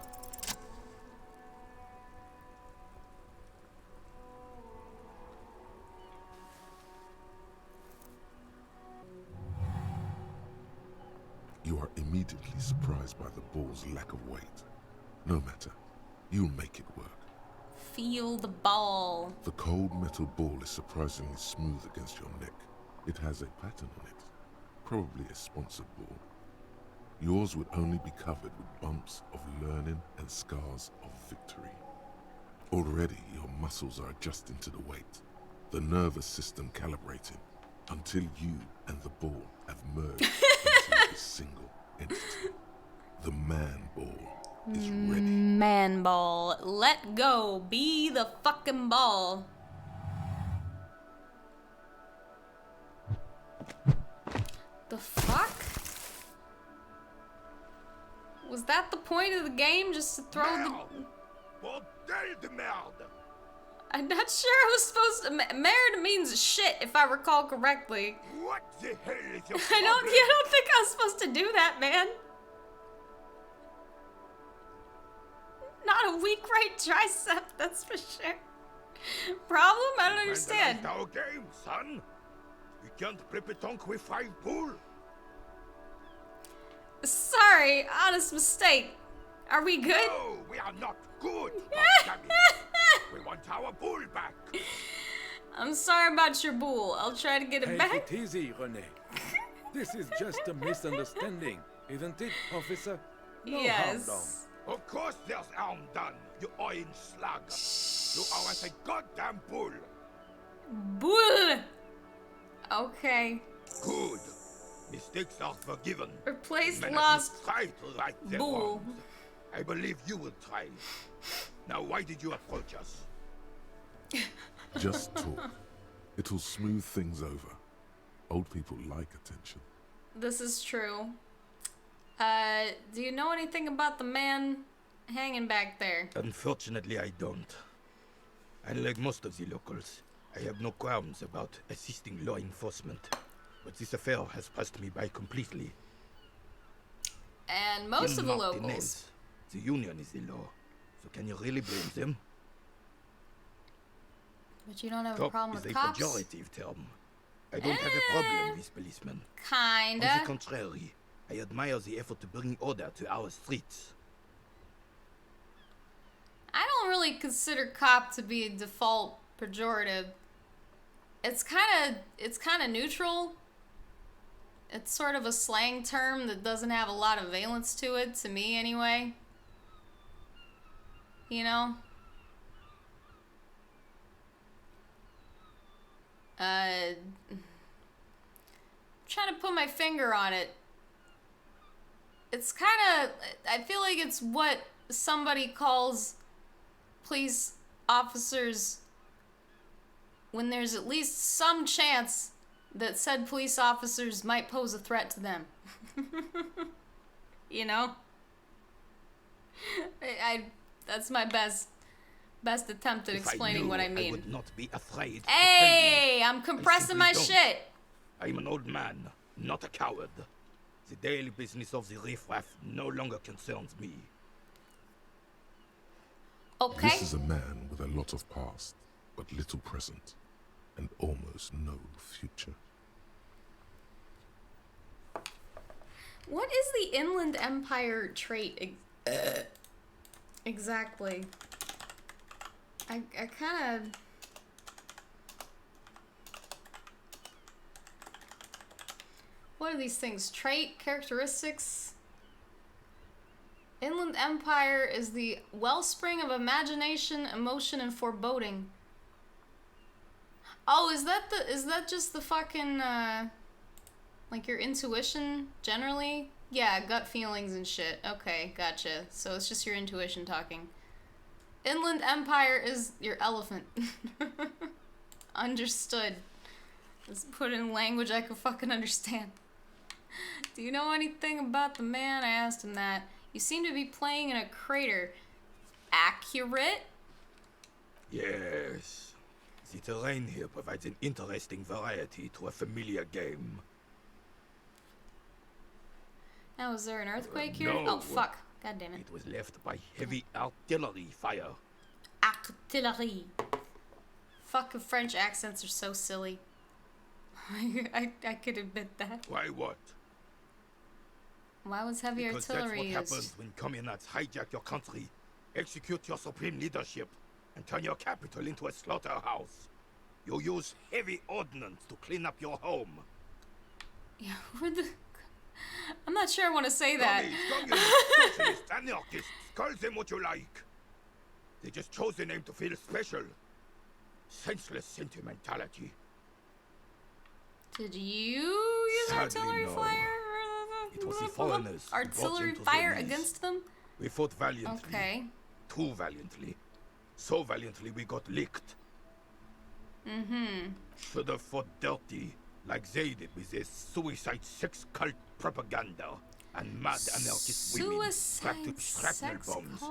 You are immediately surprised by the ball's lack of weight. No matter, you'll make it work.
Feel the ball.
The cold metal ball is surprisingly smooth against your neck. It has a pattern on it, probably a sponsored ball. Yours would only be covered with bumps of learning and scars of victory. Already your muscles are adjusting to the weight, the nervous system calibrating, until you and the ball have merged into a single entity. The man ball is ready.
Man ball. Let go. Be the fucking ball. The fuck? Was that the point of the game? Just to throw the...
Bordel de merde!
I'm not sure I was supposed to... Merde means shit, if I recall correctly.
What the hell is your
I don't think I was supposed to do that, man. Not a weak right tricep, that's for sure. Problem? I don't understand.
It's our game, son. We can't play pétanque with 5 bull.
Sorry, honest mistake. Are we good?
No, we are not good. We want our bull back.
I'm sorry about your bull. I'll try to get it back.
Take it easy, René. This is just a misunderstanding, isn't it, officer? No harm done.
Of course there's harm done, you orange slug. You are as a goddamn bull.
Bull! Okay.
Good. Mistakes are forgiven.
Replace
Men
lost
try to right their
bull.
wrongs. I believe you will try. Now, why did you approach us?
Just talk. It'll smooth things over. Old people like attention.
This is true. Do you know anything about the man hanging back there?
Unfortunately, I don't. Unlike most of the locals, I have no qualms about assisting law enforcement, but this affair has passed me by completely.
And most of the locals.
The union is the law, so can you really blame them?
But you don't have a
Cop
problem
is
with
a
cops?
pejorative term. I don't have a problem with policemen.
Kinda.
On the contrary, I admire the effort to bring order to our streets.
I don't really consider cop to be a default pejorative. It's kind of neutral. It's sort of a slang term that doesn't have a lot of valence to it, to me anyway. You know? Trying to put my finger on it. It's kind of, I feel like it's what somebody calls police officers when there's at least some chance that said police officers might pose a threat to them. You know? That's my best attempt at explaining what I mean.
I would not be afraid.
Hey, I'm compressing my shit.
I'm an old man, not a coward. The daily business of the riffraff no longer concerns me.
Okay.
This is a man with a lot of past, but little present, and almost no future.
What is the Inland Empire trait exactly? I kind of... What are these things? Trait, characteristics? Inland Empire is the wellspring of imagination, emotion, and foreboding. Oh, is that just the fucking, like your intuition, generally? Yeah, gut feelings and shit. Okay, gotcha. So it's just your intuition talking. Inland Empire is your elephant. Understood. Let's put it in language I can fucking understand. Do you know anything about the man? I asked him that. You seem to be playing in a crater. Accurate?
Yes. The terrain here provides an interesting variety to a familiar game.
Now, is there an earthquake here?
No.
Oh, fuck. God damn it.
It was left by heavy artillery fire.
Artillery. Fucking French accents are so silly. I could admit that.
Why what?
Why was heavy
Because
artillery
that's what
used?
happens when communists hijack your country, execute your supreme leadership, and turn your capital into a slaughterhouse. You use heavy ordnance to clean up your home.
Yeah, I'm not sure I want to say that.
Communists, socialists, anarchists, call them what you like. They just chose the name to feel special. Senseless sentimentality.
Did you use
Sadly,
artillery
no.
fire?
It was the foreigners. who brought
Artillery
them to
fire
Venice.
against them?
We fought valiantly.
Okay.
Too valiantly. So valiantly we got licked.
Mm-hmm.
Should have fought dirty, like they did with their suicide sex cult propaganda and mad anarchist women strapped to shrapnel bombs.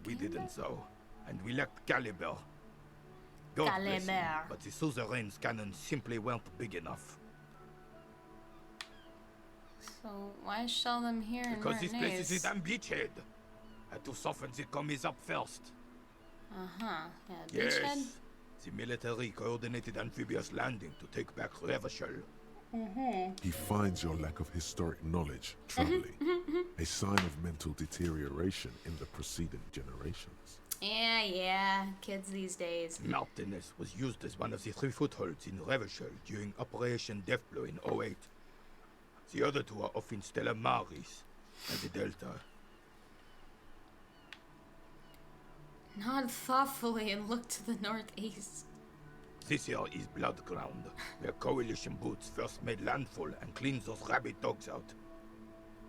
We didn't so, and we lacked caliber. God bless him, but the suzerain's cannons simply weren't big enough.
So why shell them here in
Because this place is a
Martinez?
damn beachhead. Had to soften the commies up first.
Uh-huh. Yeah,
Yes.
beachhead?
The military coordinated amphibious landing to take back Revachol.
He finds your lack of historic knowledge troubling, a sign of mental deterioration in the preceding generations.
Yeah, kids these days.
Martinez was used as one of the 3 footholds in Revachol during Operation Deathblow in 08. The other 2 are off in Stella Maris and the Delta.
Nod thoughtfully and look to the northeast.
This here is Blood Ground, where coalition boots first made landfall and cleaned those rabid dogs out.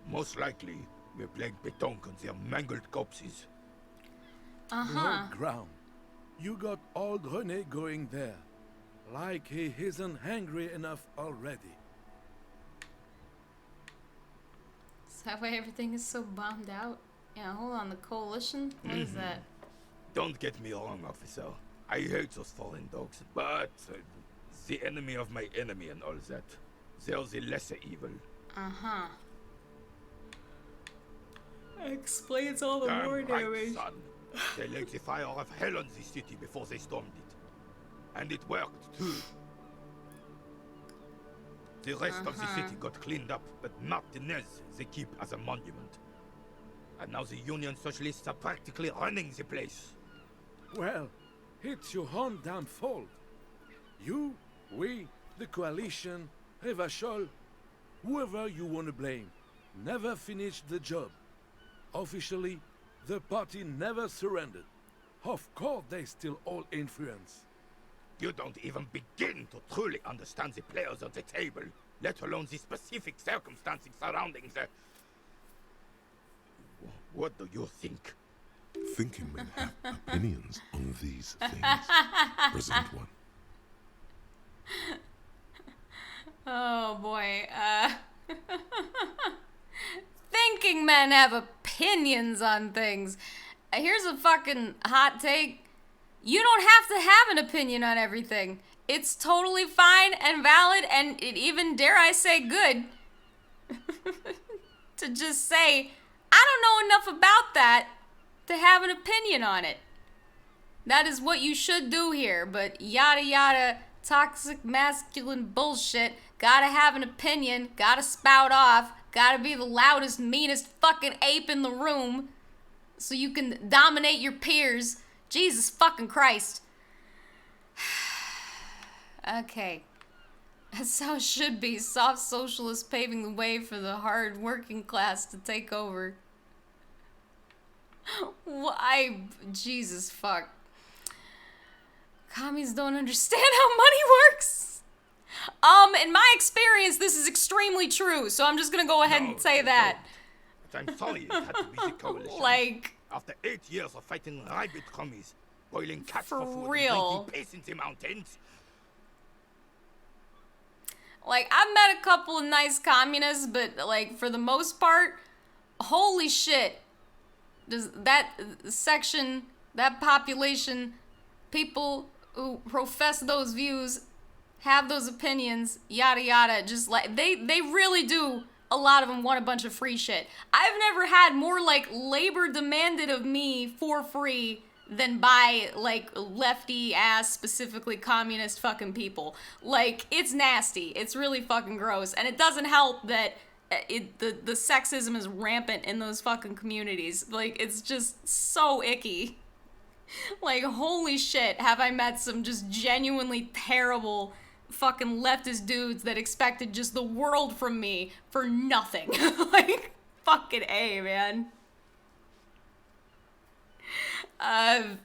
Most likely, we're playing pétanque on their mangled corpses.
Blood ground. You got old René going there. Like he isn't hungry enough already.
Is that why everything is so bombed out? Yeah, hold on, the coalition? What is that?
Don't get me wrong, officer. I hate those foreign dogs, but the enemy of my enemy and all that. They're the lesser evil.
Uh-huh. Explains all the
Damn
war
right,
damage.
son. They lit the fire of hell on the city before they stormed it. And it worked, too. The rest of the city got cleaned up, but Martinez they keep as a monument. And now the Union Socialists are practically running the place.
Well, it's your own damn fault. You, we, the coalition, Revachol, whoever you want to blame, never finished the job. Officially, the party never surrendered. Of course they still all influence.
You don't even begin to truly understand the players at the table, let alone the specific circumstances surrounding the... What do you think?
Thinking men have opinions on these things. Present one.
Oh boy, thinking men have opinions on things. Here's a fucking hot take. You don't have to have an opinion on everything. It's totally fine and valid and it even, dare I say, good to just say, I don't know enough about that to have an opinion on it. That is what you should do here, but yada yada, toxic masculine bullshit, gotta have an opinion, gotta spout off, gotta be the loudest, meanest fucking ape in the room so you can dominate your peers. Jesus fucking Christ. Okay. That's how it should be. Soft socialists paving the way for the hard working class to take over. Why? Jesus fuck. Commies don't understand how money works. In my experience, this is extremely true, so I'm just gonna go ahead and say that.
But I'm sorry it had to be the coalition.
Like...
After 8 years of fighting rabid commies, boiling cats
For
for food
real.
and drinking piss in the mountains.
Like, I've met a couple of nice communists, but, like, for the most part, holy shit. Does that section, that population, people who profess those views, have those opinions, yada yada, just like, they really do, a lot of them want a bunch of free shit. I've never had more, like, labor demanded of me for free than by, like, lefty-ass, specifically communist fucking people. Like, it's nasty. It's really fucking gross. And it doesn't help that the sexism is rampant in those fucking communities. Like, it's just so icky. Like, holy shit, have I met some just genuinely terrible fucking leftist dudes that expected just the world from me for nothing. Like, fucking A, man.
I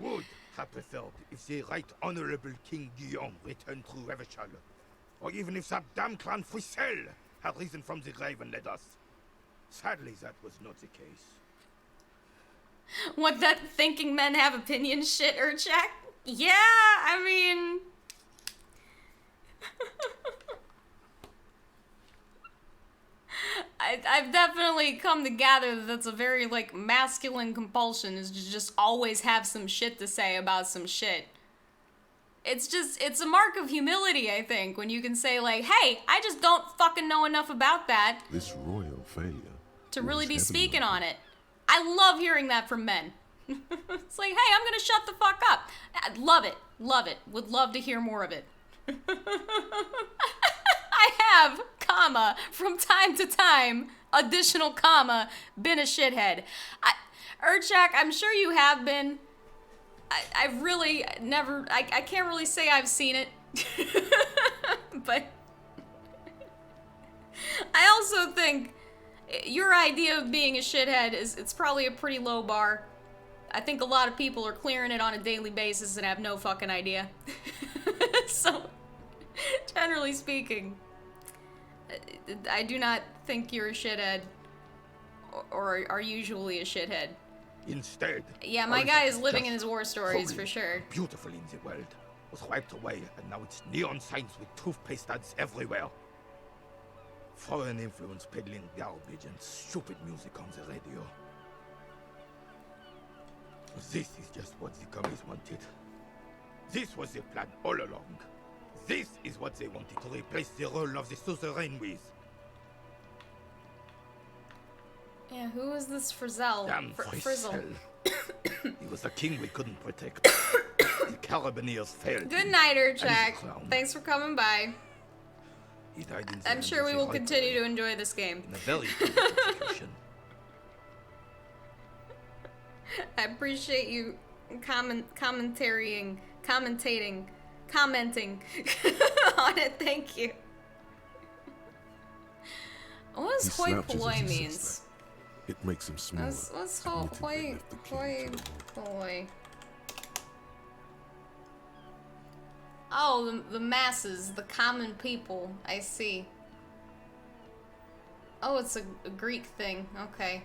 would have preferred if the Right Honorable King Guillaume returned through Revachol, or even if that damn clan Frisell had risen from the grave and led us. Sadly, that was not the case.
What, that thinking men have opinions shit, Urchak? Yeah, I mean... I've definitely come to gather that that's a very, like, masculine compulsion, is to just always have some shit to say about some shit. It's a mark of humility, I think, when you can say, like, hey, I just don't fucking know enough about that
This royal failure
to really be
was
speaking on it. I love hearing that from men. It's like, hey, I'm gonna shut the fuck up. I love it. Love it. Would love to hear more of it. I have, comma, from time to time, additional comma, been a shithead. Urchak, I'm sure you have been. I've really never, I can't really say I've seen it. But I also think your idea of being a shithead it's probably a pretty low bar. I think a lot of people are clearing it on a daily basis and have no fucking idea. So, generally speaking, I do not think you're a shithead, or are usually a shithead.
Instead,
yeah, my guy is living in his war stories for sure.
Beautiful in the world was wiped away, and now it's neon signs with toothpaste ads everywhere. Foreign influence peddling garbage and stupid music on the radio. This is just what the commies wanted. This was their plan all along. This is what they wanted to replace the role of the suzerain with.
Yeah, who is this Frizzell?
Damn
Frizzle.
He was the king we couldn't protect. The Carabineers failed.
Good night,
And
Urchak.
the crown.
Thanks for coming by.
He died in the
I'm
hands
sure
of
we
the
will
High
continue
Court
to enjoy this game.
in a very cruel execution.
I appreciate you commenting on it. Thank you. What does
He
hoi
slouches
polloi
as he says
means?
that. It makes him smaller.
What's
admitting they
hoi
left the king to the wall.
polloi? Oh, the masses, the common people. I see. Oh, it's a Greek thing. Okay.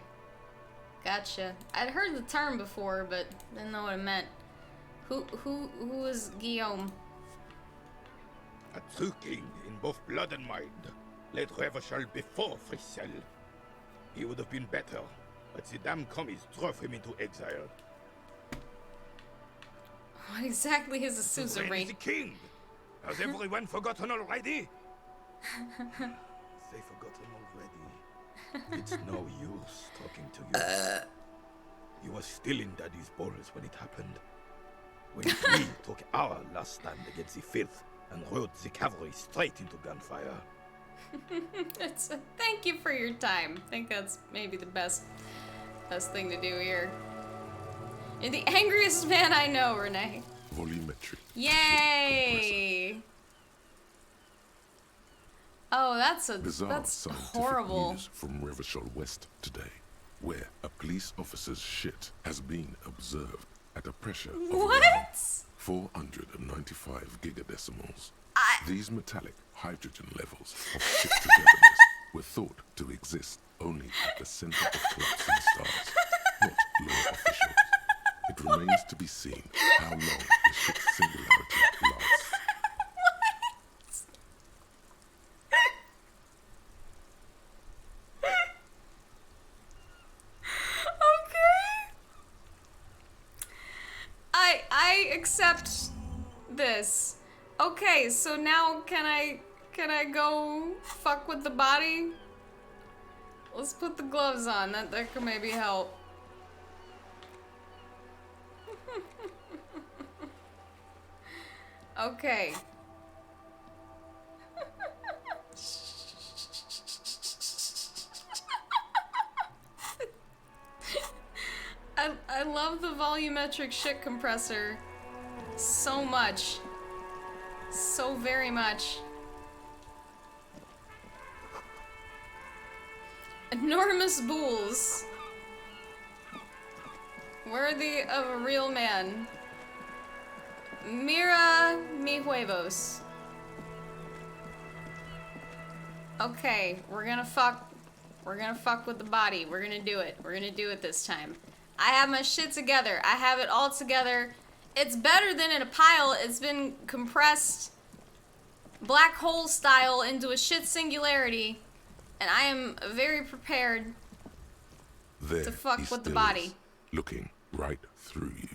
Gotcha. I'd heard the term before, but didn't know what it meant. Who is Guillaume?
A true king in both blood and mind, led Revachol before Frissel. He would have been better, but the damn commies drove him into exile.
What exactly is a
Suzerain is
suzerain?
the king! Has everyone forgotten already? They forgotten already. It's no use talking to you. You were still in Daddy's balls when it happened. When we took our last stand against the filth and rode the cavalry straight into gunfire.
Thank you for your time. I think that's maybe the best thing to do here. You're the angriest man I know, Renee.
Volumetry.
Yay! Oh,
Bizarre
that's
scientific
horrible.
news from Revachol West today, where a police officer's shit has been observed at a pressure of
What?
around 495 gigadecimals. These metallic hydrogen levels of shit togetherness were thought to exist only at the center of collapsing stars, not law officials. It remains to be seen how long the ship's singularity lasts.
Okay. I accept this. Okay, so now can I go fuck with the body? Let's put the gloves on. That could maybe help. Okay. I love the volumetric shit compressor so much. So very much. Enormous bulls. Worthy of a real man. Mira mi huevos. Okay, we're gonna fuck with the body. We're gonna do it. We're gonna do it this time. I have my shit together. I have it all together. It's better than in a pile. It's been compressed black hole style into a shit singularity. And I am very prepared
There
to fuck
he
with the
still
body.
is, looking right through you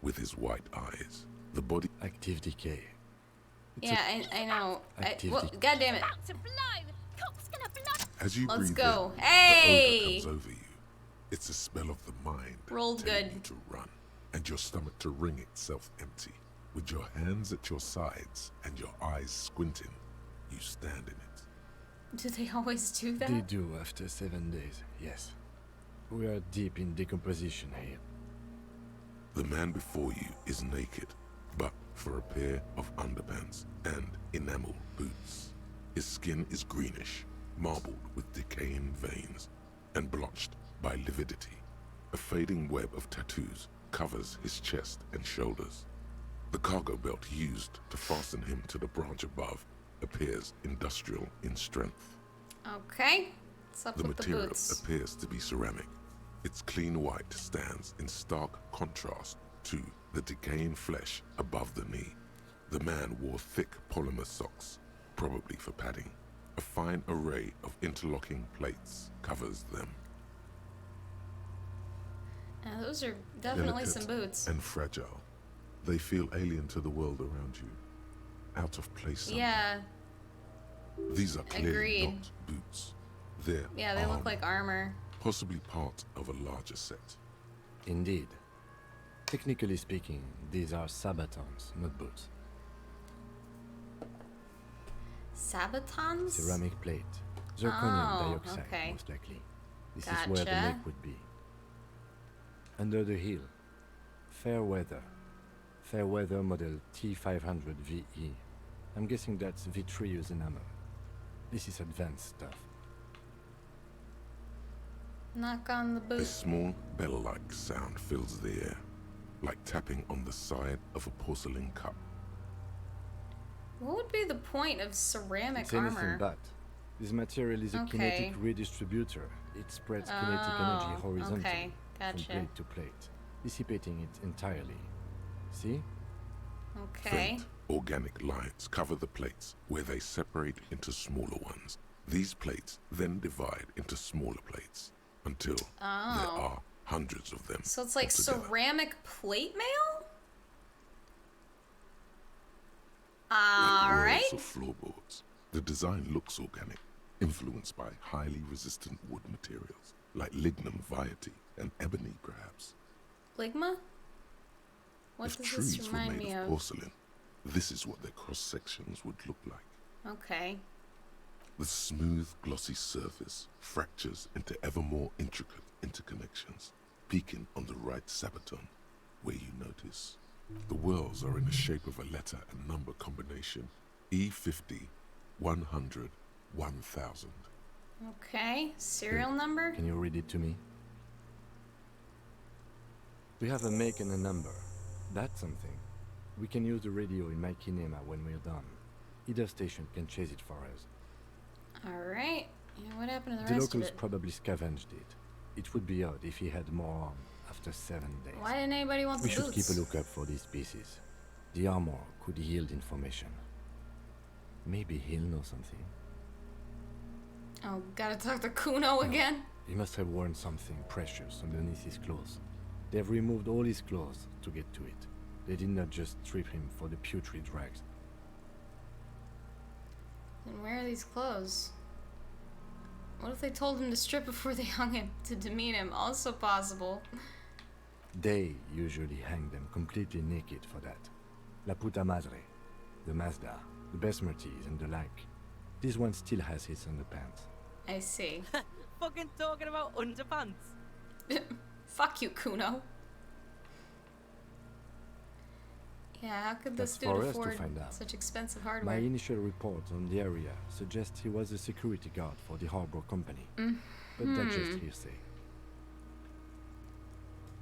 with his white eyes. The body
active decay.
Yeah, I know.
Active
Well,
decay.
God damn it.
As you
Let's
breathe
go.
in,
Hey!
the odor comes over you. It's a smell of the mind
Rolled
telling
good.
you to run, and your stomach to wring itself empty. With your hands at your sides and your eyes squinting, you stand in it.
Do they always do that?
They do after 7 days, yes. We are deep in decomposition here.
The man before you is naked, but for a pair of underpants and enamel boots. His skin is greenish, marbled with decaying veins, and blotched by lividity. A fading web of tattoos covers his chest and shoulders. The cargo belt used to fasten him to the branch above appears industrial in strength.
Okay. What's up
The
with the
material
boots?
appears to be ceramic. Its clean white stands in stark contrast to the decaying flesh above the knee. The man wore thick polymer socks, probably for padding. A fine array of interlocking plates covers them.
Those are definitely some boots.
And fragile. They feel alien to the world around you. Out of place somewhere.
Yeah.
These are clearly
Agreed.
not boots. They're
Yeah, they look like armor.
Possibly part of a larger set.
Indeed. Technically speaking, these are sabatons, not boots.
Sabatons?
Ceramic plate. Zirconium
Oh,
dioxide,
okay.
most likely. This is where the
Gotcha.
lake would be. Under the hill. Fair weather. Fair weather model T500 VE. I'm guessing that's vitreous enamel. This is advanced stuff.
Knock on the
A
boot.
small bell-like sound fills the air, like tapping on the side of a porcelain cup.
What would be the point of ceramic
It's anything
armor?
but. This material is a
Okay.
kinetic redistributor. It spreads kinetic energy horizontally
okay. Gotcha.
from plate to plate, dissipating it entirely. See?
Okay.
Faint, organic lines cover the plates where they separate into smaller ones. These plates then divide into smaller plates until there are hundreds of them.
So it's like
altogether.
ceramic plate mail?
Like rows
Alright.
of floorboards. The design looks organic, influenced by highly resistant wood materials, like lignum vitae and ebony perhaps.
Ligma? What
If
does
trees
this
were
remind
made
me
of
of?
porcelain, this is what their cross-sections would look like.
Okay.
The smooth, glossy surface fractures into ever more intricate interconnections, peaking on the right sabaton, where you notice the whorls are in the shape of a letter and number combination: E50, 100, 1000.
Okay. Serial number?
Can you read it to me? We have a make and a number. That's something. We can use the radio in my kinema when we're done. Either station can chase it for us.
Alright. Yeah, what happened to the
The
rest of
locals
it?
probably scavenged it. It would be odd if he had more on after 7 days.
Why didn't anybody want the
We should
boots?
keep a lookout for these pieces. The armor could yield information. Maybe he'll know something.
Oh, gotta talk to Kuno again?
He must have worn something precious underneath his clothes. They've removed all his clothes to get to it. They did not just strip him for the putrid rags.
Then where are these clothes? What if they told him to strip before they hung him to demean him? Also possible.
They usually hang them completely naked for that. La puta madre, the Mazda, the Besmerties and the like. This one still has his underpants.
I see.
Fucking talking about underpants.
Fuck you, Kuno. Yeah, how could this
That's
dude
for us to
afford
find out.
such expensive
My
hardware?
initial report on the area suggests he was a security guard for the harbor company. But that's just hearsay.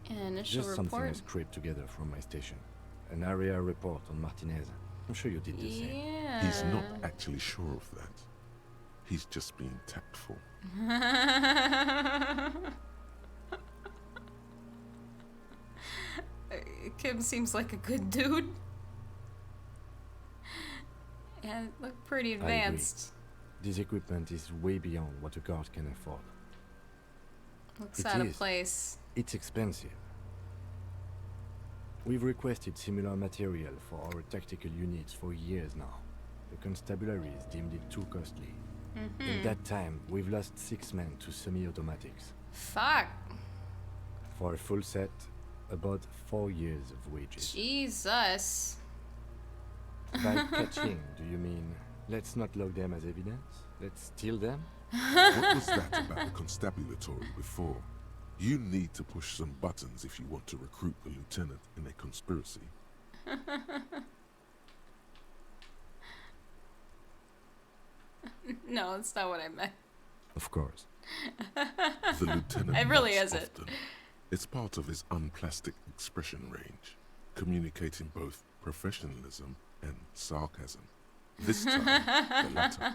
An initial
Just something I
report?
scraped together from my station. An area report on Martinez. I'm sure you did the same.
Yeah.
He's not actually sure of that. He's just being tactful.
Kim seems like a good dude. And look pretty
I agree.
advanced.
This equipment is way beyond what a guard can afford.
Looks
It
out of
is.
place.
It's expensive. We've requested similar material for our tactical units for years now. The constabularies deemed it too costly. In that time, we've lost 6 men to semi-automatics.
Fuck.
For a full set, about 4 years of wages.
Jesus.
By catching, do you mean let's not log them as evidence? Let's steal them?
What was that about the constabulatory before? You need to push some buttons if you want to recruit a lieutenant in a conspiracy.
No, that's not what I meant.
Of course.
The lieutenant
It really
nods
isn't.
often. It's part of his unplastic expression range, communicating both professionalism and sarcasm. This time, the latter.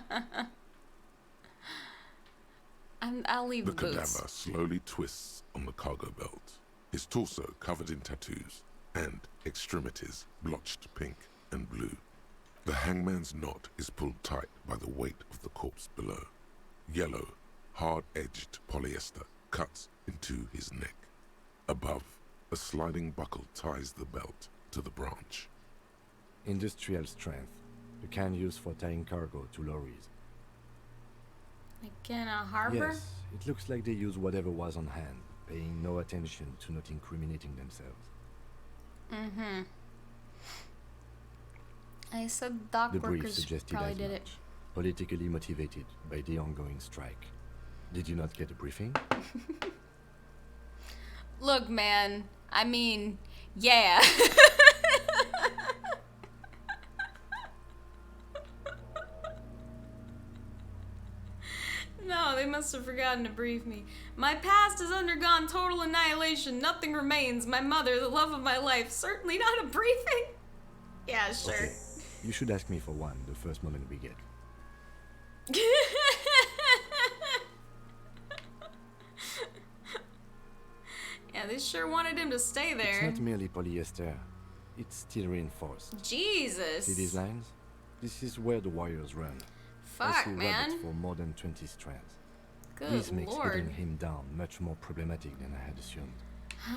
I'll leave
The
the boots.
cadaver slowly twists on the cargo belt, his torso covered in tattoos, and extremities blotched pink and blue. The hangman's knot is pulled tight by the weight of the corpse below. Yellow, hard-edged polyester cuts into his neck. Above A sliding buckle ties the belt to the branch.
Industrial strength. The kind used for tying cargo to lorries.
Like in a harbor?
Yes, it looks like they use whatever was on hand, paying no attention to not incriminating themselves.
Mm-hmm. I said dock
The brief
workers
suggested
probably
as
did
much.
it.
Politically motivated by the ongoing strike. Did you not get a briefing?
Look, man. I mean, yeah. No, they must have forgotten to brief me. My past has undergone total annihilation. Nothing remains. My mother, the love of my life. Certainly not a briefing. Yeah, sure.
Okay. You should ask me for one the first moment we get.
Yeah, they sure wanted him to stay there.
It's not merely polyester. It's steel reinforced.
Jesus.
See these lines? This is where the wires run. I
Fuck,
see
man.
rabbits for more than 20 strands.
Good
This makes
lord.
putting him down much more problematic than I had assumed.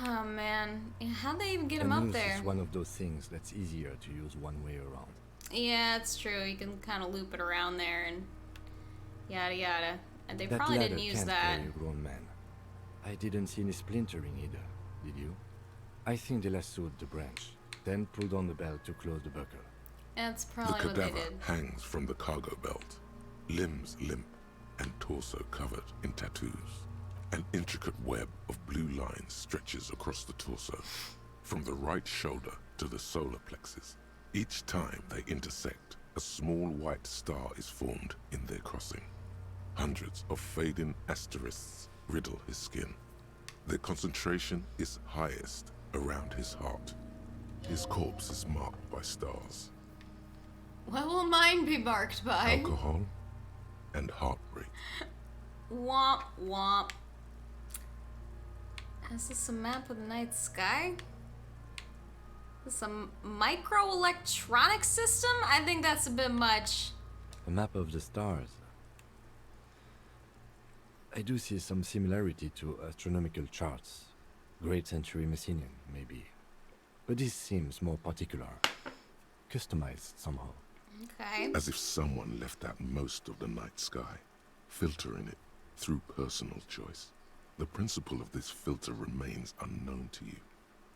Oh, man. How'd they even get
A
him up
noose
there?
is one of those things that's easier to use one way around.
Yeah, it's true. You can kind of loop it around there and yada yada. And they
That
probably
ladder
didn't use
can't
that.
carry a grown man. I didn't see any splintering either, did you? I think they lassoed the branch, then pulled on the belt to close the buckle.
That's
The
probably what they
cadaver
did.
hangs from the cargo belt, limbs limp and torso covered in tattoos. An intricate web of blue lines stretches across the torso, from the right shoulder to the solar plexus. Each time they intersect, a small white star is formed in their crossing. Hundreds of fading asterisks riddle his skin. Their concentration is highest around his heart. His corpse is marked by stars.
What will mine be marked by?
Alcohol and heartbreak.
Womp womp. Is this a map of the night sky? Is this a microelectronic system? I think that's a bit much.
A map of the stars. I do see some similarity to astronomical charts. Great Century Messinian, maybe. But this seems more particular. Customized somehow.
Okay.
As if someone left out most of the night sky, filtering it through personal choice. The principle of this filter remains unknown to you.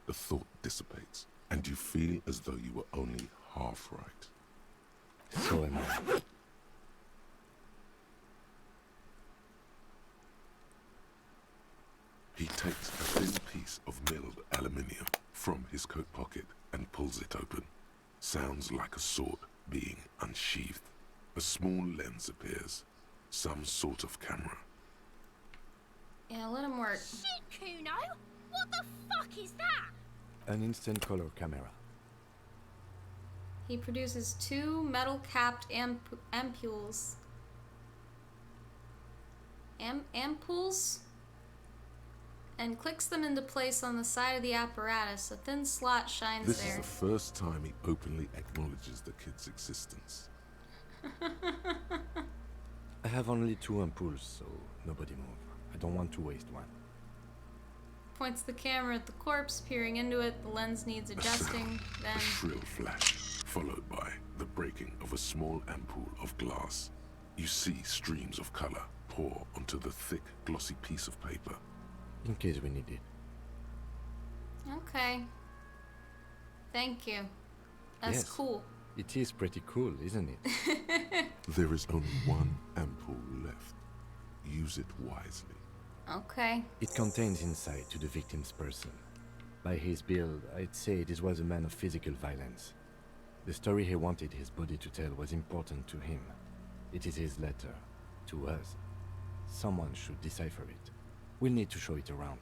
The thought dissipates, and you feel as though you were only half right.
So am I.
He takes a thin piece of milled aluminium from his coat pocket and pulls it open. Sounds like a sword being unsheathed. A small lens appears. Some sort of camera.
Yeah, let him work.
Shit, Kuno! What the fuck is that?
An instant color camera.
He produces 2 metal-capped ampoules. Ampoules? And clicks them into place on the side of the apparatus. A thin slot shines
This
there.
is the first time he openly acknowledges the kid's existence.
I have only 2 ampoules, so nobody move. I don't want to waste one.
Points the camera at the corpse, peering into it. The lens needs adjusting. Then
A shrill flash, followed by the breaking of a small ampoule of glass. You see streams of color pour onto the thick, glossy piece of paper.
In case we need it.
okay. Thank you. That's
Yes.
cool.
It is pretty cool, isn't it?
There is only one ampoule left. Use it wisely.
Okay.
It contains insight to the victim's person. By his build, I'd say this was a man of physical violence. The story he wanted his body to tell was important to him. It is his letter. To us. Someone should decipher it. We'll need to show it around.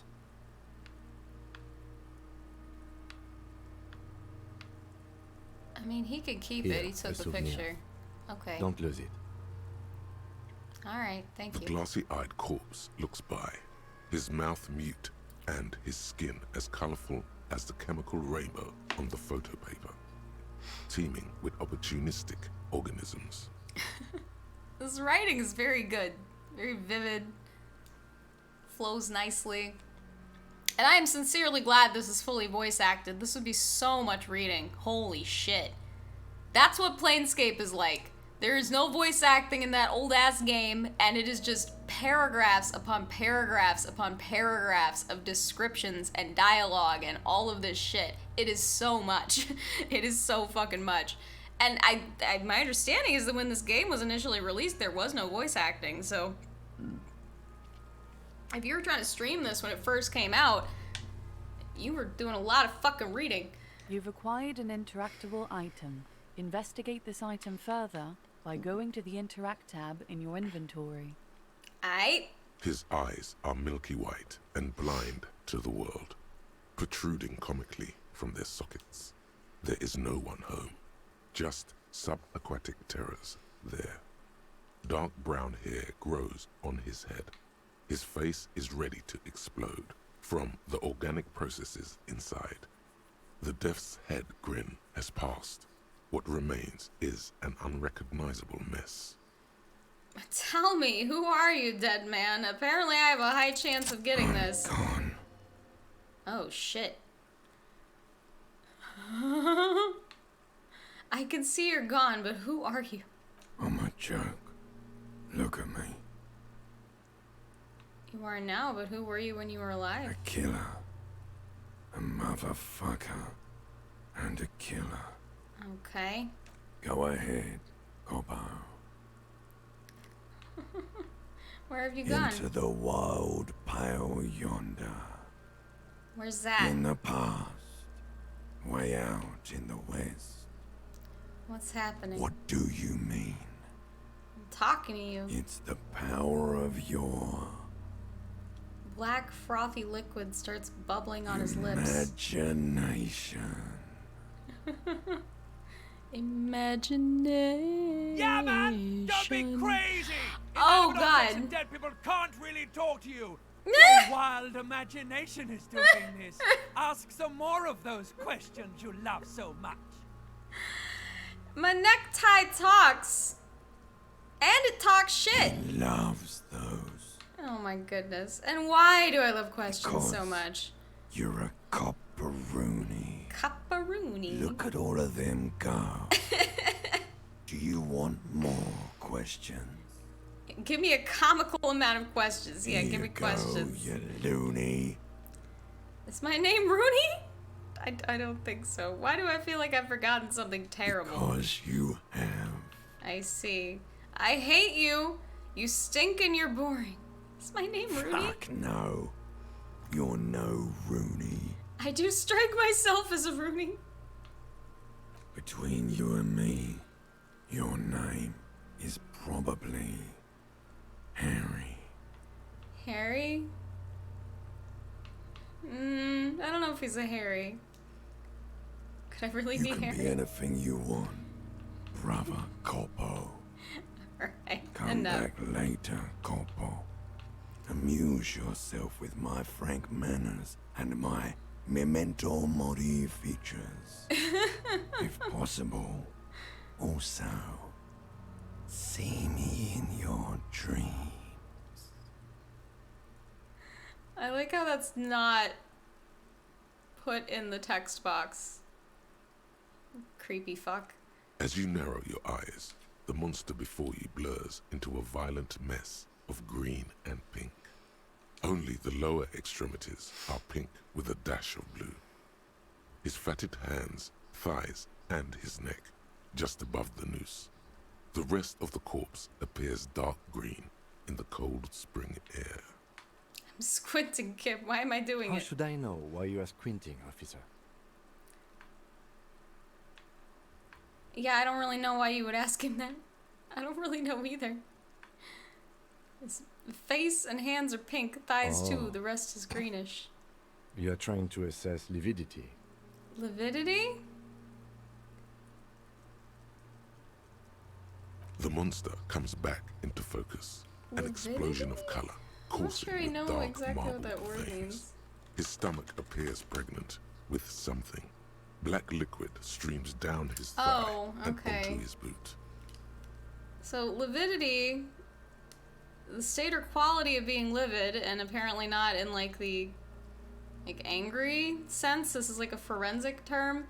I mean, he could keep
Here,
it. He
a
took the
souvenir.
picture. Okay.
Don't lose it.
Alright, thank
The
you.
glossy-eyed corpse looks by, his mouth mute and his skin as colorful as the chemical rainbow on the photo paper, teeming with opportunistic organisms.
This writing is very good. Very vivid. Flows nicely. And I am sincerely glad this is fully voice acted. This would be so much reading. Holy shit. That's what Planescape is like. There is no voice acting in that old-ass game, and it is just paragraphs upon paragraphs upon paragraphs of descriptions and dialogue and all of this shit. It is so much. It is so fucking much. And my understanding is that when this game was initially released, there was no voice acting, so... If you were trying to stream this when it first came out, you were doing a lot of fucking reading.
You've acquired an interactable item. Investigate this item further by going to the Interact tab in your inventory.
Aight.
His eyes are milky white and blind to the world, protruding comically from their sockets. There is no one home, just subaquatic terrors there. Dark brown hair grows on his head. His face is ready to explode from the organic processes inside. The death's head grin has passed. What remains is an unrecognizable mess.
Tell me, who are you, dead man? Apparently I have a high chance of getting this.
Gone.
Oh, shit. I can see you're gone, but who are you?
I'm a joke. Look at me.
You are now, but who were you when you were alive?
A killer. A motherfucker. And a killer.
Okay.
Go ahead, Coppo.
Where have you gone?
Into the wild pale yonder.
Where's that?
In the past. Way out in the west.
What's happening?
What do you mean?
I'm talking to you.
It's the power of your...
Black frothy liquid starts bubbling on his lips.
Imagination.
Imagination.
Yeah, man! Don't be crazy!
Oh,
If
God.
some dead people can't really talk to you.
Nah.
Your wild imagination is doing this. Ask some more of those questions you love so much.
My necktie talks. And it talks shit.
He loves those.
Oh my goodness. And why do I love questions
Because
so much?
You're a copperoony.
Copperoony.
Look at all of them go. Do you want more questions?
Give me a comical amount of questions. Yeah,
Here
give me
you go,
questions.
you loony.
Is my name Rooney? I don't think so. Why do I feel like I've forgotten something terrible?
Because you have.
I see. I hate you. You stink and you're boring. Is my name Rooney?
Fuck no. You're no Rooney.
I do strike myself as a Rooney.
Between you and me, your name is probably Harry.
Harry? I don't know if he's a Harry. Could I really
You
be
can
Harry?
be anything you want, brother Coppo.
Alright,
Come
enough.
back later, Coppo. Amuse yourself with my frank manners and my memento mori features. If possible, also, see me in your dreams.
I like how that's not put in the text box. Creepy fuck.
As you narrow your eyes, the monster before you blurs into a violent mess of green and pink. Only the lower extremities are pink with a dash of blue. His fatted hands, thighs, and his neck, just above the noose. The rest of the corpse appears dark green in the cold spring air.
I'm squinting, Kip. Why am I doing
How
it?
should I know why you are squinting, officer?
Yeah, I don't really know why you would ask him that. I don't really know either. His face and hands are pink, thighs too, the rest is greenish.
You are trying to assess lividity.
Lividity?
The monster comes back into focus, an explosion of color,
I'm not
coursing
sure I
with
know
dark
exactly what
marble
that word
veins.
means.
His stomach appears pregnant with something. Black liquid streams down his thigh
Oh,
and
okay.
onto his boot.
So, lividity, the state or quality of being livid, and apparently not in like the like angry sense. This is like a forensic term.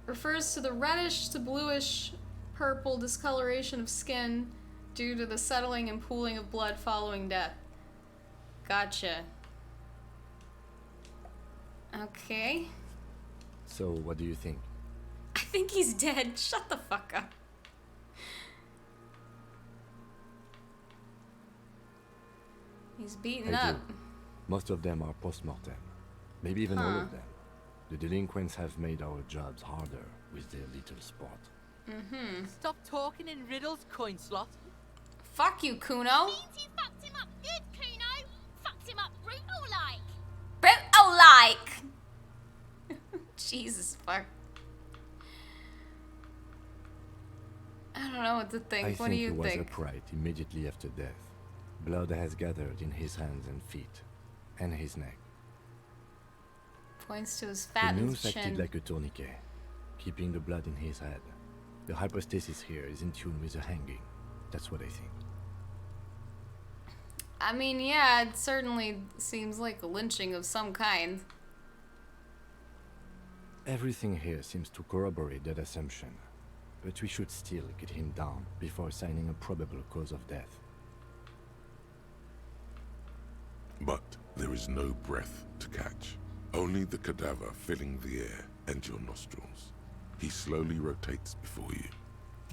Refers to the reddish to bluish purple discoloration of skin due to the settling and pooling of blood following death. Gotcha. Okay.
So, what do you think?
I think he's dead. Shut the fuck up. He's beaten
I
up.
do. Most of them are post-mortem. Maybe even all of them. The delinquents have made our jobs harder with their little sport.
Mm-hmm.
Stop talking in riddles, coin slot.
Fuck you, Kuno.
Means you fucked him up good, Kuno. Fucked him up brutal-like.
Brutal-like! Jesus, fuck. I don't know what to think. What do you
he was
think?
upright immediately after death. Blood has gathered in his hands and feet, and his neck.
Points to his
The
fattened
noose acted
chin.
like a tourniquet, keeping the blood in his head. The hypostasis here is in tune with the hanging. That's what I think.
I mean, yeah, it certainly seems like a lynching of some kind.
Everything here seems to corroborate that assumption, but we should still get him down before assigning a probable cause of death.
But there is no breath to catch. Only the cadaver filling the air and your nostrils. He slowly rotates before you,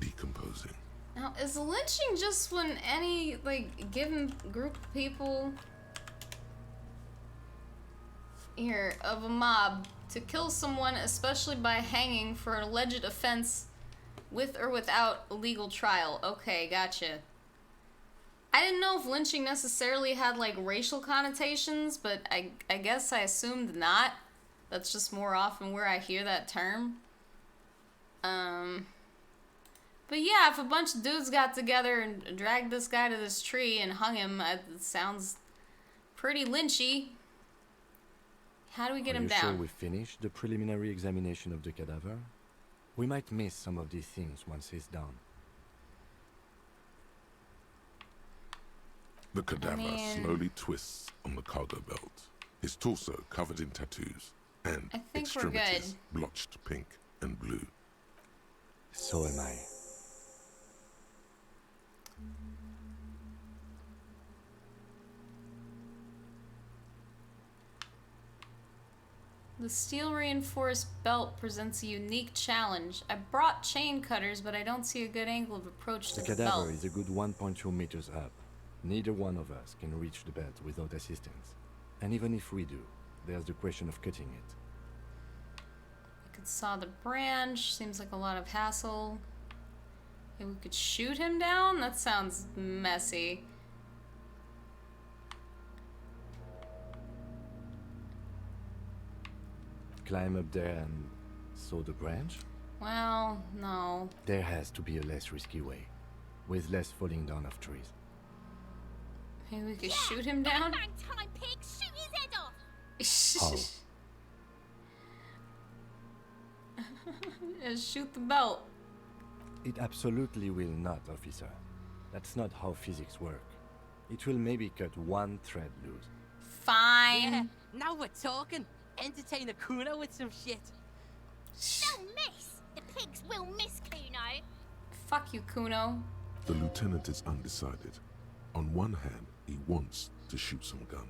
decomposing.
Now, is lynching just when any, like, given group of people here of a mob to kill someone, especially by hanging for an alleged offense with or without a legal trial? Okay, gotcha. I didn't know if lynching necessarily had, like, racial connotations, but I guess I assumed not. That's just more often where I hear that term. But yeah, if a bunch of dudes got together and dragged this guy to this tree and hung him, it sounds pretty lynchy. How do we get him down?
Are you sure we finished the preliminary examination of the cadaver? We might miss some of these things once he's down.
The cadaver slowly twists on the cargo belt, his torso covered in tattoos, and
I think
extremities blotched pink and blue.
So am I.
The steel-reinforced belt presents a unique challenge. I brought chain cutters, but I don't see a good angle of approach to
The
the belt.
cadaver is a good 1.2 meters up. Neither one of us can reach the belt without assistance. And even if we do, there's the question of cutting it.
We could saw the branch. Seems like a lot of hassle. Maybe we could shoot him down? That sounds messy.
Climb up there and saw the branch?
Well, no.
There has to be a less risky way, with less falling down of trees.
Maybe we could shoot him down?
Bang time, pig! Shoot his head off!
Just shoot the belt.
It absolutely will not, officer. That's not how physics work. It will maybe cut one thread loose.
Fine.
Yeah, now we're talking. Entertain the Kuno with some shit.
They'll miss! The pigs will miss, Kuno!
Fuck you, Kuno.
The lieutenant is undecided. On one hand, he wants to shoot some gun.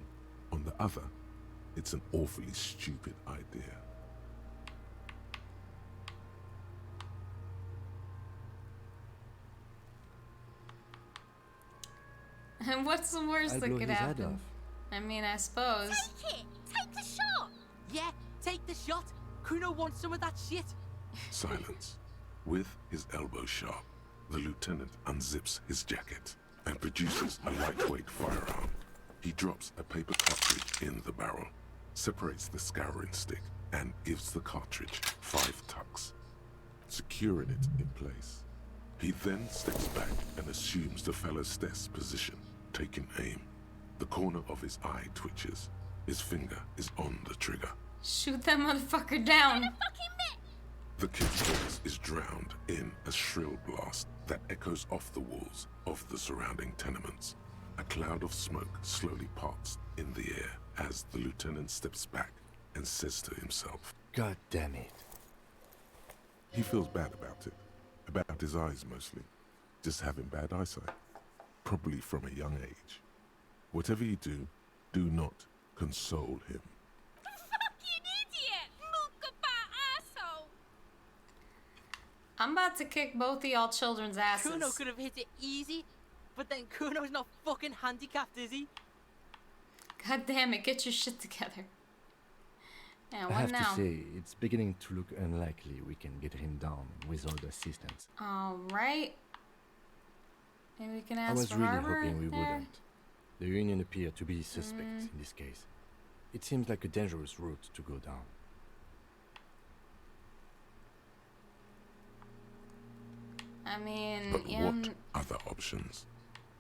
On the other, it's an awfully stupid idea.
And what's the worst
I'll
that
blow
could
his head
happen?
off.
I mean, I suppose.
Take it! Take the shot!
Yeah, take the shot. Kuno wants some of that shit.
Silence. With his elbow sharp, the lieutenant unzips his jacket and produces a lightweight firearm. He drops a paper cartridge in the barrel, separates the scouring stick, and gives the cartridge 5 tucks, securing it in place. He then steps back and assumes the fellow's desk position, taking aim. The corner of his eye twitches. His finger is on the trigger.
Shoot that motherfucker down.
The kid's voice is drowned in a shrill blast that echoes off the walls of the surrounding tenements. A cloud of smoke slowly parts in the air as the lieutenant steps back and says to himself,
God damn it.
He feels bad about it. About his eyes mostly. Just having bad eyesight. Probably from a young age. Whatever you do, do not console him.
Fucking idiot! Mookabat asshole!
I'm about to kick both of y'all children's asses.
Kuno could have hit it easy, but then Kuno's not fucking handicapped, is he?
God damn it, get your shit together. Yeah,
I
what
have
now?
to say, it's beginning to look unlikely we can get him down without assistance.
Alright. Maybe we can
I
ask
was
for
really
Harbor
hoping we
there?
wouldn't. The Union appear to be suspects in this case. It seems like a dangerous route to go down.
I mean,
But
yeah.
what other options?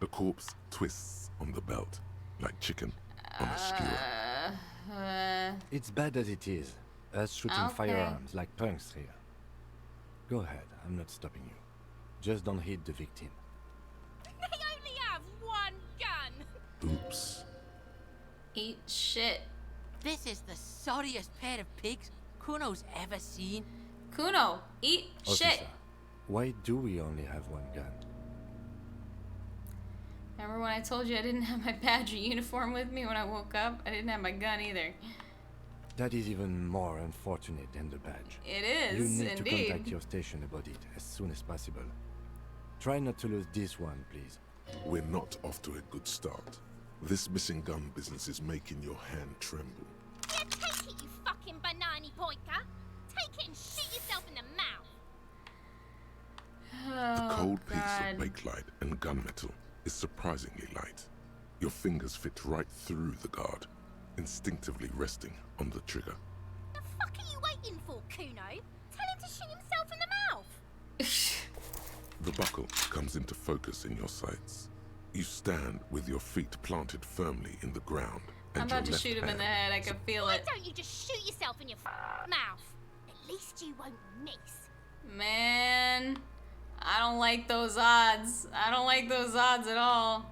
The corpse twists on the belt, like chicken on a skewer.
It's bad as it is. Us shooting
Okay.
firearms like punks here. Go ahead, I'm not stopping you. Just don't hit the victim.
They only have one gun!
Oops.
Eat shit.
This is the sorriest pair of pigs Kuno's ever seen.
Kuno, eat
Officer,
shit.
why do we only have one gun?
Remember when I told you I didn't have my badger uniform with me when I woke up? I didn't have my gun either.
That is even more unfortunate than the badge.
It is,
You need to
indeed.
contact your station about it as soon as possible. Try not to lose this one, please.
We're not off to a good start. This missing gun business is making your hand tremble.
Yeah, take it, you fucking banana pointer! Take it and shoot yourself in the mouth!
Oh,
The cold piece
God.
of bakelite and gunmetal is surprisingly light. Your fingers fit right through the guard, instinctively resting on the trigger.
The fuck are you waiting for, Kuno? Tell him to shoot himself in the mouth!
The buckle comes into focus in your sights. You stand with your feet planted firmly in the ground.
I'm
And
about to
your
shoot him
left
in the
hand
head. I can feel
Why
it.
don't you just shoot yourself in your mouth? At least you won't miss.
Man, I don't like those odds. I don't like those odds at all.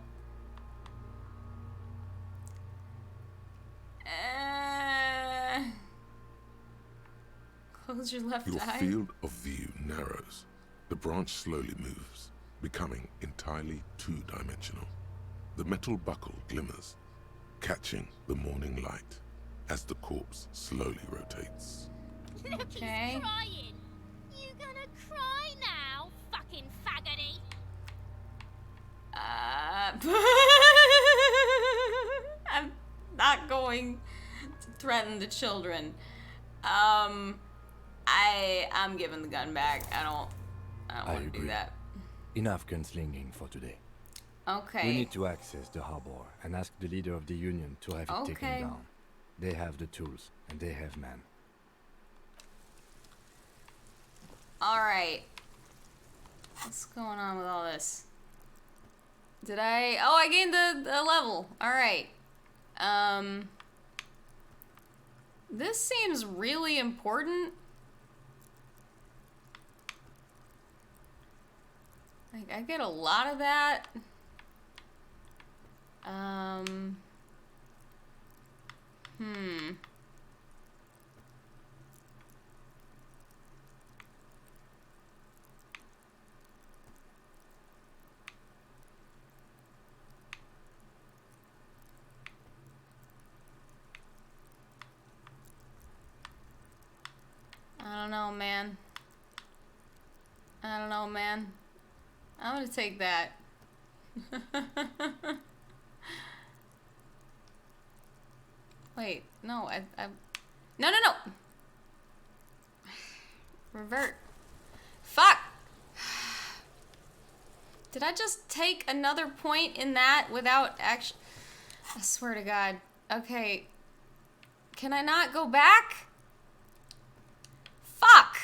Close your left
Your
eye.
field of view narrows. The branch slowly moves, becoming entirely two-dimensional. The metal buckle glimmers, catching the morning light as the corpse slowly rotates.
Look,
Okay.
he's crying. You gonna cry now, fucking faggoty?
I'm not going to threaten the children. I'm giving the gun back. I don't
I
want to do
agree.
that.
Enough gunslinging for today.
Okay.
We need to access the harbor and ask the leader of the Union to have it
Okay.
taken down. They have the tools, and they have men.
Alright. What's going on with all this? Did I... Oh, I gained a level. Alright. This seems really important. Like, I get a lot of that. I don't know, man. I don't know, man. I'm gonna take that. Wait, no, no, no, no! Revert. Fuck! Did I just take another point in that without actually... I swear to God. Okay. Can I not go back? Fuck!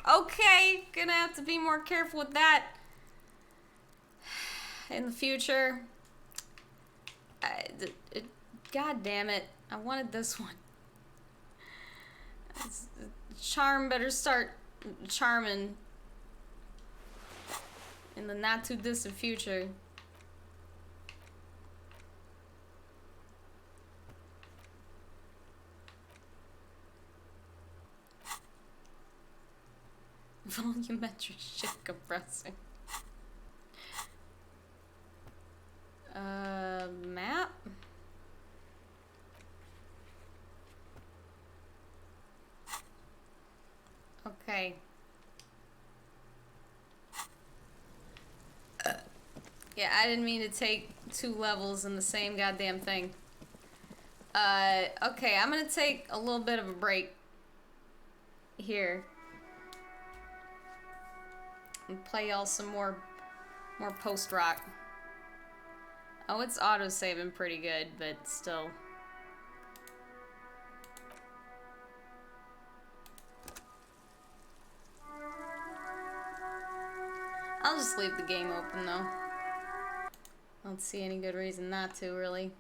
Okay, gonna have to be more careful with that in the future. God damn it. I wanted this one. Charm better start charming in the not too distant future. Volumetric shit compressing. Map? Okay. Yeah, I didn't mean to take 2 levels in the same goddamn thing. Okay, I'm gonna take a little bit of a break here and play y'all some more post-rock. Oh, it's auto-saving pretty good, but still. I'll just leave the game open, though. I don't see any good reason not to, really.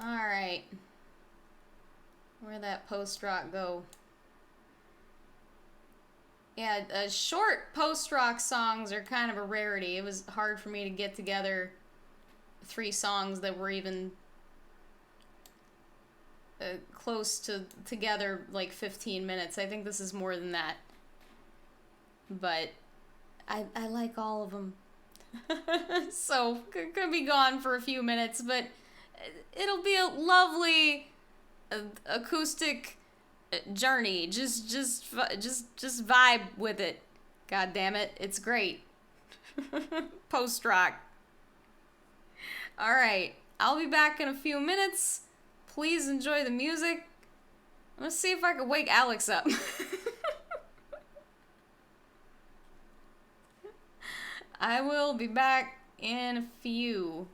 Alright. Where'd that post-rock go? Yeah, short post-rock songs are kind of a rarity. It was hard for me to get together 3 songs that were even close to together, like 15 minutes. I think this is more than that. But I like all of them. So, could be gone for a few minutes, but it'll be a lovely acoustic journey. Just vibe with it. God damn it, it's great. Post rock. All right, I'll be back in a few minutes. Please enjoy the music. I'm gonna see if I can wake Alex up. I will be back in a few.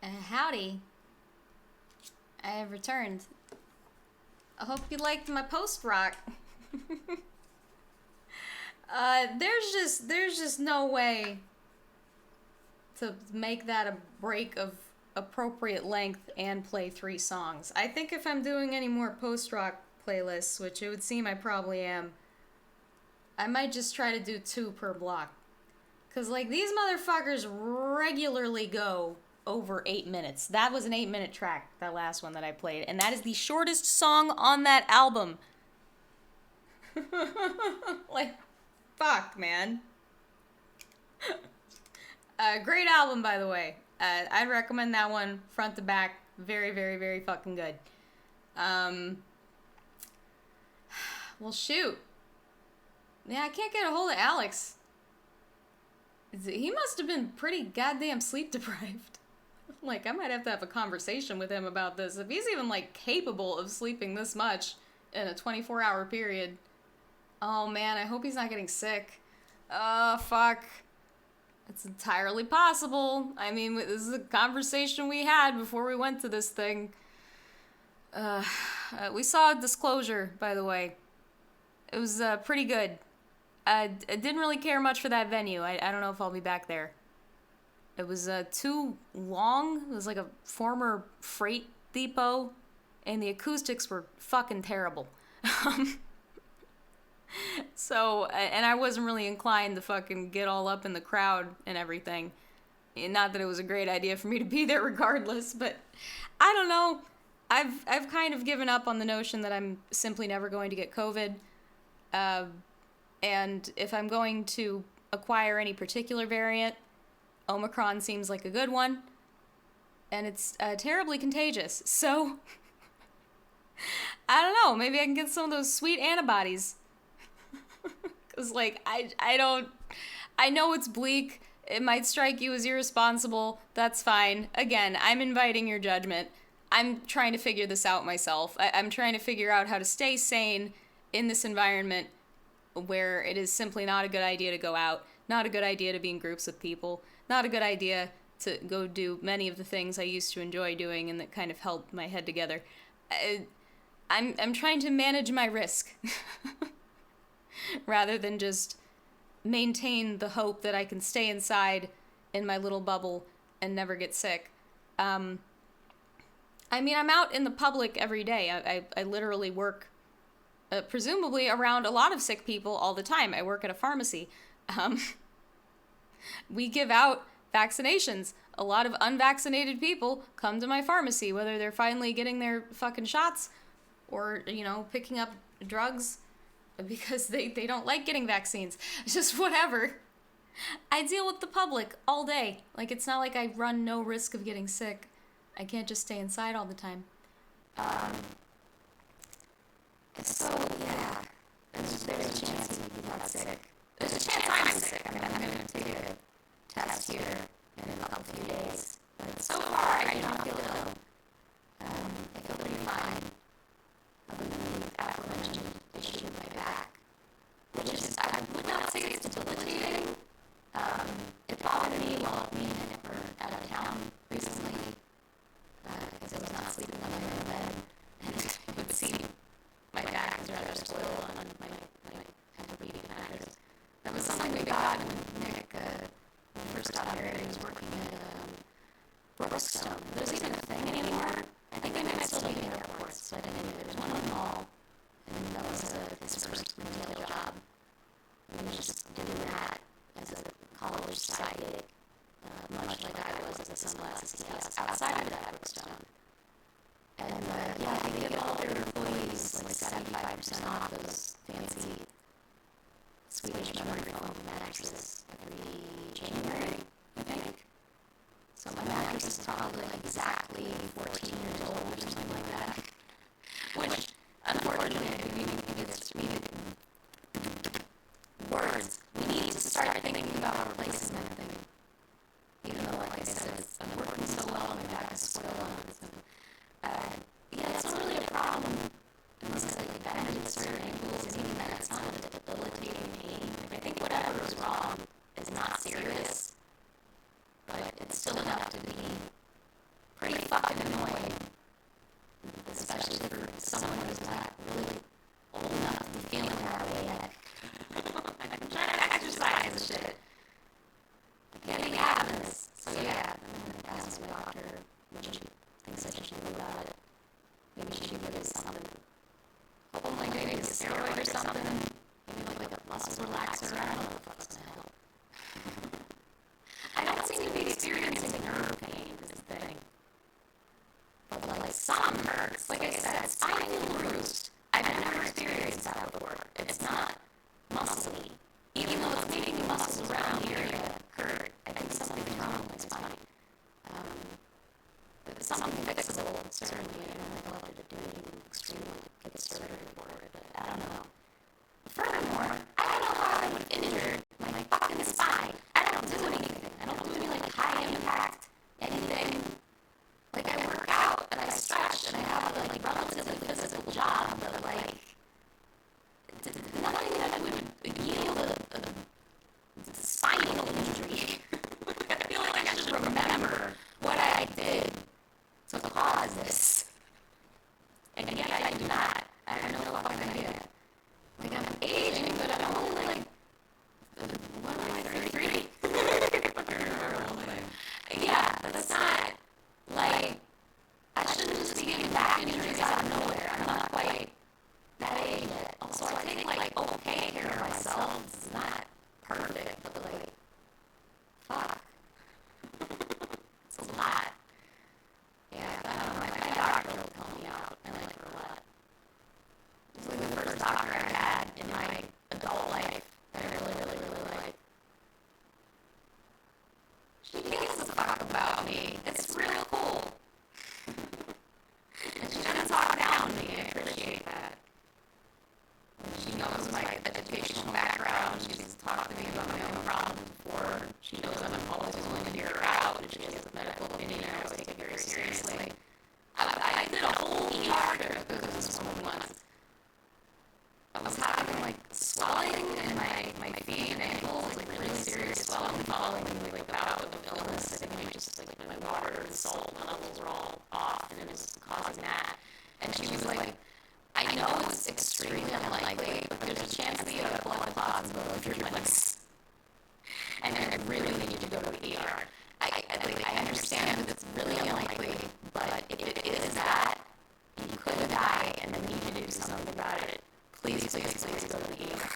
Howdy. I have returned. I hope you liked my post-rock. There's just no way to make that a break of appropriate length and play 3 songs. I think if I'm doing any more post-rock playlists, which it would seem I probably am, I might just try to do 2 per block. Cause like these motherfuckers regularly go over 8 minutes. That was an 8-minute track, that last one that I played, and that is the shortest song on that album. Like, fuck, man. Great album, by the way. I'd recommend that one front to back. Very, very, very fucking good. Well, shoot. Yeah, I can't get a hold of Alex. He must have been pretty goddamn sleep deprived. Like, I might have to have a conversation with him about this. If he's even, like, capable of sleeping this much in a 24-hour period. Oh, man, I hope he's not getting sick. Oh, fuck. It's entirely possible. I mean, this is a conversation we had before we went to this thing. We saw Disclosure, by the way. It was pretty good. I didn't really care much for that venue. I don't know if I'll be back there. It was too long. It was like a former freight depot, and the acoustics were fucking terrible. So, and I wasn't really inclined to fucking get all up in the crowd and everything. Not that it was a great idea for me to be there regardless, but I don't know. I've kind of given up on the notion that I'm simply never going to get COVID. And if I'm going to acquire any particular variant, Omicron seems like a good one. And it's terribly contagious. So, I don't know. Maybe I can get some of those sweet antibodies. Because, like, I know it's bleak. It might strike you as irresponsible. That's fine. Again, I'm inviting your judgment. I'm trying to figure this out myself. I'm trying to figure out how to stay sane in this environment where it is simply not a good idea to go out, not a good idea to be in groups with people, not a good idea to go do many of the things I used to enjoy doing and that kind of held my head together. I'm trying to manage my risk. Rather than just maintain the hope that I can stay inside in my little bubble and never get sick. I mean, I'm out in the public every day. I literally work, presumably, around a lot of sick people all the time. I work at a pharmacy. We give out vaccinations. A lot of unvaccinated people come to my pharmacy, whether they're finally getting their fucking shots or, you know, picking up drugs because they don't like getting vaccines. It's just whatever. I deal with the public all day. Like, it's not like I run no risk of getting sick. I can't just stay inside all the time. So, yeah, there's a chance he's not sick. There's a chance I'm sick. I mean, I'm going to take a test here in a couple few days. But so far, I do not feel ill. I feel pretty fine. Other than the aforementioned issue with my back. Which is, I would not say it's debilitating. It bothered me while me and Nick were out of town recently. Because I was not sleeping on my own bed. And it would seem my back is rather spoiled on my heavy mattress. That was something we got when Nick, when we first got married, he was working at Brookstone. There's even a thing anymore. I think they might still be in airports, but anyway, there was one in the mall, and that was his first retail job. And he was just doing that as a college side gig, much like I was at the sunglasses kiosk outside of that Brookstone. And yeah, they give all their employees like 75% off those fancy Swedish memory foam mattresses every January, I think. So my mattress is probably like exactly 14 years old or something like that. Which, unfortunately, I didn't even think it's words. We need to start thinking about replacing that thing. Even though, like I said, I'm working so well, my back is spoiled on it. So, yeah, it's not really a problem unless I like bandage certain ankles, and even then it's not a debilitating pain. Like, I think whatever is wrong is not serious, but it's still enough to be pretty fucking annoying, especially for someone who's not really old enough to be feeling that way yet. I'm trying to exercise and shit. Getting out of this. So yeah, I'm gonna ask my doctor what she thinks I should do about it. Maybe she should give it something. Hopefully maybe a steroid or something. Maybe like a muscle relaxer. I don't know what the fuck's gonna help. I don't seem to be experiencing nerve pain is the thing. But like some hurts. Like I said, spinal bruised. I've never experienced that before. It's not muscly. Even though it's making the muscles around the area hurt, I think something's wrong with my spine. But it's something fixable, certainly. I don't know if to do anything extremely get surgery for it, but I don't know. Furthermore, I don't know how I would have injured my fucking spine. I don't do anything. I don't do any like high impact anything. Like I work out and I stretch and I have a like relatively physical job, but like nothing that would yield a spinal injury. I feel like I should remember what I did to cause this. And yet I do not. I have no fucking idea. Like I'm aging, but I'm only like, what am I, 33? Yeah, that's not, like, I shouldn't just be getting back injuries out of nowhere. I'm not quite that age yet. Also, I take, like, okay care of myself. It's not perfect, but, like, fuck. It's a lot. Yeah, I don't know. My doctor will tell me out. I like her a lot. It's like the first doctor I had in my adult life that I really like. She gives a fuck about me. It's real cool. And she doesn't talk down to me. I appreciate that. And she knows my educational background. She's talked to me about my own problems before. She knows I'm always willing to hear her out. And she has a medical opinion. I always take it very seriously. I did a whole ER trip because of this woman once. I was having like swelling in my feet and ankles, like really serious swelling following like a bout of illness. I think just like my water and salt levels were all off and it was causing that. And she was like, I know it's extremely unlikely, but there's a chance that you have blood clots in both of your legs. And I really need you to go to the ER. I understand that it's really unlikely, but if it is that, you could die and then need to do something about it. Please go to the ER.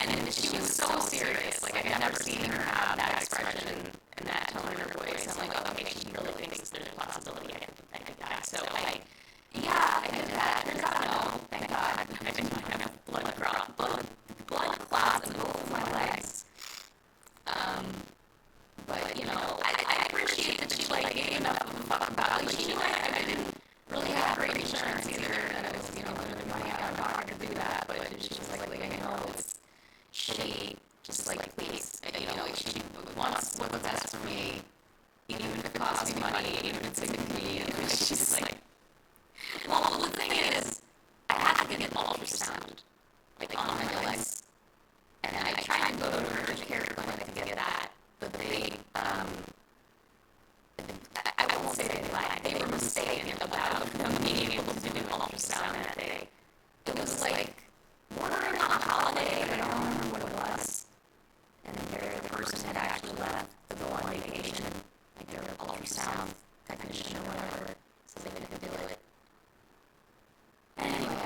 And she was so serious. Like, I've never seen her have that expression and that tone in her voice. I'm like, oh, okay, she really thinks there's a possibility I could die. So I did that. Turns out no, thank God. I didn't have blood clots in both of my legs. But, you know, I appreciate that she, like, gave enough of a fuck about it. Like, she knew I didn't really have great insurance either, and it was, you know, limited money out of pocket to do that, but she was like, you know, it's shitty, just, like, please, you know, like, she wants what's best for me, even if it costs me money, even if it's inconvenient, and she's just like, well, the thing is, I had to get an ultrasound, like, on my legs, and I tried to go to an urgent care clinic to get that, but they, I won't say they lied. They were mistaken about them being able to do an ultrasound that day. It was like bordering on a holiday, but I don't remember what it was. And the person had actually left to go on vacation, like their ultrasound technician or whatever, so they could do it. Anyway,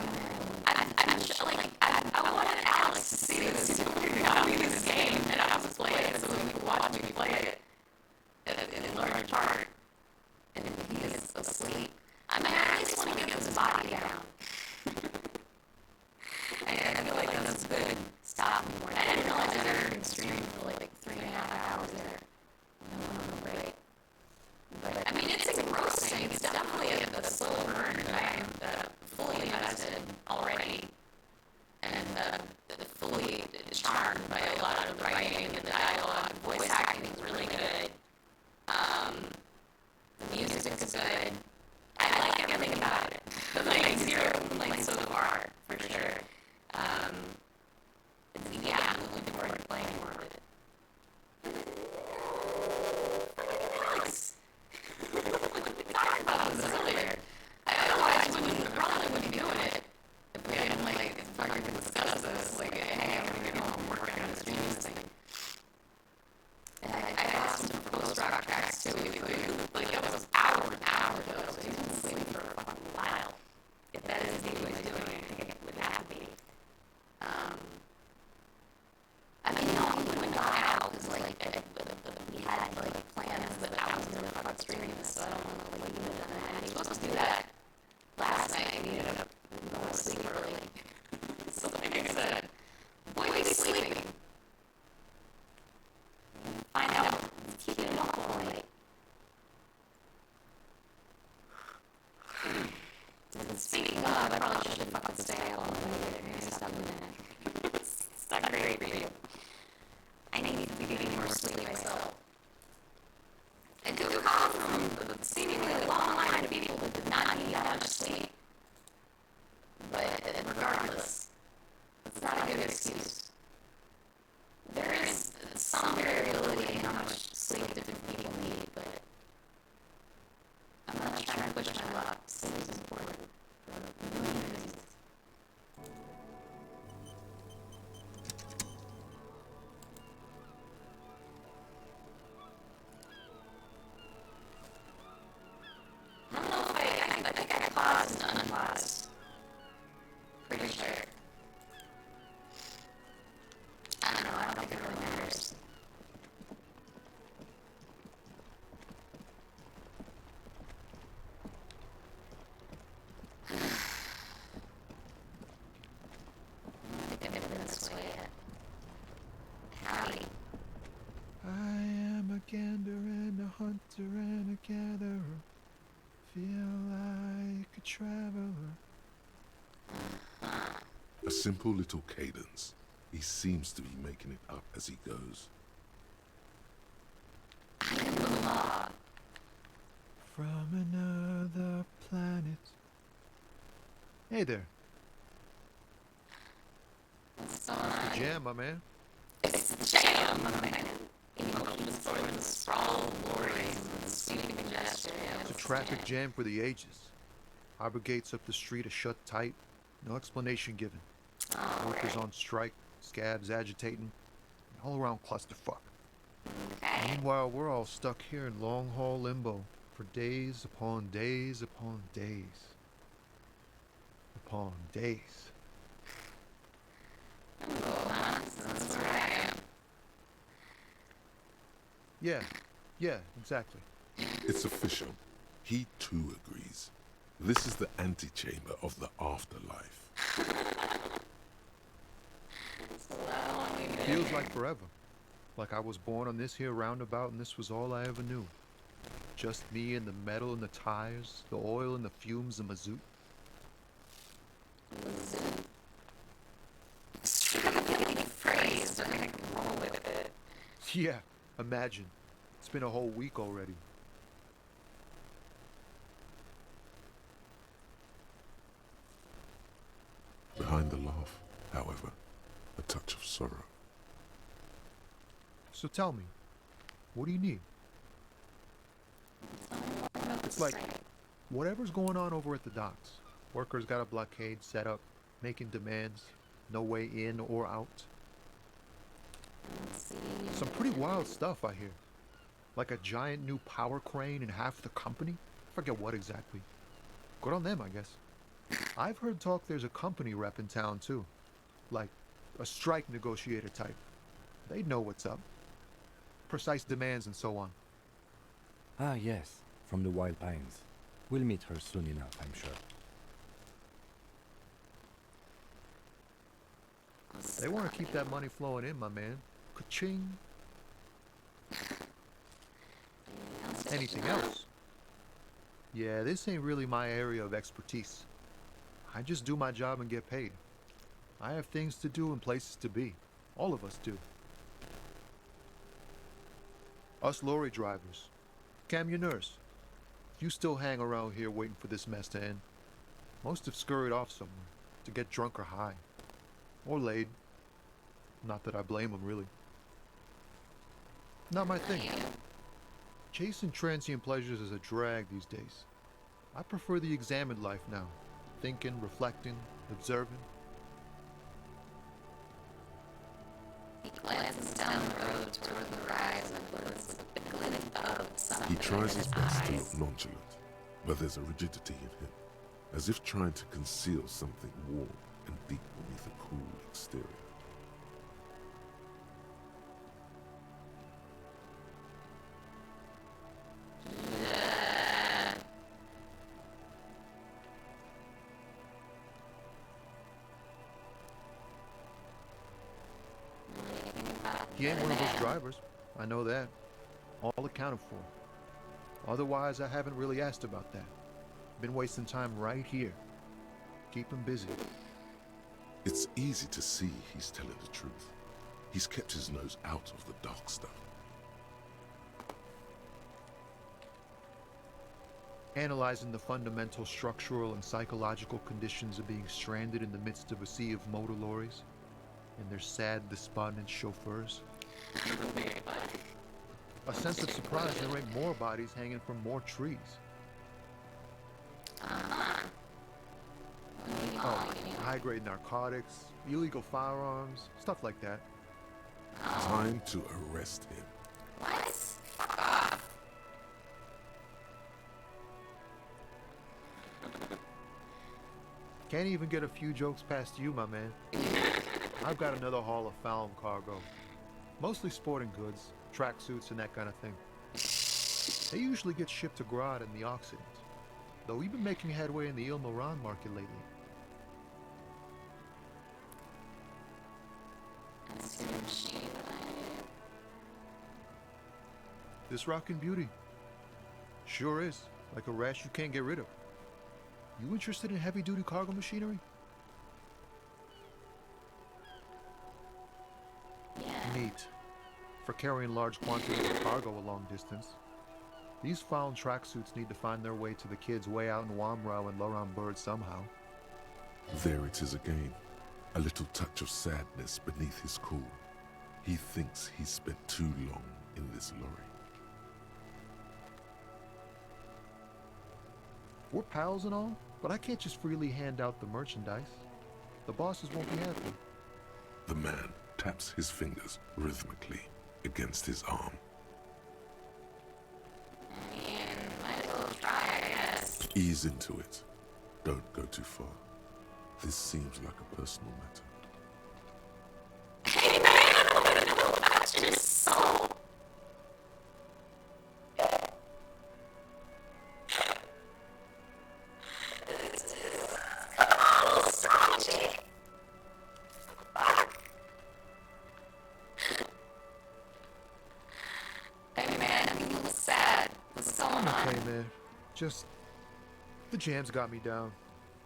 I'm just like, I wanted Alex to see this. He got me this game, and I was playing it so he could watch me play it. And large part. And he is asleep. I mean, I at least want to get his body down. And I feel like that's a good stop more. I didn't realize I had been streaming for like 3.5 hours there. Right. But I mean, it's engrossing. It's definitely a slow burn, but I am fully invested already. And fully charmed by a lot of the writing and the dialogue. Voice acting is really good. The music is good. I like everything about it. Like, 0 complaints so far, for sure. Yeah, I'm looking forward to playing more of it. Alex! We talked about this earlier. Otherwise, I probably wouldn't be doing it if we hadn't, like, fucking discussed this. Like, hey, I'm gonna get home and work on this dreams thing. And I asked him for post-rock tracks too, like that was hours and hours ago, so he's been sleeping for a fucking while. If that is indeed what he's doing, I think it would have to be. I mean, no, he wouldn't die out, because, like, we had, like, plans that I was gonna fucking stream this, so I don't know, like, he would have done that. He was supposed to do that last night, and he ended up going to sleep early. So, like I said, boy, he's sleeping. Find out. Keep it up all night. Speaking of, I probably should fucking stay up all night. I'm gonna stop doing that. It's not great for you. I need to be getting more sleep myself. I do recall from a seemingly long line of people that did not need that much sleep. But regardless, it's not a good excuse. There is some variability in how much sleep different people need, but I'm not trying to push my luck. Sleep is important for a million reasons. I don't know if I think I paused and unpaused. Pretty sure. I don't know, I don't think it really matters. I think I've never been this way yet. Howdy.
I am a gander and a hunter and a gatherer. Feel like a traveler.
A simple little cadence. He seems to be making it up as he goes.
From another planet. Hey there.
What's going on?
Jam, my man.
It's the jam, my man. Emotions sort of sprawl glories and the sweeping gesture.
It's a traffic jam for the ages. Harbor gates up the street are shut tight. No explanation given. Workers on strike, scabs agitating, an all-around clusterfuck. Meanwhile, we're all stuck here in long-haul limbo for days upon days upon days. Upon days.
Limbo, huh?
Yeah, exactly.
It's official. He too agrees. This is the antechamber of the afterlife.
Feels like forever. Like I was born on this here roundabout and this was all I ever knew. Just me and the metal and the tires, the oil and the fumes and mazout.
Phrase, I'm gonna roll with it.
Yeah, imagine. It's been a whole week already.
Behind the laugh, however, a touch of sorrow.
So tell me, what do you need? It's like, whatever's going on over at the docks. Workers got a blockade set up, making demands, no way in or out. Some pretty wild stuff, I hear. Like a giant new power crane in half the company? Forget what exactly. Good on them, I guess. I've heard talk there's a company rep in town, too. Like, a strike negotiator type. They'd know what's up. Precise demands and so on.
Ah, yes, from the Wild Pines. We'll meet her soon enough, I'm sure.
They want to keep that money flowing in, my man. Ka-ching. Anything else? Yeah, this ain't really my area of expertise. I just do my job and get paid. I have things to do and places to be. All of us do. Us lorry drivers. Cam, your nurse. You still hang around here waiting for this mess to end. Most have scurried off somewhere to get drunk or high. Or laid. Not that I blame them, really. Not my thing. Chasing transient pleasures is a drag these days. I prefer the examined life now. Thinking, reflecting, observing.
He glances down the road toward the horizon with a glint of something.
He tries
in
his
his
best to
eyes.
look nonchalant, but there's a rigidity in him, as if trying to conceal something warm and deep beneath a cool exterior.
He ain't one of those drivers. I know that. All accounted for. Otherwise, I haven't really asked about that. Been wasting time right here. Keep him busy.
It's easy to see he's telling the truth. He's kept his nose out of the dark stuff.
Analyzing the fundamental structural and psychological conditions of being stranded in the midst of a sea of motor lorries and their sad, despondent chauffeurs. A sense of surprise there ain't more bodies hanging from more trees. Oh, high-grade narcotics, illegal firearms, stuff like that.
Time to arrest him.
What? Fuck off.
Can't even get a few jokes past you, my man. I've got another haul of foul cargo. Mostly sporting goods, tracksuits, and that kind of thing. They usually get shipped to Grad in the Occident, though we've been making headway in the Il Moran market lately. This rockin' beauty. Sure is. Like a rash you can't get rid of. You interested in heavy-duty cargo machinery? Neat. For carrying large quantities of cargo a long distance. These found tracksuits need to find their way to the kids way out in Wamrau and Loran Bird somehow.
There it is again. A little touch of sadness beneath his cool. He thinks he's spent too long in this lorry.
We're pals and all, but I can't just freely hand out the merchandise. The bosses won't be happy.
The man taps his fingers rhythmically against his arm.
Might as well try, I guess.
Ease into it. Don't go too far. This seems like a personal matter.
Hey man, I want to know about your soul.
okay, man. Just the jams got me down.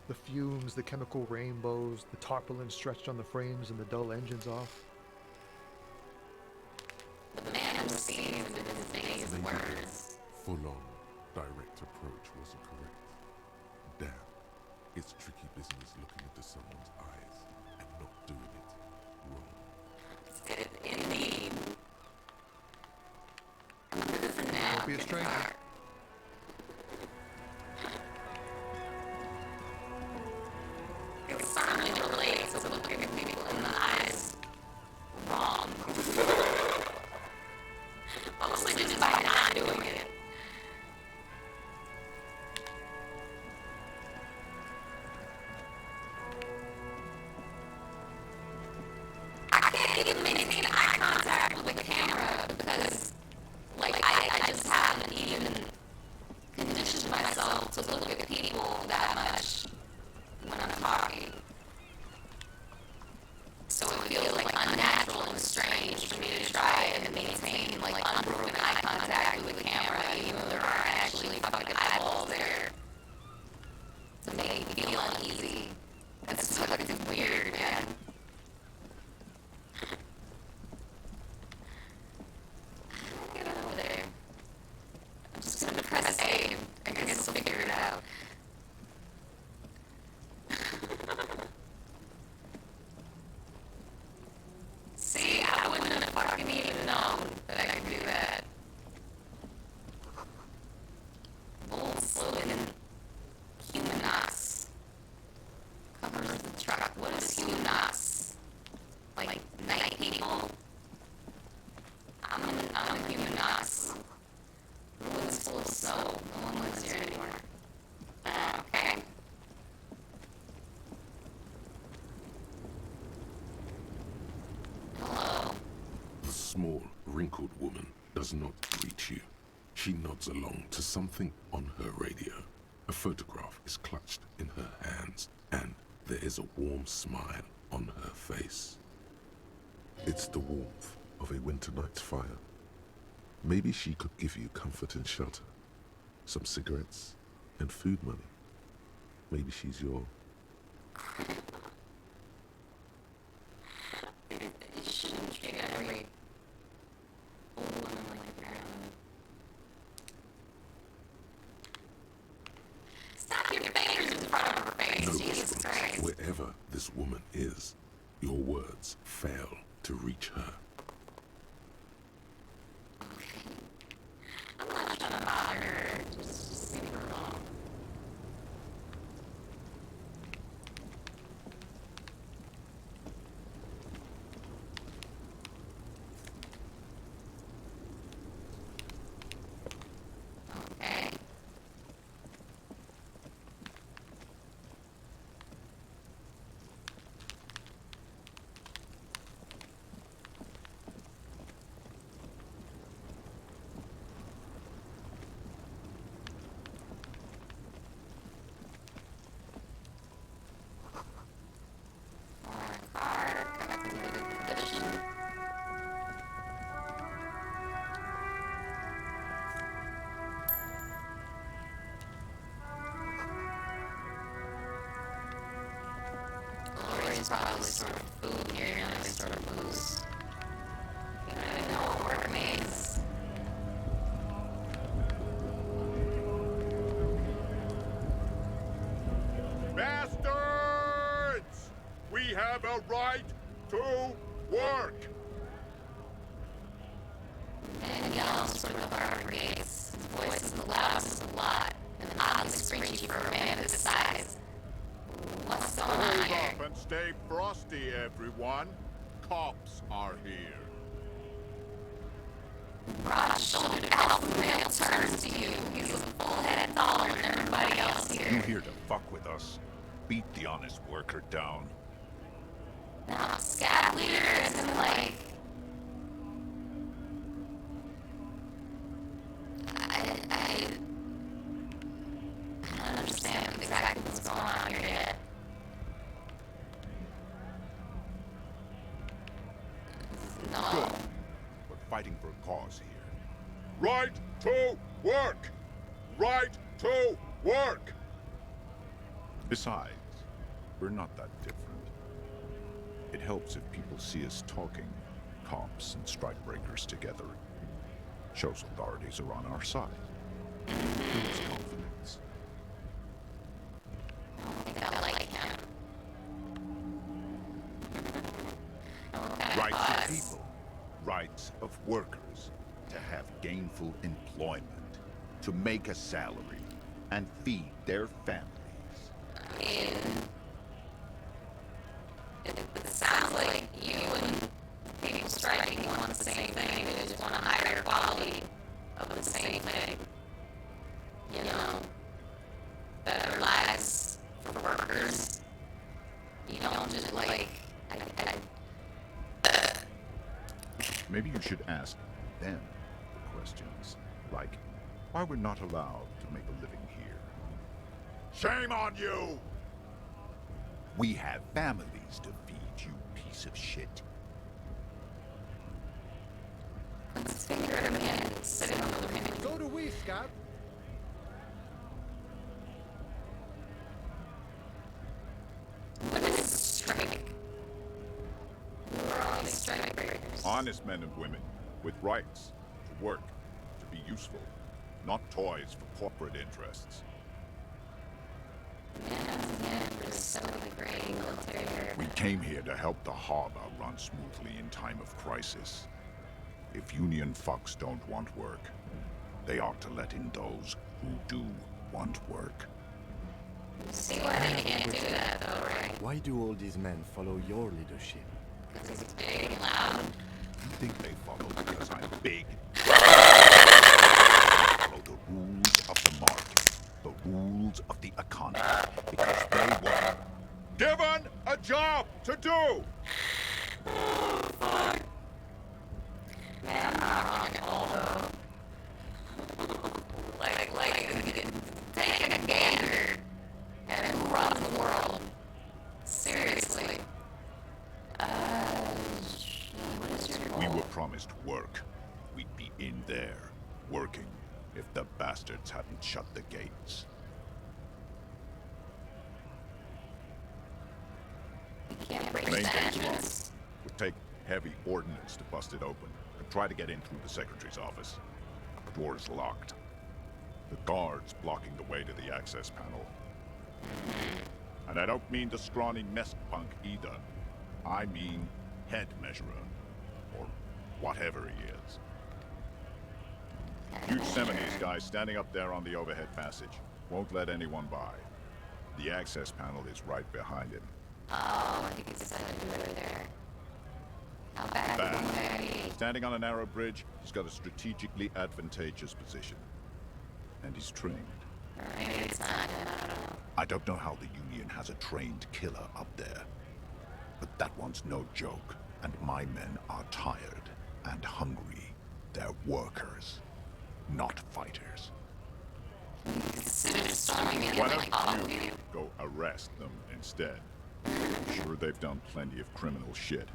The fumes, the chemical rainbows, the tarpaulin stretched on the frames, and the dull engines off.
The man who sees with his days words.
Full-on, direct approach wasn't correct. Damn, it's tricky business looking into someone's eyes and not doing it wrong.
Indeed.
Don't be a stranger.
It certainly relates to looking at people in the eyes wrong. Mostly just by not doing it. I can't even maintain eye contact with the camera because, like, I just haven't even conditioned myself to look at people that much when I'm talking. So it feels like unnatural and strange for me to try and maintain like unbroken eye contact with the camera, even though there aren't actually fucking eyeballs there to make me feel uneasy. That's fucking weird, man. Get over there. I'm just gonna press A. I guess I'll figure it out. See, I wouldn't have fucking even known that I could do that. Volkswagen Humanox covers the truck. What is Humanox? Like night people? I'm a Humanox. Ruins full of snow. No one lives here anymore. Okay. Hello.
The small, wrinkled woman does not greet you. She nods along to something on her radio. A photograph is clutched in her hands, and there is a warm smile on her face. It's the warmth of a winter night's fire. Maybe she could give you comfort and shelter, some cigarettes, and food money. Maybe she's your...
You shouldn't treat every old woman like a grandma. Stop your fingers in front of her face,
No
Jesus
response.
Christ.
Wherever this woman is, your words fail to reach her.
I'm not trying to bother her. Just leave her alone. Okay. There's probably sort of food here, and other sort of booze. You don't even know what work means.
Bastards! We have a right to work!
Man yells for the fire brigades. His voice is the loudest of the lot, and oddly screechy for a man of his size. What's going on
Hold
here?
up and stay frosty, everyone. Cops are here.
Broad-shouldered alpha male turns to you. He's a full head taller than everybody else
You
here.
here to fuck with us? Beat the honest worker down.
Now, scat leader isn't like... I don't understand exactly what's going on here yet. No.
Good. We're fighting for a cause here. Right to work! right to work! Besides, we're not that different. It helps if people see us talking, cops and strikebreakers together. Shows authorities are on our side. Builds confidence.
I don't think I like him.
Rights of people, rights of workers, to have gainful employment, to make a salary, and feed their families.
I mean, it sounds like you and people striking want the same thing. They just want a higher quality of the same thing. You know, better lives for workers. You don't just like.
Maybe you should ask them the questions, like why we're not allowed to make a living here. Shame on you! We have families to feed, you piece of shit.
Puts his finger at a man sitting on the other hand.
So do we, Scott.
What is strike? Who are all these strike breakers?
Honest men and women with rights to work, to be useful, not toys for corporate interests. We came here to help the harbor run smoothly in time of crisis. If union fucks don't want work, they ought to let in those who do want work.
See why they can't do that though, right?
Why do all these men follow your leadership?
Because he's big and loud.
You think they follow because I'm big? Follow the rules of the market, the rules of the economy, because they were given a job to do!
Oh, fuck. Man, I'm not wrong at all, though. Taking a gander at who runs the world. Seriously. What is your role?
We were promised work. We'd be in there, working, if the bastards hadn't shut the gates. Main gate's locked. Would take heavy ordnance to bust it open. Could try to get in through the secretary's office. Door's locked. The guard's blocking the way to the access panel. And I don't mean the scrawny mess punk either. I mean head measurer. Or whatever he is. Huge Seminoles guy standing up there on the overhead passage. Won't let anyone by. The access panel is right behind him.
Oh, I think he decided to do it there. How bad
Bad.
is he?
Standing on a narrow bridge, he's got a strategically advantageous position. And he's trained.
Or maybe it's not him, I don't know.
I don't know how the Union has a trained killer up there. But that one's no joke. And my men are tired and hungry. They're workers, not fighters.
Consider storming in
Why
like all of you.
don't you go arrest them instead? I'm sure they've done plenty of criminal shit.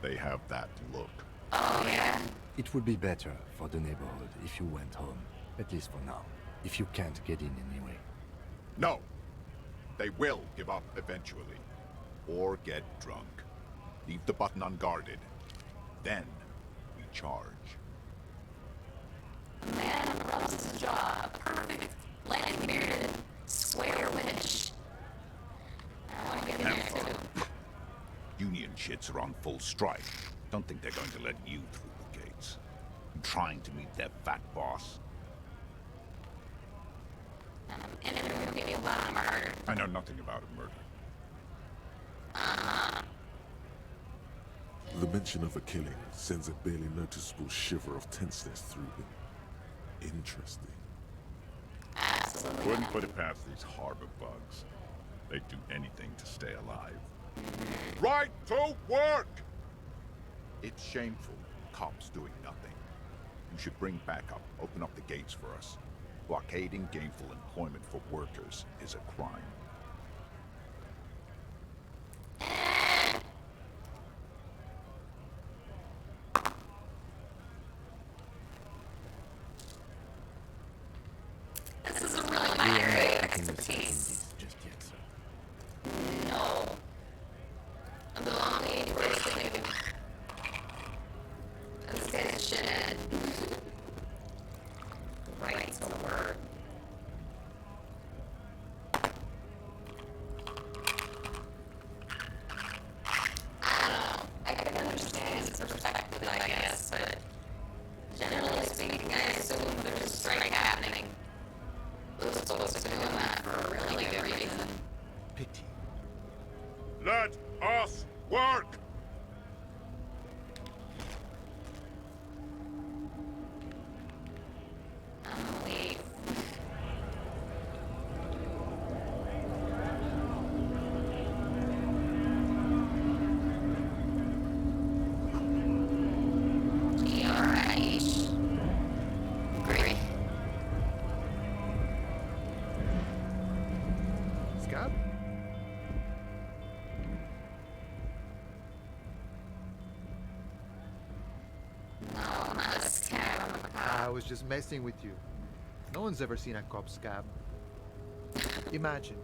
They have that look.
Oh, yeah?
It would be better for the neighborhood if you went home, at least for now. If you can't get in anyway.
No! They will give up eventually. Or get drunk. Leave the button unguarded. Then we charge.
A man rubs his jaw. Perfect. Lanky bearded. Square witch. I want to get in there too.
Union shits are on full strike. Don't think they're going to let you through the gates. I'm trying to meet their fat boss.
And it would be about a murder.
I know nothing about a murder.
The mention of a killing sends a barely noticeable shiver of tenseness through him. Interesting.
Absolutely.
Wouldn't put it past these harbor bugs. They'd do anything to stay alive. Right to work! It's shameful. Cops doing nothing. You should bring backup. Open up the gates for us. Blockading gainful employment for workers is a crime.
This
I was just messing with you. No one's ever seen a cop scab. Imagine,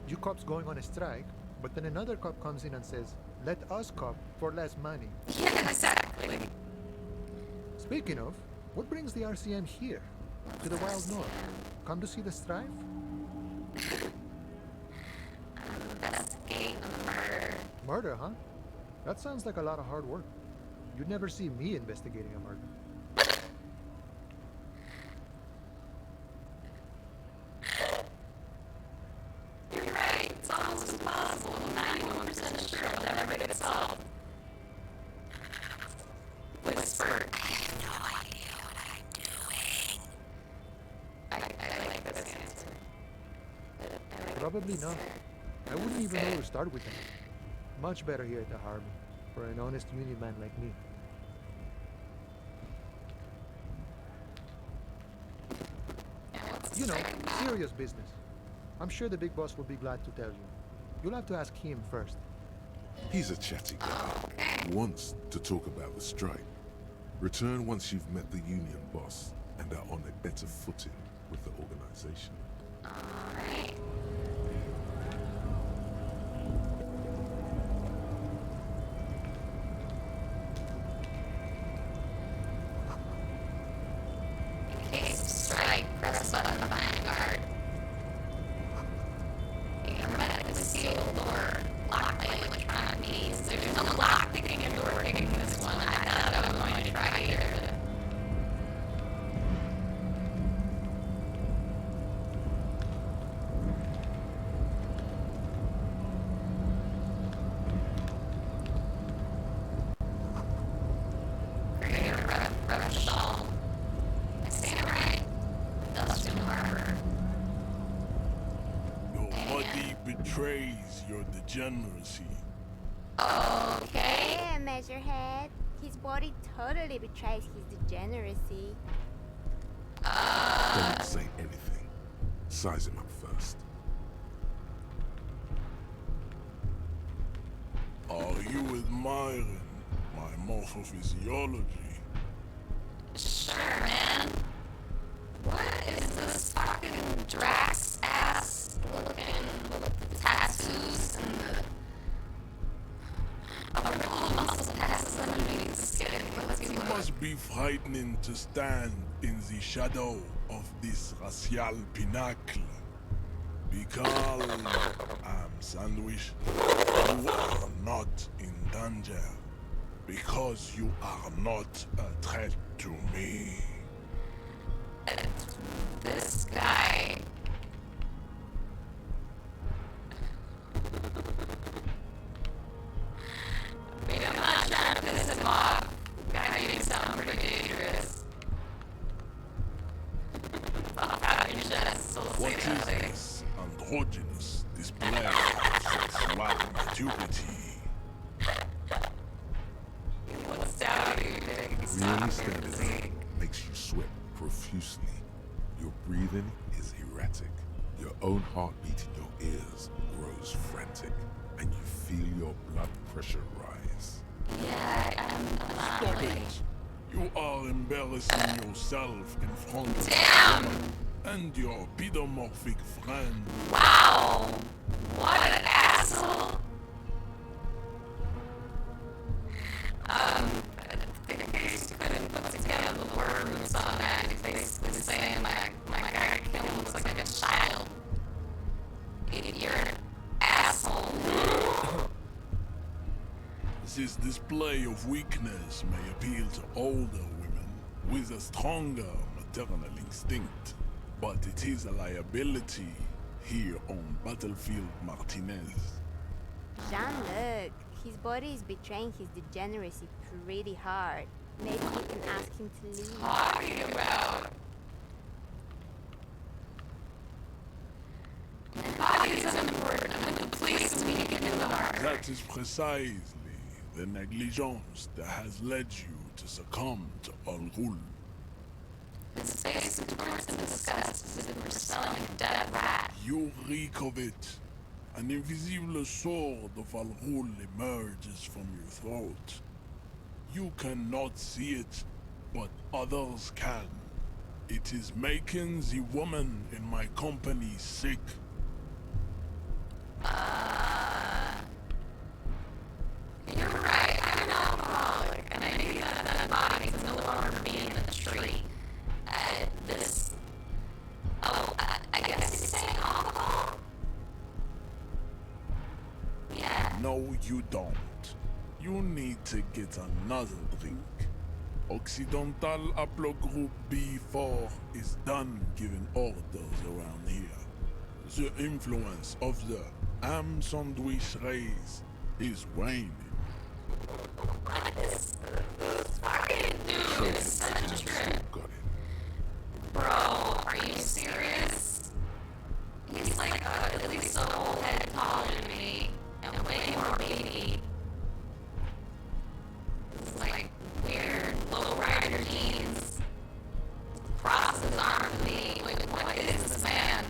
you cops going on a strike, but then another cop comes in and says, let us cop for less money.
Yeah, exactly.
Speaking of, what brings the RCM here? To the Wild North? Come to see the strife?
Investigate the murder.
Murder, huh? That sounds like a lot of hard work. You'd never see me investigating a murder.
You're right. It's almost impossible. 91% sure it'll never get solved. Whisper. I have no idea what I'm doing. I like this answer.
Probably not. I wouldn't even know where to start with them. Much better here at the harbor, for an honest union man like me. You know, serious business. I'm sure the big boss will be glad to tell you. You'll have to ask him first.
He's a chatty guy. Wants to talk about the strike. Return once you've met the union boss and are on a better footing with the organization.
Alright. In case of strike, press button behind the guard. You can automatically seal the door. Lock by electronic means. There's no lock picking your door picking this one. I thought I was going to try here.
Betrays your degeneracy.
Okay. Yeah, Measurehead. His body totally betrays his degeneracy.
Don't say anything. Size him up first.
Are you admiring my morphophysiology?
Sure, man. What is this fucking Drax ass looking with the tattoos and the all muscle passes underneath the skin?
It must be frightening to stand in the shadow of this racial pinnacle. Because Sandwich, you are not in danger. Because you are not a threat to me.
This guy. I mean, I'm not trying to piss him off. Guy may sound pretty dangerous.
What is this androgynous display of sexual maturity?
What's down here?
Really standing up makes you sweat profusely. Your breathing is erratic. Your own heartbeat in your ears grows frantic, and you feel your blood pressure rise.
Yeah, I'm not really.
You are embarrassing yourself in front of
Damn!
and your pedomorphic friend.
Wow! What an asshole! I think I just couldn't put together the words on that. He's basically saying my guy killed looks like a child. You're an asshole.
This display of weakness may appeal to older women with a stronger maternal instinct, but it is a liability here on Battlefield Martinez.
Jean-Luc, his body is betraying his degeneracy pretty hard. Maybe you can ask him to leave.
Talking about? My body is unimportant. I'm in the police and we need to get in the heart.
That is precisely the negligence that has led you to succumb to Al Ghul.
His face contorts in disgust as if it were smelling a dead rat.
You reek of it. An invisible sword of Al Ghul emerges from your throat. You cannot see it, but others can. It is making the woman in my company sick.
You're right. I'm an alcoholic, and I knew that body was no longer being in the tree. I guess you're saying alcohol? Yeah.
No, you don't. You need to get another drink. Occidental Haplogroup B4 is done giving orders around here. The influence of the ham sandwich race is waning.
This fucking dude is such a trip. Bro, are you serious? He's like at least a whole head taller than me, and way more baby. It's like weird low rider jeans. Crosses his arm to me. Like, what is this man?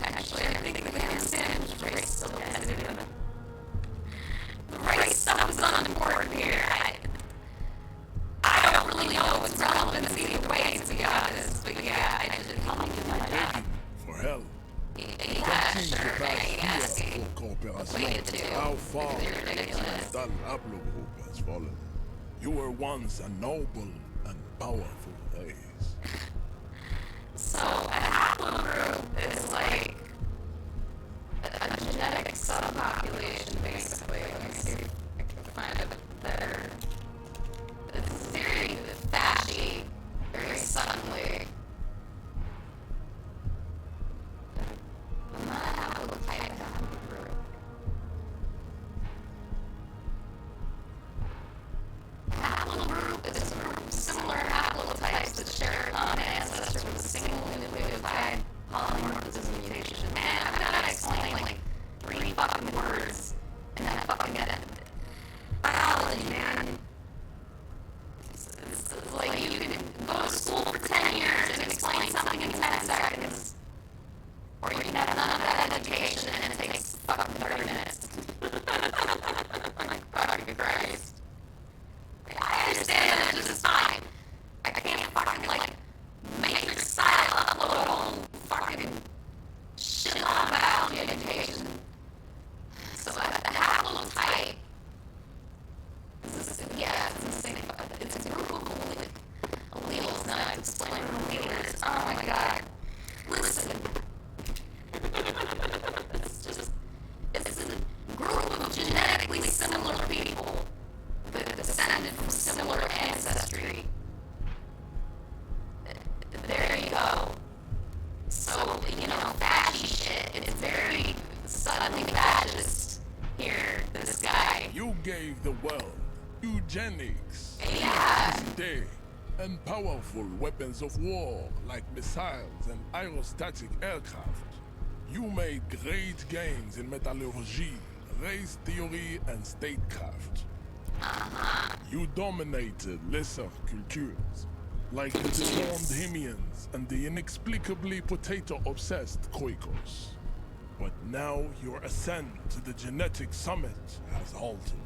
Actually, I think the ham sandwich race still has it in it. The race stuff is unimportant here. I don't really know what's relevant either way, to be honest. But yeah, I just help me do my job.
For help.
Yeah, sure.
How far Occidental Haplogroup has fallen. You were once a noble and powerful race.
So a haplogroup is like a genetic subpopulation, basically. Let me see if I can find it better. It's very fashy, very suddenly. I'm not a haplotype haplogroup. Haplogroup is a group of similar haplotypes that share a common ancestor with a single nucleotide polymorphism mutation. Man, I've got to explain like 3 fucking words in that fucking biology, man. It's like you can go to school for 10 years and explain something in 10 seconds. Or you can have none of that education and it takes fucking 30 minutes. Like, fucking Christ. I understand that this is fine. I can't fucking, like, matrix style upload a whole fucking shit on biology education. So the haplotype, it's insane. It's a group of alleles. Now I have to explain what an allele is. Oh my god. Listen. It's a group of genetically similar people that descended from similar ancestry. There you go. So, fashy shit. It's very suddenly fascist here, this guy.
You gave the world eugenics,
yeah,
electricity, and powerful weapons of war like missiles and aerostatic aircraft. You made great gains in metallurgy, race theory, and statecraft. You dominated lesser cultures, like the deformed Hemians and the inexplicably potato-obsessed Quakers. But now your ascent to the genetic summit has halted.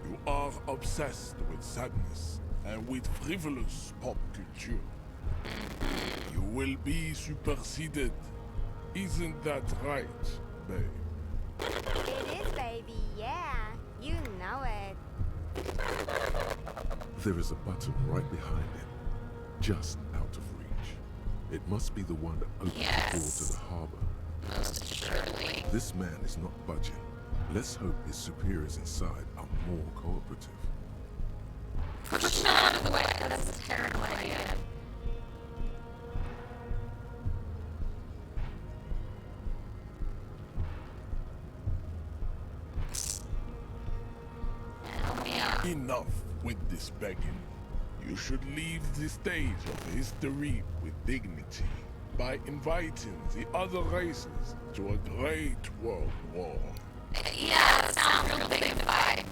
You are obsessed with sadness and with frivolous pop culture. You will be superseded. Isn't that right, babe?
It is, baby, yeah. You know it.
There is a button right behind it, just out of reach. It must be the one that opens the door to the harbor.
Most assuredly.
This man is not budging. Let's hope his superiors inside are more cooperative.
Push him out of the way. That's a terrible idea.
Enough with this begging. You should leave the stage of history with dignity by inviting the other races to a great world war.
Yeah, that sounds real dignified.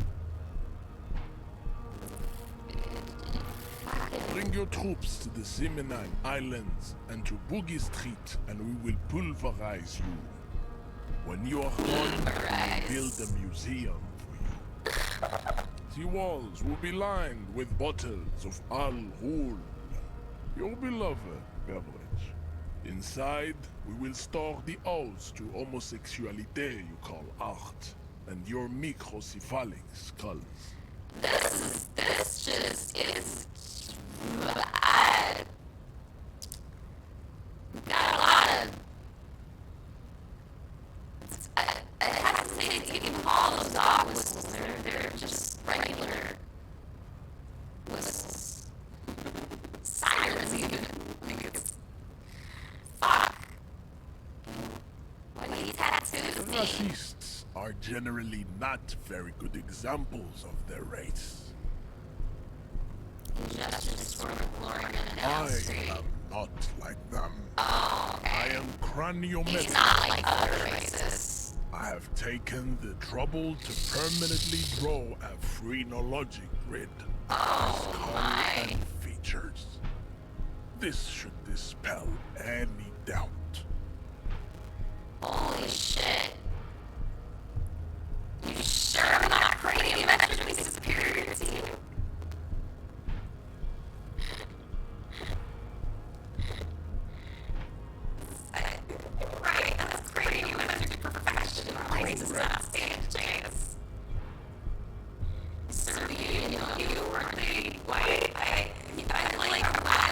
Bring your troops to the Simonine Islands and to Boogie Street, and we will pulverize you. When you are gone, we will build a museum for you. city walls will be lined with bottles of Al-Ghul, your beloved beverage. Inside, we will store the odes to homosexuality you call art, and your microcephalic skulls.
This just is... got a lot of... I have to say, it's even all those dog whistles. They're just regular whistles. Sirens even. Like it's... Fuck. What do you tattoos mean?
Racists are generally not very good examples of their race.
Injustice for the glory of the
I
Street.
am not like them.
Oh, okay.
I am craniometric.
He's not like other races.
I have taken the trouble to permanently draw a phrenologic grid of skull and features. This should dispel any doubt.
Holy shit. You sure I'm not craniometrically superior to you? Right, that's craniometric perfection. Like, does not stand a chance. Sir, you weren't they white? I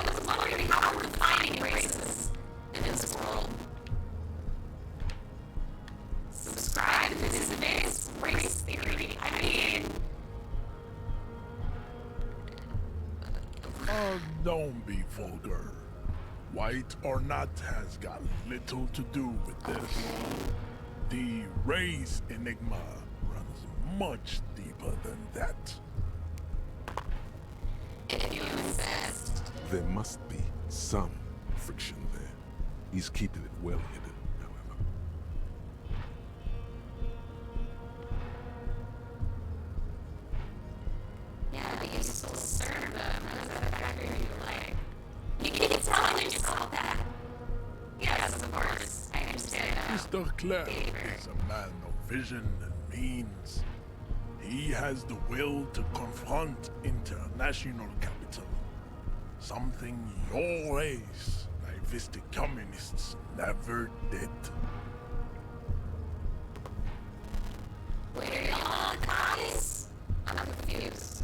was wondering how we're defining races in this world. Subscribe to this advanced race theory. I mean...
Don't be vulgar. White or not has got little to do with this. The race enigma runs much deeper than that.
If you insist.
There must be some friction there. He's keeping it well hidden, however.
Yeah, but you still serve them as a factor you like. You can tell yourself that. Yes, of course. I understand now.
Mr. Clare is a man of vision and means. He has the will to confront international capital. Something your race, naivistic communists, never did.
Wait, are y'all on ties? I'm confused.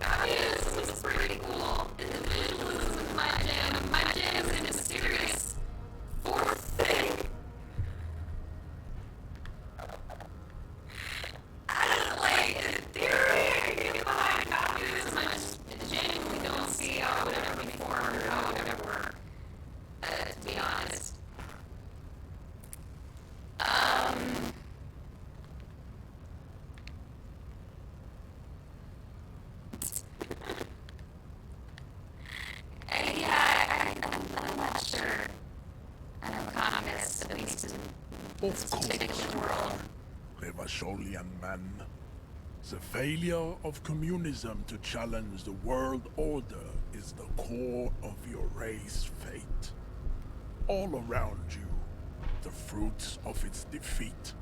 Communism is pretty cool. Individualism is my jam. My jam is a mysterious fourth thing. In theory, I can get behind communism. I just genuinely don't see how it would ever be formed or how it would ever work. To be honest. I'm not sure. I'm a communist, at least in this particular world.
Revacholian man. The failure of communism to challenge the world order is the core of your race fate. All around you, the fruits of its defeat.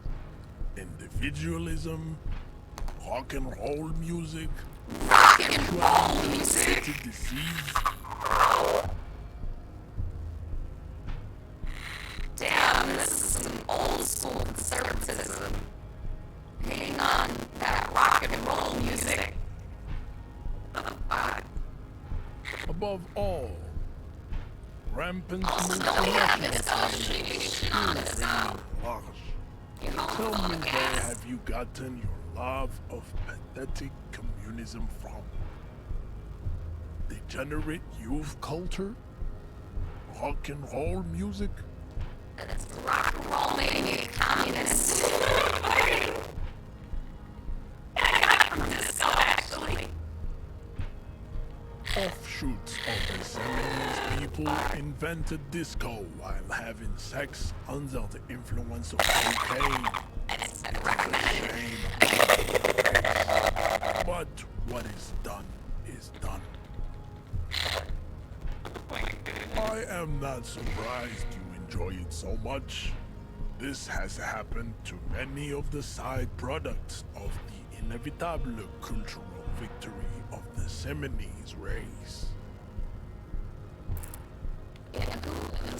Individualism, rock and roll music, disease.
Damn, this is some old school conservatism. Hating on that rock and roll music.
Above all, rampant
Don't have an association on this now.
Tell me where have you gotten your love of pathetic communism from? Degenerate youth culture? Rock and roll music?
It's rock and roll made me a communist. I got from disco, actually.
Offshoots of the 70s people invented disco while having sex under the influence of cocaine. But what is done is done. I am not surprised you enjoy it so much. This has happened to many of the side products of the inevitable cultural victory of the Seminese race.
Yeah, I don't know who the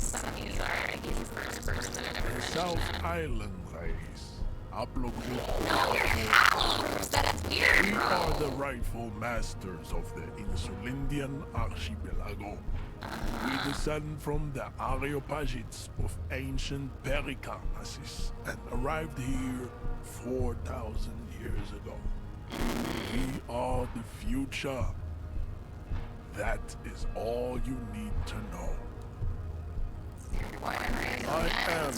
Seminese are. I think he's the first person I've ever
The
mentioned.
South Island race. Haplogroup.
No, you're haplogroups. That's weird,
We
bro.
are the rightful masters of the Insulindian archipelago. We descend from the Areopagites of ancient Pericarnassus and arrived here 4,000 years ago. We are the future. That is all you need to know. I am a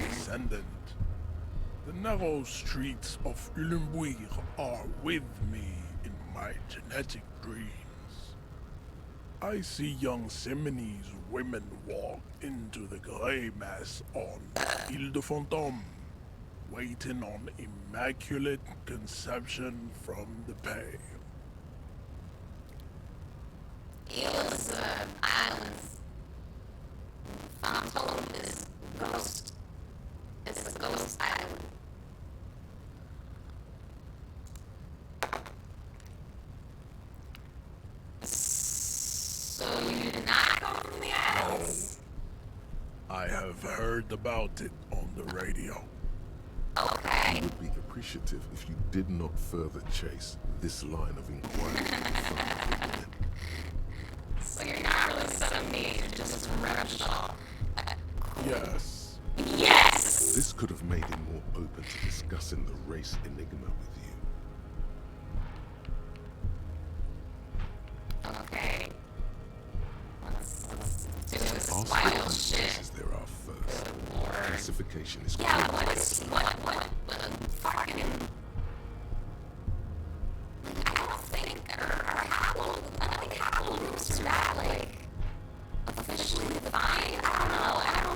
descendant. The narrow streets of Ulimbuir are with me in my genetic dreams. I see young Seminese women walk into the grey mass on Ile de Fantôme, waiting on immaculate conception from the pale.
Eels, islands. Fantôme is ghost. It's a ghost island. So you did not come from the islands?
I have heard about it on the radio.
Okay.
I would be appreciative if you did not further chase this line of inquiry.
So you're not really Seminese, you're just from Revachol.
Yes.
Yes!
This could have made him more open to discussing the race enigma with you.
Okay. Let's do this
Ask
wild
what
shit.
places there are first. Classification is
Yeah,
clear.
what fucking... I don't think, I don't think haplogroups are that, like, officially defined. I don't know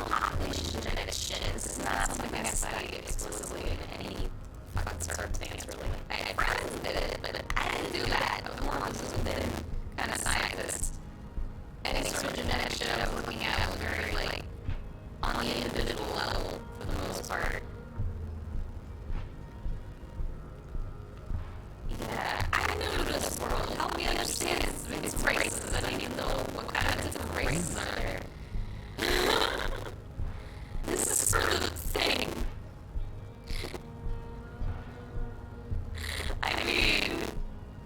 population genetic shit. This is not something I study explicitly in any fucking circumstance, really. I had friends who did it, but I didn't do that. I was more of a kind of scientist. Any sort of genetic shit I was looking at was very, like, on the individual level, for the most part. Yeah, I'm new to this world. Help me understand these races. I don't even know what kind of different races are there. This is sort of the thing. I mean,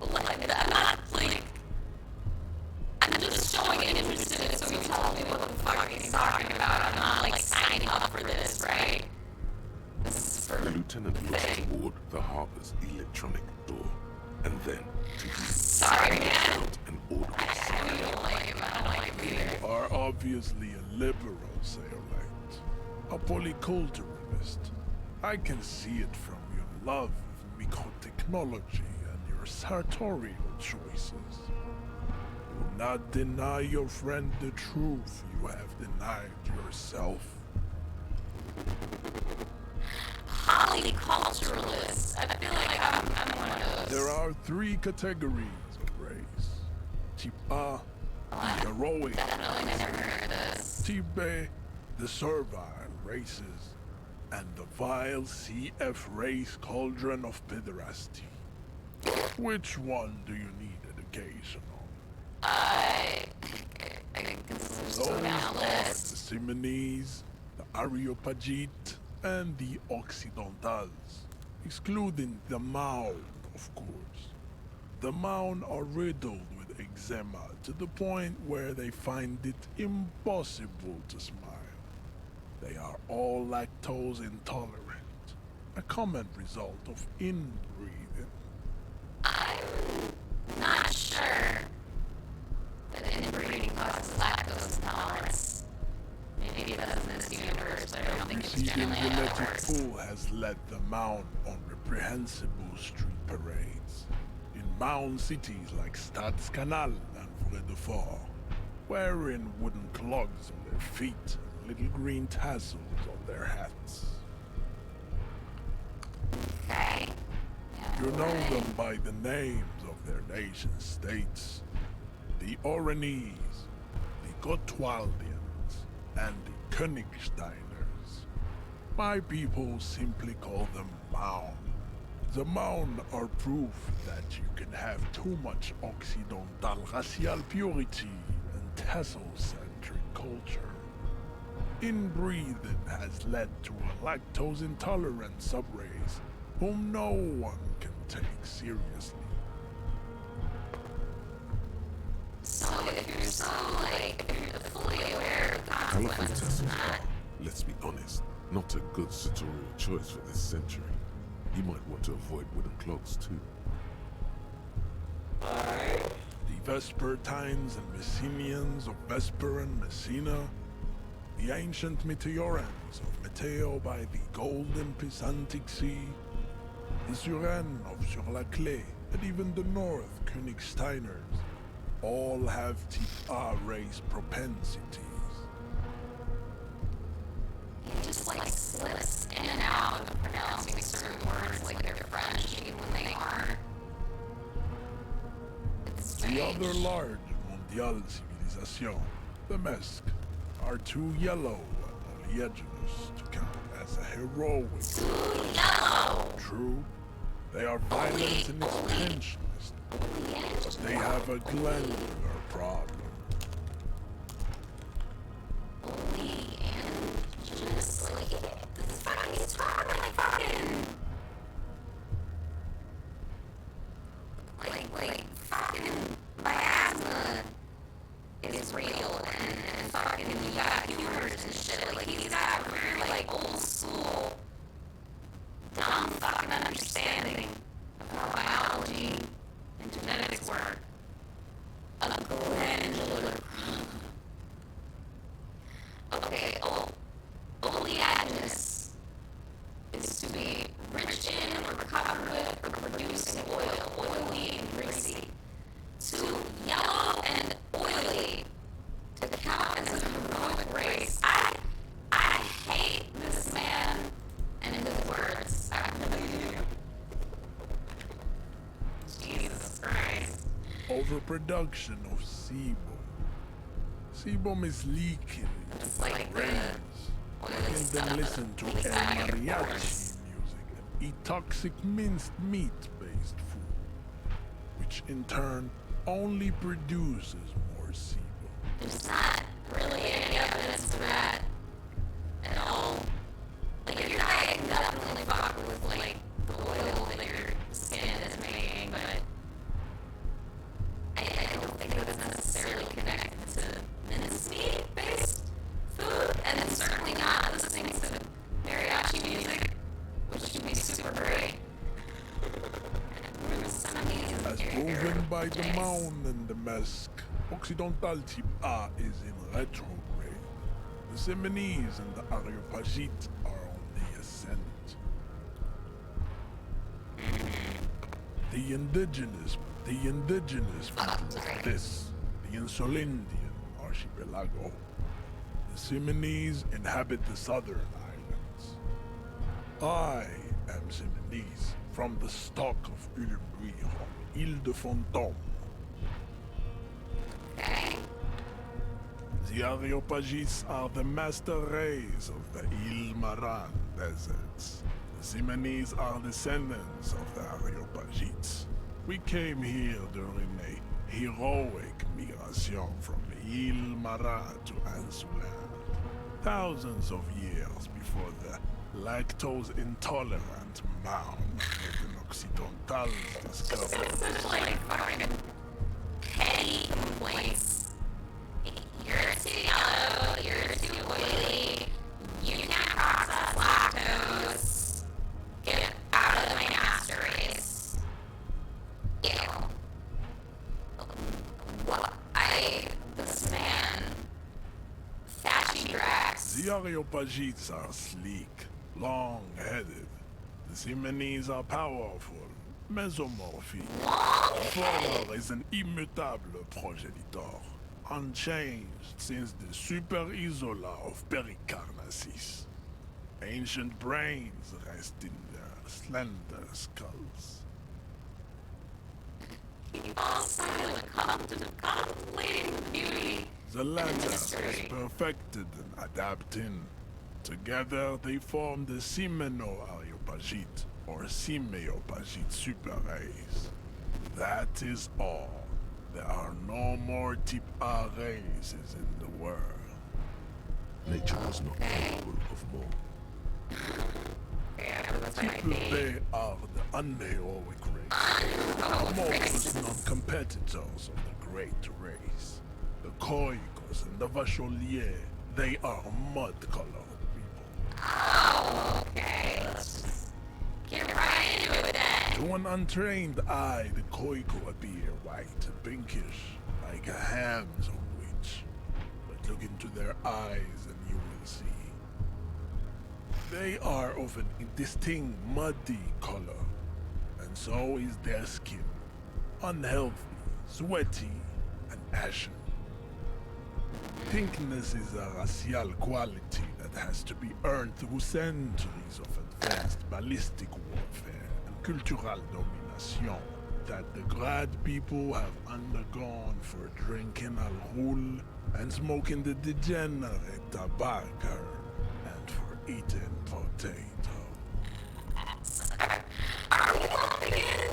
like, I'm not, like, I'm just showing interest in it, so you tell me what the fuck he's talking about. I'm not, like, signing up for this, right? This is for
The lieutenant looks toward the harbor's electronic door, and then to you.
Sorry, man.
An order.
I don't like him. I don't like him either.
You are obviously a liberal, Sæglópur. A polyculturalist. I can see it from your love of microtechnology and your sartorial choices. Do not deny your friend the truth you have denied yourself.
Polyculturalist. I feel like I'm one of those.
There are 3 categories of race. Type A, the heroic.
Definitely never heard of this.
Type B, the servile races. And the vile CF race cauldron of pederasty. Which one do you need education on?
I can
Those are the Seminese, the Areopagite, and the Occidentals, excluding the Maun, of course. The Maun are riddled with eczema to the point where they find it impossible to smile. They are all lactose intolerant, a common result of inbreeding.
I'm not sure that inbreeding causes lactose intolerance. Maybe it does in this universe, but I don't think it's
Receding
generally how it
genetic
works.
pool has led the Maun on reprehensible street parades in Maun cities like Stadskanal and Vredefort, wearing wooden clogs on their feet and little green tassels on their hats.
Okay.
You know them by the names of their nation states: the Oranese, the Gotwaldians, and the Königsteiners. My people simply call them Maun. The Maun are proof that you can have too much Occidental racial purity and tassel-centric culture. Inbreeding has led to a lactose-intolerant subrace whom no one can take seriously.
So if you're so, if you're fully aware of the consequences of that,
Let's be honest, not a good sartorial choice for this century. You might want to avoid wooden clogs too.
The Vespertines and Messenians of Vesper and Messina, the ancient Meteorans of Meteo by the golden Pisantic Sea, the Suren of Sur-la-Clé, and even the North Königsteiners, all have Type A race propensities.
it just slips in and out of pronouncing certain words like they're French, even when they aren't. It's
The
strange.
other large mondial civilization, the Mesk, are too yellow and oleaginous to count as a heroic.
Too yellow!
True, they are violent and expansionist. They have a glandular problem.
Just this fucking talk fucking my asthma is real and fucking you got humors and shit. He's got very old school dumb fucking understanding of how biology and genetics work. A glandular okay, oleaginous is to be rich in or covered with or producing oil, oily and greasy. Too yellow and oily to count as a heroic race. I hate this man and his words. I really do. Jesus Christ.
Overproduction of sebum. Sebum is leaking
It's
into the brains, making them listen to El Mariachi music and eat toxic minced meat-based food, which in turn only produces more sebum.
There's not really any evidence to that at all. Your diet can definitely fuck with the oil that your skin is making, but I don't think that it's necessarily connected to mincemeat-based food, and it's certainly not listening to mariachi music, which can be super great.
As proven by the Maun and the Mesk, Occidental Type A is in retrograde. The Seminese and the Areopagites are on the ascent. The indigenous peoples of this, the Insulindian archipelago. The Seminese inhabit the southern islands. I am Seminese, from the stock of Ulubri on Ile de Fantôme. The Areopagites are the master race of the Ile Maran deserts. The Seminese are descendants of the Areopagites. We came here during a heroic migration from Ile Maran to Ansulan, thousands of years before the lactose-intolerant Maun and Occidentals discovered.
Such fucking petty complaints. You're too yellow, you're too oily, you can't process lactose. Get out of my master race. Ew. This man, Thatchy Drax.
The Areopagites are sleek, long-headed. The Seminese are powerful, mesomorphic. The former is an immutable progenitor, unchanged since the Super Isola of Pericarnassus. Ancient brains rest in their slender skulls.
Keep all silent, contemplating the beauty.
The latter is perfected in adapting Together, they form the Simeno-Areopagite, or Simeopagite super race. That is all. There are no more type A races in the world.
Nature was not capable of more.
Type B are the unheroic race. Most non-competitors of the great race. The Koikos and the Vacholier, they are mud-colored people.
Oh, okay. Let's just get right into it then.
To an untrained eye, the Koiko appear white and pinkish, like a ham sandwich. But look into their eyes and you will see. They are of an indistinct muddy color, and so is their skin. Unhealthy, sweaty, and ashen. Pinkness is a racial quality that has to be earned through centuries of advanced ballistic warfare and cultural domination that the Grad people have undergone for drinking alcohol and smoking the degenerate tobacco and for eating potato.
Are we all again?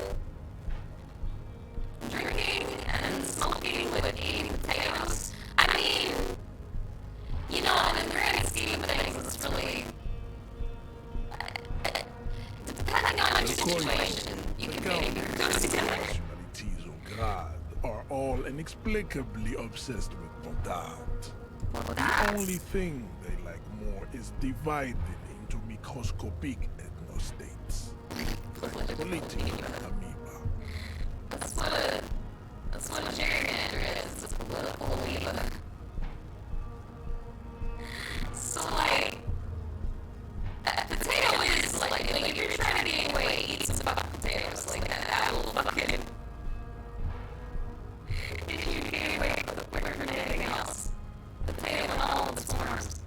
Drinking and smoking with eating potatoes? I mean, you know, in the grand scheme of things, it's really... depending on your situation, you can maybe go together.
Nationalities of Grad are all inexplicably obsessed with Podat. The only thing they like more is divided into microscopic ethnostates. Political amoeba.
That's what a gerrymander is. It's a political amoeba. So, like, a potato is, like, if you're trying to gain weight, eat some fucking potatoes. Like, that will fucking... if you gain weight quicker than anything else. Potato in all of its forms.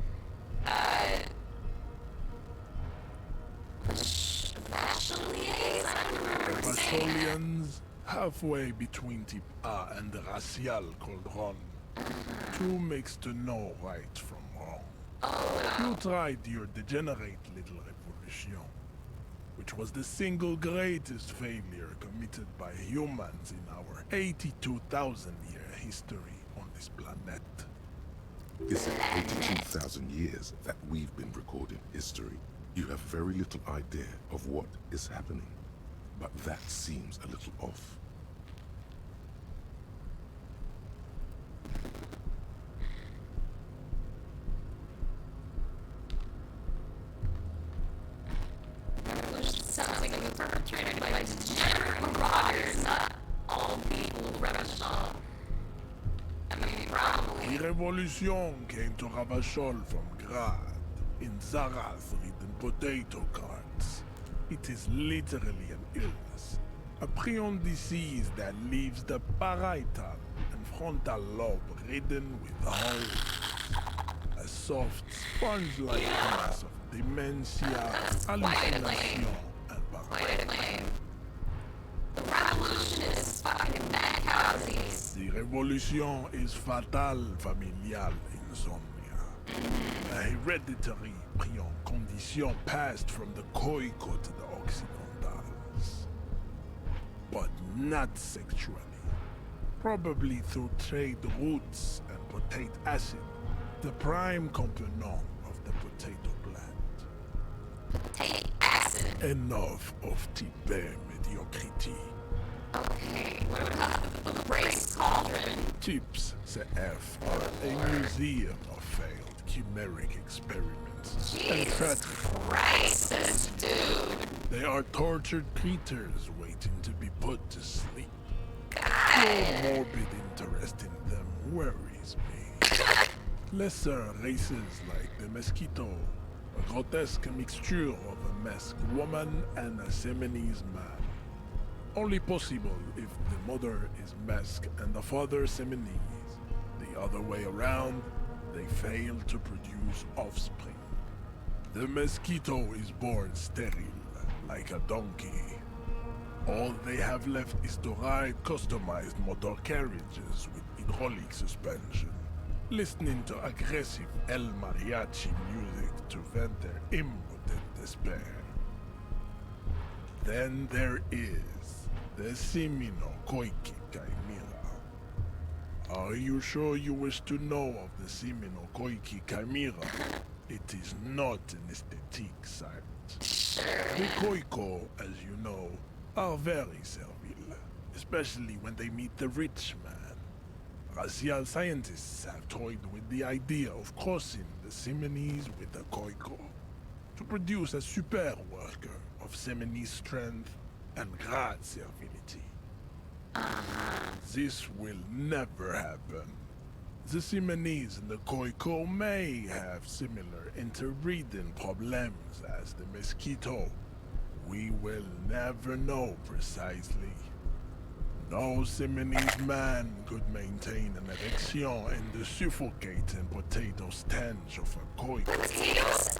Vacholiers? I don't remember what to say.
Vacholians, halfway between type A and the racial called Ron. Two makes to know right from wrong. You tried your degenerate little revolution, which was the single greatest failure committed by humans in our 82,000-year history on this planet.
This 82,000 years that we've been recording history, you have very little idea of what is happening. But that seems a little off.
Revolution sounds like it was perpetrated by degenerate marauders, not all people of Revolution. I mean, probably.
The revolution came to Ravachol from Grad, in Zarath ridden potato carts. It is literally an illness, a prion disease that leaves the parietal and frontal lobe ridden with holes. A soft, sponge-like mass of dementia, hallucination, and paranoia.
The revolution is fucking mad cow disease.
The revolution is fatal familial insomnia. A hereditary prion condition passed from the Koiko to the Occidentals. But not sexually. Probably through trade routes and potate acid, the prime component of the potato plant.
Potate acid?
Enough of type mediocrity.
Okay, what about the brace cauldron?
Tips CF are a museum of failed chimeric experiments.
Jesus Christ, this dude!
They are tortured creatures waiting to be put to sleep. Your morbid interest in them worries me. Lesser races like the mosquito, a grotesque mixture of a masked woman and a Seminese man. Only possible if the mother is masked and the father Seminese. The other way around, they fail to produce offspring. The mosquito is born sterile, like a donkey. All they have left is to ride customized motor carriages with hydraulic suspension.
listening to aggressive El Mariachi music to vent their impotent despair. Then there is the Simino Koiki Chimera. Are you sure you wish to know of the Simino Koiki Chimera? It is not an aesthetic sight. The Koiko, as you know, are very servile, especially when they meet the rich man. Racial scientists have toyed with the idea of crossing the Simonese with the Koiko to produce a super worker of Simonese strength and great servility. This will never happen. The Simonese and the Koiko may have similar interbreeding problems as the mosquito. We will never know precisely. No Simonese man could maintain an erection in the suffocating potato stench of a Koiko.
Potatoes?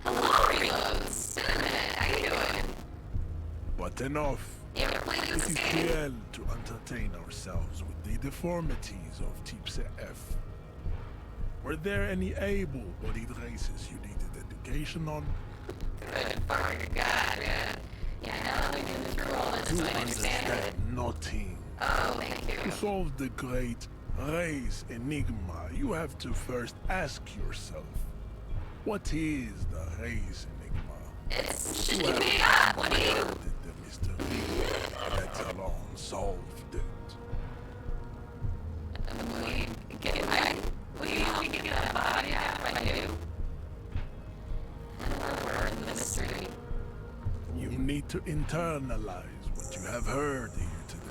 Hello, Reloads. Been a minute. How you doing?
But enough.
Yeah, we're playing
It
this
is
game.
cruel to entertain ourselves with the deformities of Type F. Were there any able-bodied races you needed education on?
Good fucking God, man. Yeah, now that we've been through all this,
You
I understand it.
nothing.
Oh, thank you.
To solve the great race enigma, you have to first ask yourself, what is the race enigma?
It's shit
You
you
have
made up. What do you?
comprehended the mystery, let alone solved it.
Will you help me get that body out if I do? Word the mystery.
You need to internalize what you have heard here today.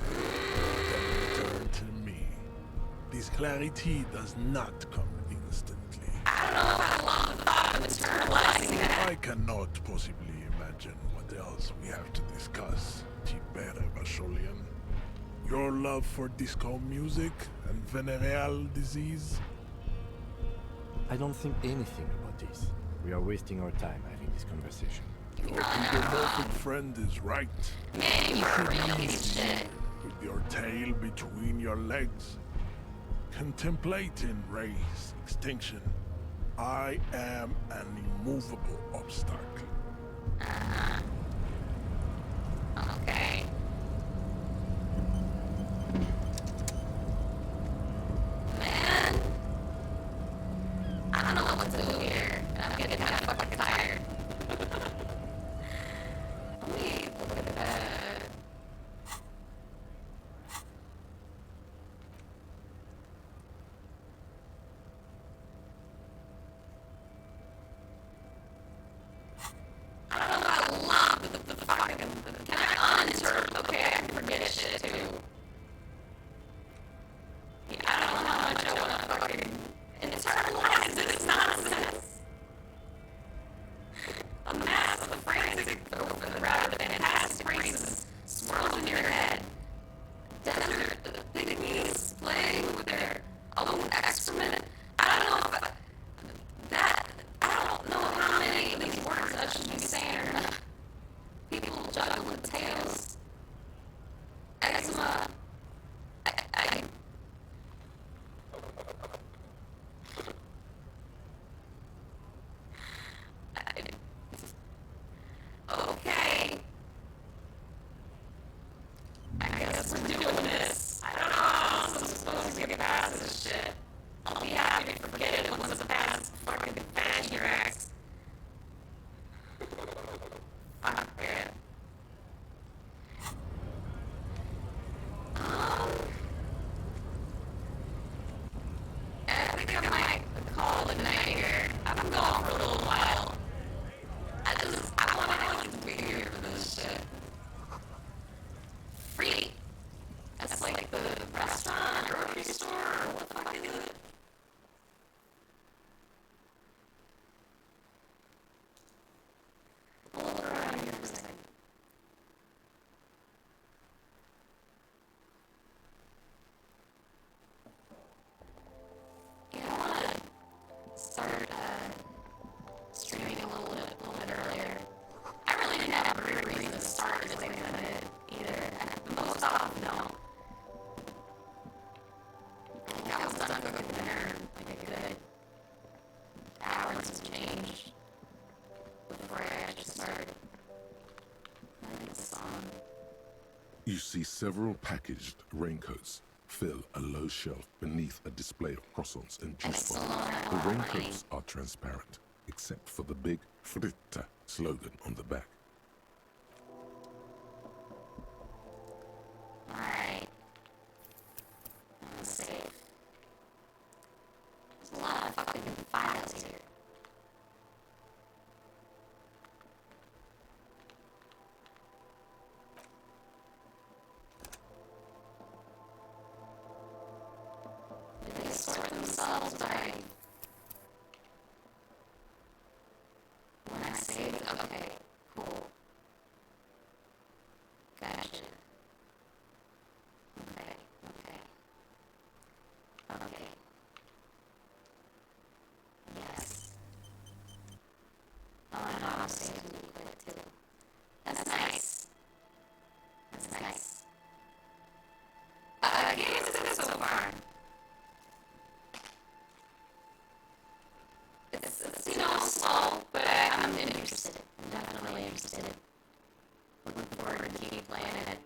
Then return to me. This clarity does not come instantly.
I don't know if I love the thought of internalizing that.
I cannot possibly imagine what else we have to discuss, Tibere Vasholian. Your love for disco music and venereal disease?
I don't think anything about this. We are wasting our time having this conversation.
Your demorphic friend is right.
Man,
You
you're a
should
real
leave
piece of
here
shit.
with your tail between your legs, contemplating race extinction. I am an immovable obstacle.
Okay. Man, I don't know what to do here. I'm getting kind of fucking tired. Let me look at that. I don't know if I love the fucking... Can I uninterrupt? Okay, I can forget shit too. Yeah, I don't know how much I want to fucking internalize this nonsense. A mass of frantic rather than fantastic races swirls in your head. Desert pygmies playing with their own excrement. I don't know if I don't know how many of these words I should be saying or not. People juggling tails. Eczema. Okay. I guess we're doing this. I don't know how else I'm supposed to get past this shit. I'll be happy to forget it once the past fucking fad your ass. Fuck, man. I think I might call it a night here. I've been gone for a little while. I want to be here for this shit. Free. That's like the restaurant or grocery store or what the fuck is it? I'll look around here for a second. Yeah, I want to start streaming a little bit earlier. I really didn't have a great reason to start this like that either. Most often, no.
You see several packaged raincoats fill a low shelf beneath a display of croissants and juice bottles. The raincoats are transparent, except for the big Fritta slogan on the back.
Alright. I'm safe. There's a lot of fucking files here. Do they sort themselves by when I saved? Okay, cool. Gotcha. Okay. Yes. Oh, and I'll save a little bit too. That's nice. Games is it so far? It's slow, but I'm interested. I'm definitely interested. Looking forward to keep playing it.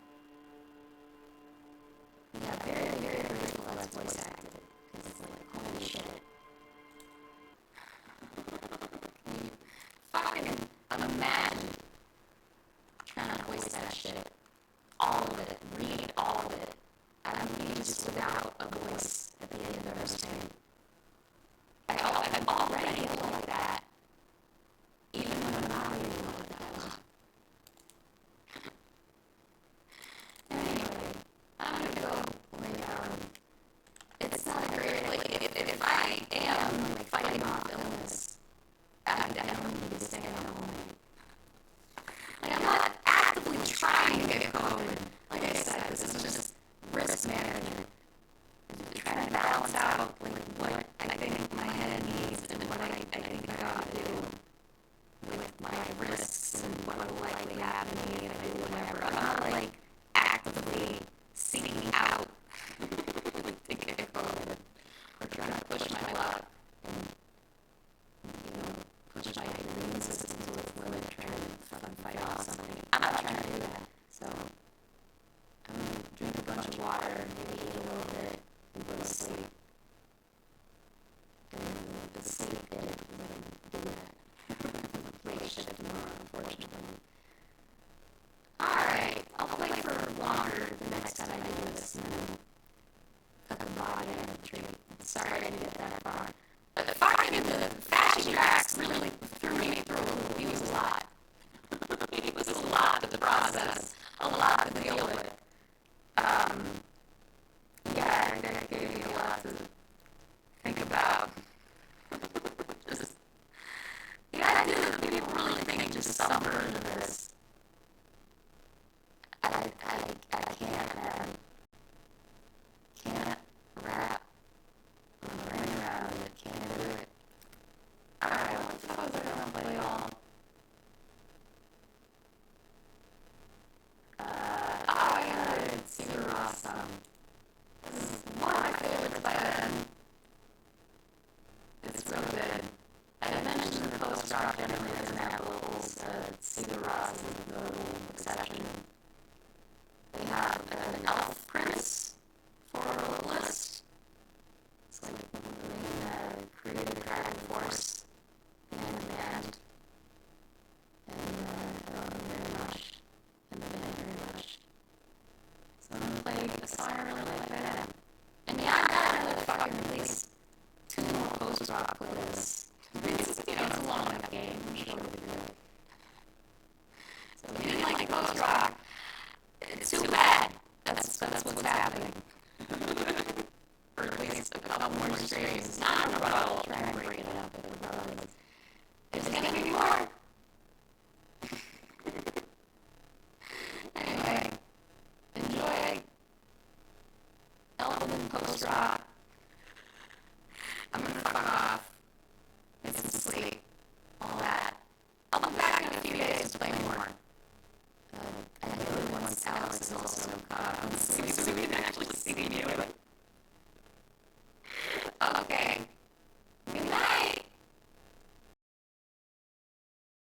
Yeah, very, very grateful that's voice acted. Because it's like, holy shit. Can you fucking imagine trying to voice that shit? All of it. Read all of it. I'm reading just without a voice at the end of everything. I'm already like that. Even when I'm not reading like that. Anyway, I'm gonna go lay down. It's not great. Like, if I am like fighting off illness, I don't need to stay at home. Like, I'm not actively trying to get COVID. Like I said, this is just risk management. Trying to balance out like what I think my head needs and what I think I gotta do with my risks and what will likely happen to me if I do whatever. I'm not like actively seeking out to get COVID or trying to push my luck and push my immune system to its limit, trying to fucking fight off something. I'm not trying to do that. So I'm gonna drink a bunch of water, maybe eat a little bit, and go to sleep. And the sleep in because I can do that. Late shift tomorrow, unfortunately. Alright, I'll play for longer the next time I do this, and then cut the body out of the tree. Sorry I didn't get that far. But the fucking fashion tracks really threw me through a loop. It was a lot. It was a lot to process. A lot to deal with. Yeah, that gave me a lot to think about. Just, the idea that people really think just some version of this. I can't, man. Can't wrap my brain around it. Can't do it. Alright, what the fuck was I gonna play all? I heard Sigur Rós. This is one of my favorites by then. It's so good. I had mentioned the post-rock family doesn't have locals. Sigur Rós is the exception. They have an elf prince for a vocalist. It's like the main creative driving force behind the band. And I love him very much. And the band very much. So I'm gonna play a song I really like by them. And yeah, I gotta fucking release 2 more post-rock playlists. It's a long enough game. I'm sure we'll do it. So if you didn't like post-rock, it's too bad. That's what's happening. Or at least a couple more streams. Not a rebuttal. I'll try and break it up with a rebuttal. There's gonna be more. Anyway, enjoy Elven post-rock. I'm gonna fuck off. Get some sleep. All that. I'll be back in a few days to play more. I know once Alex is also caught up on sleep, so we can actually see me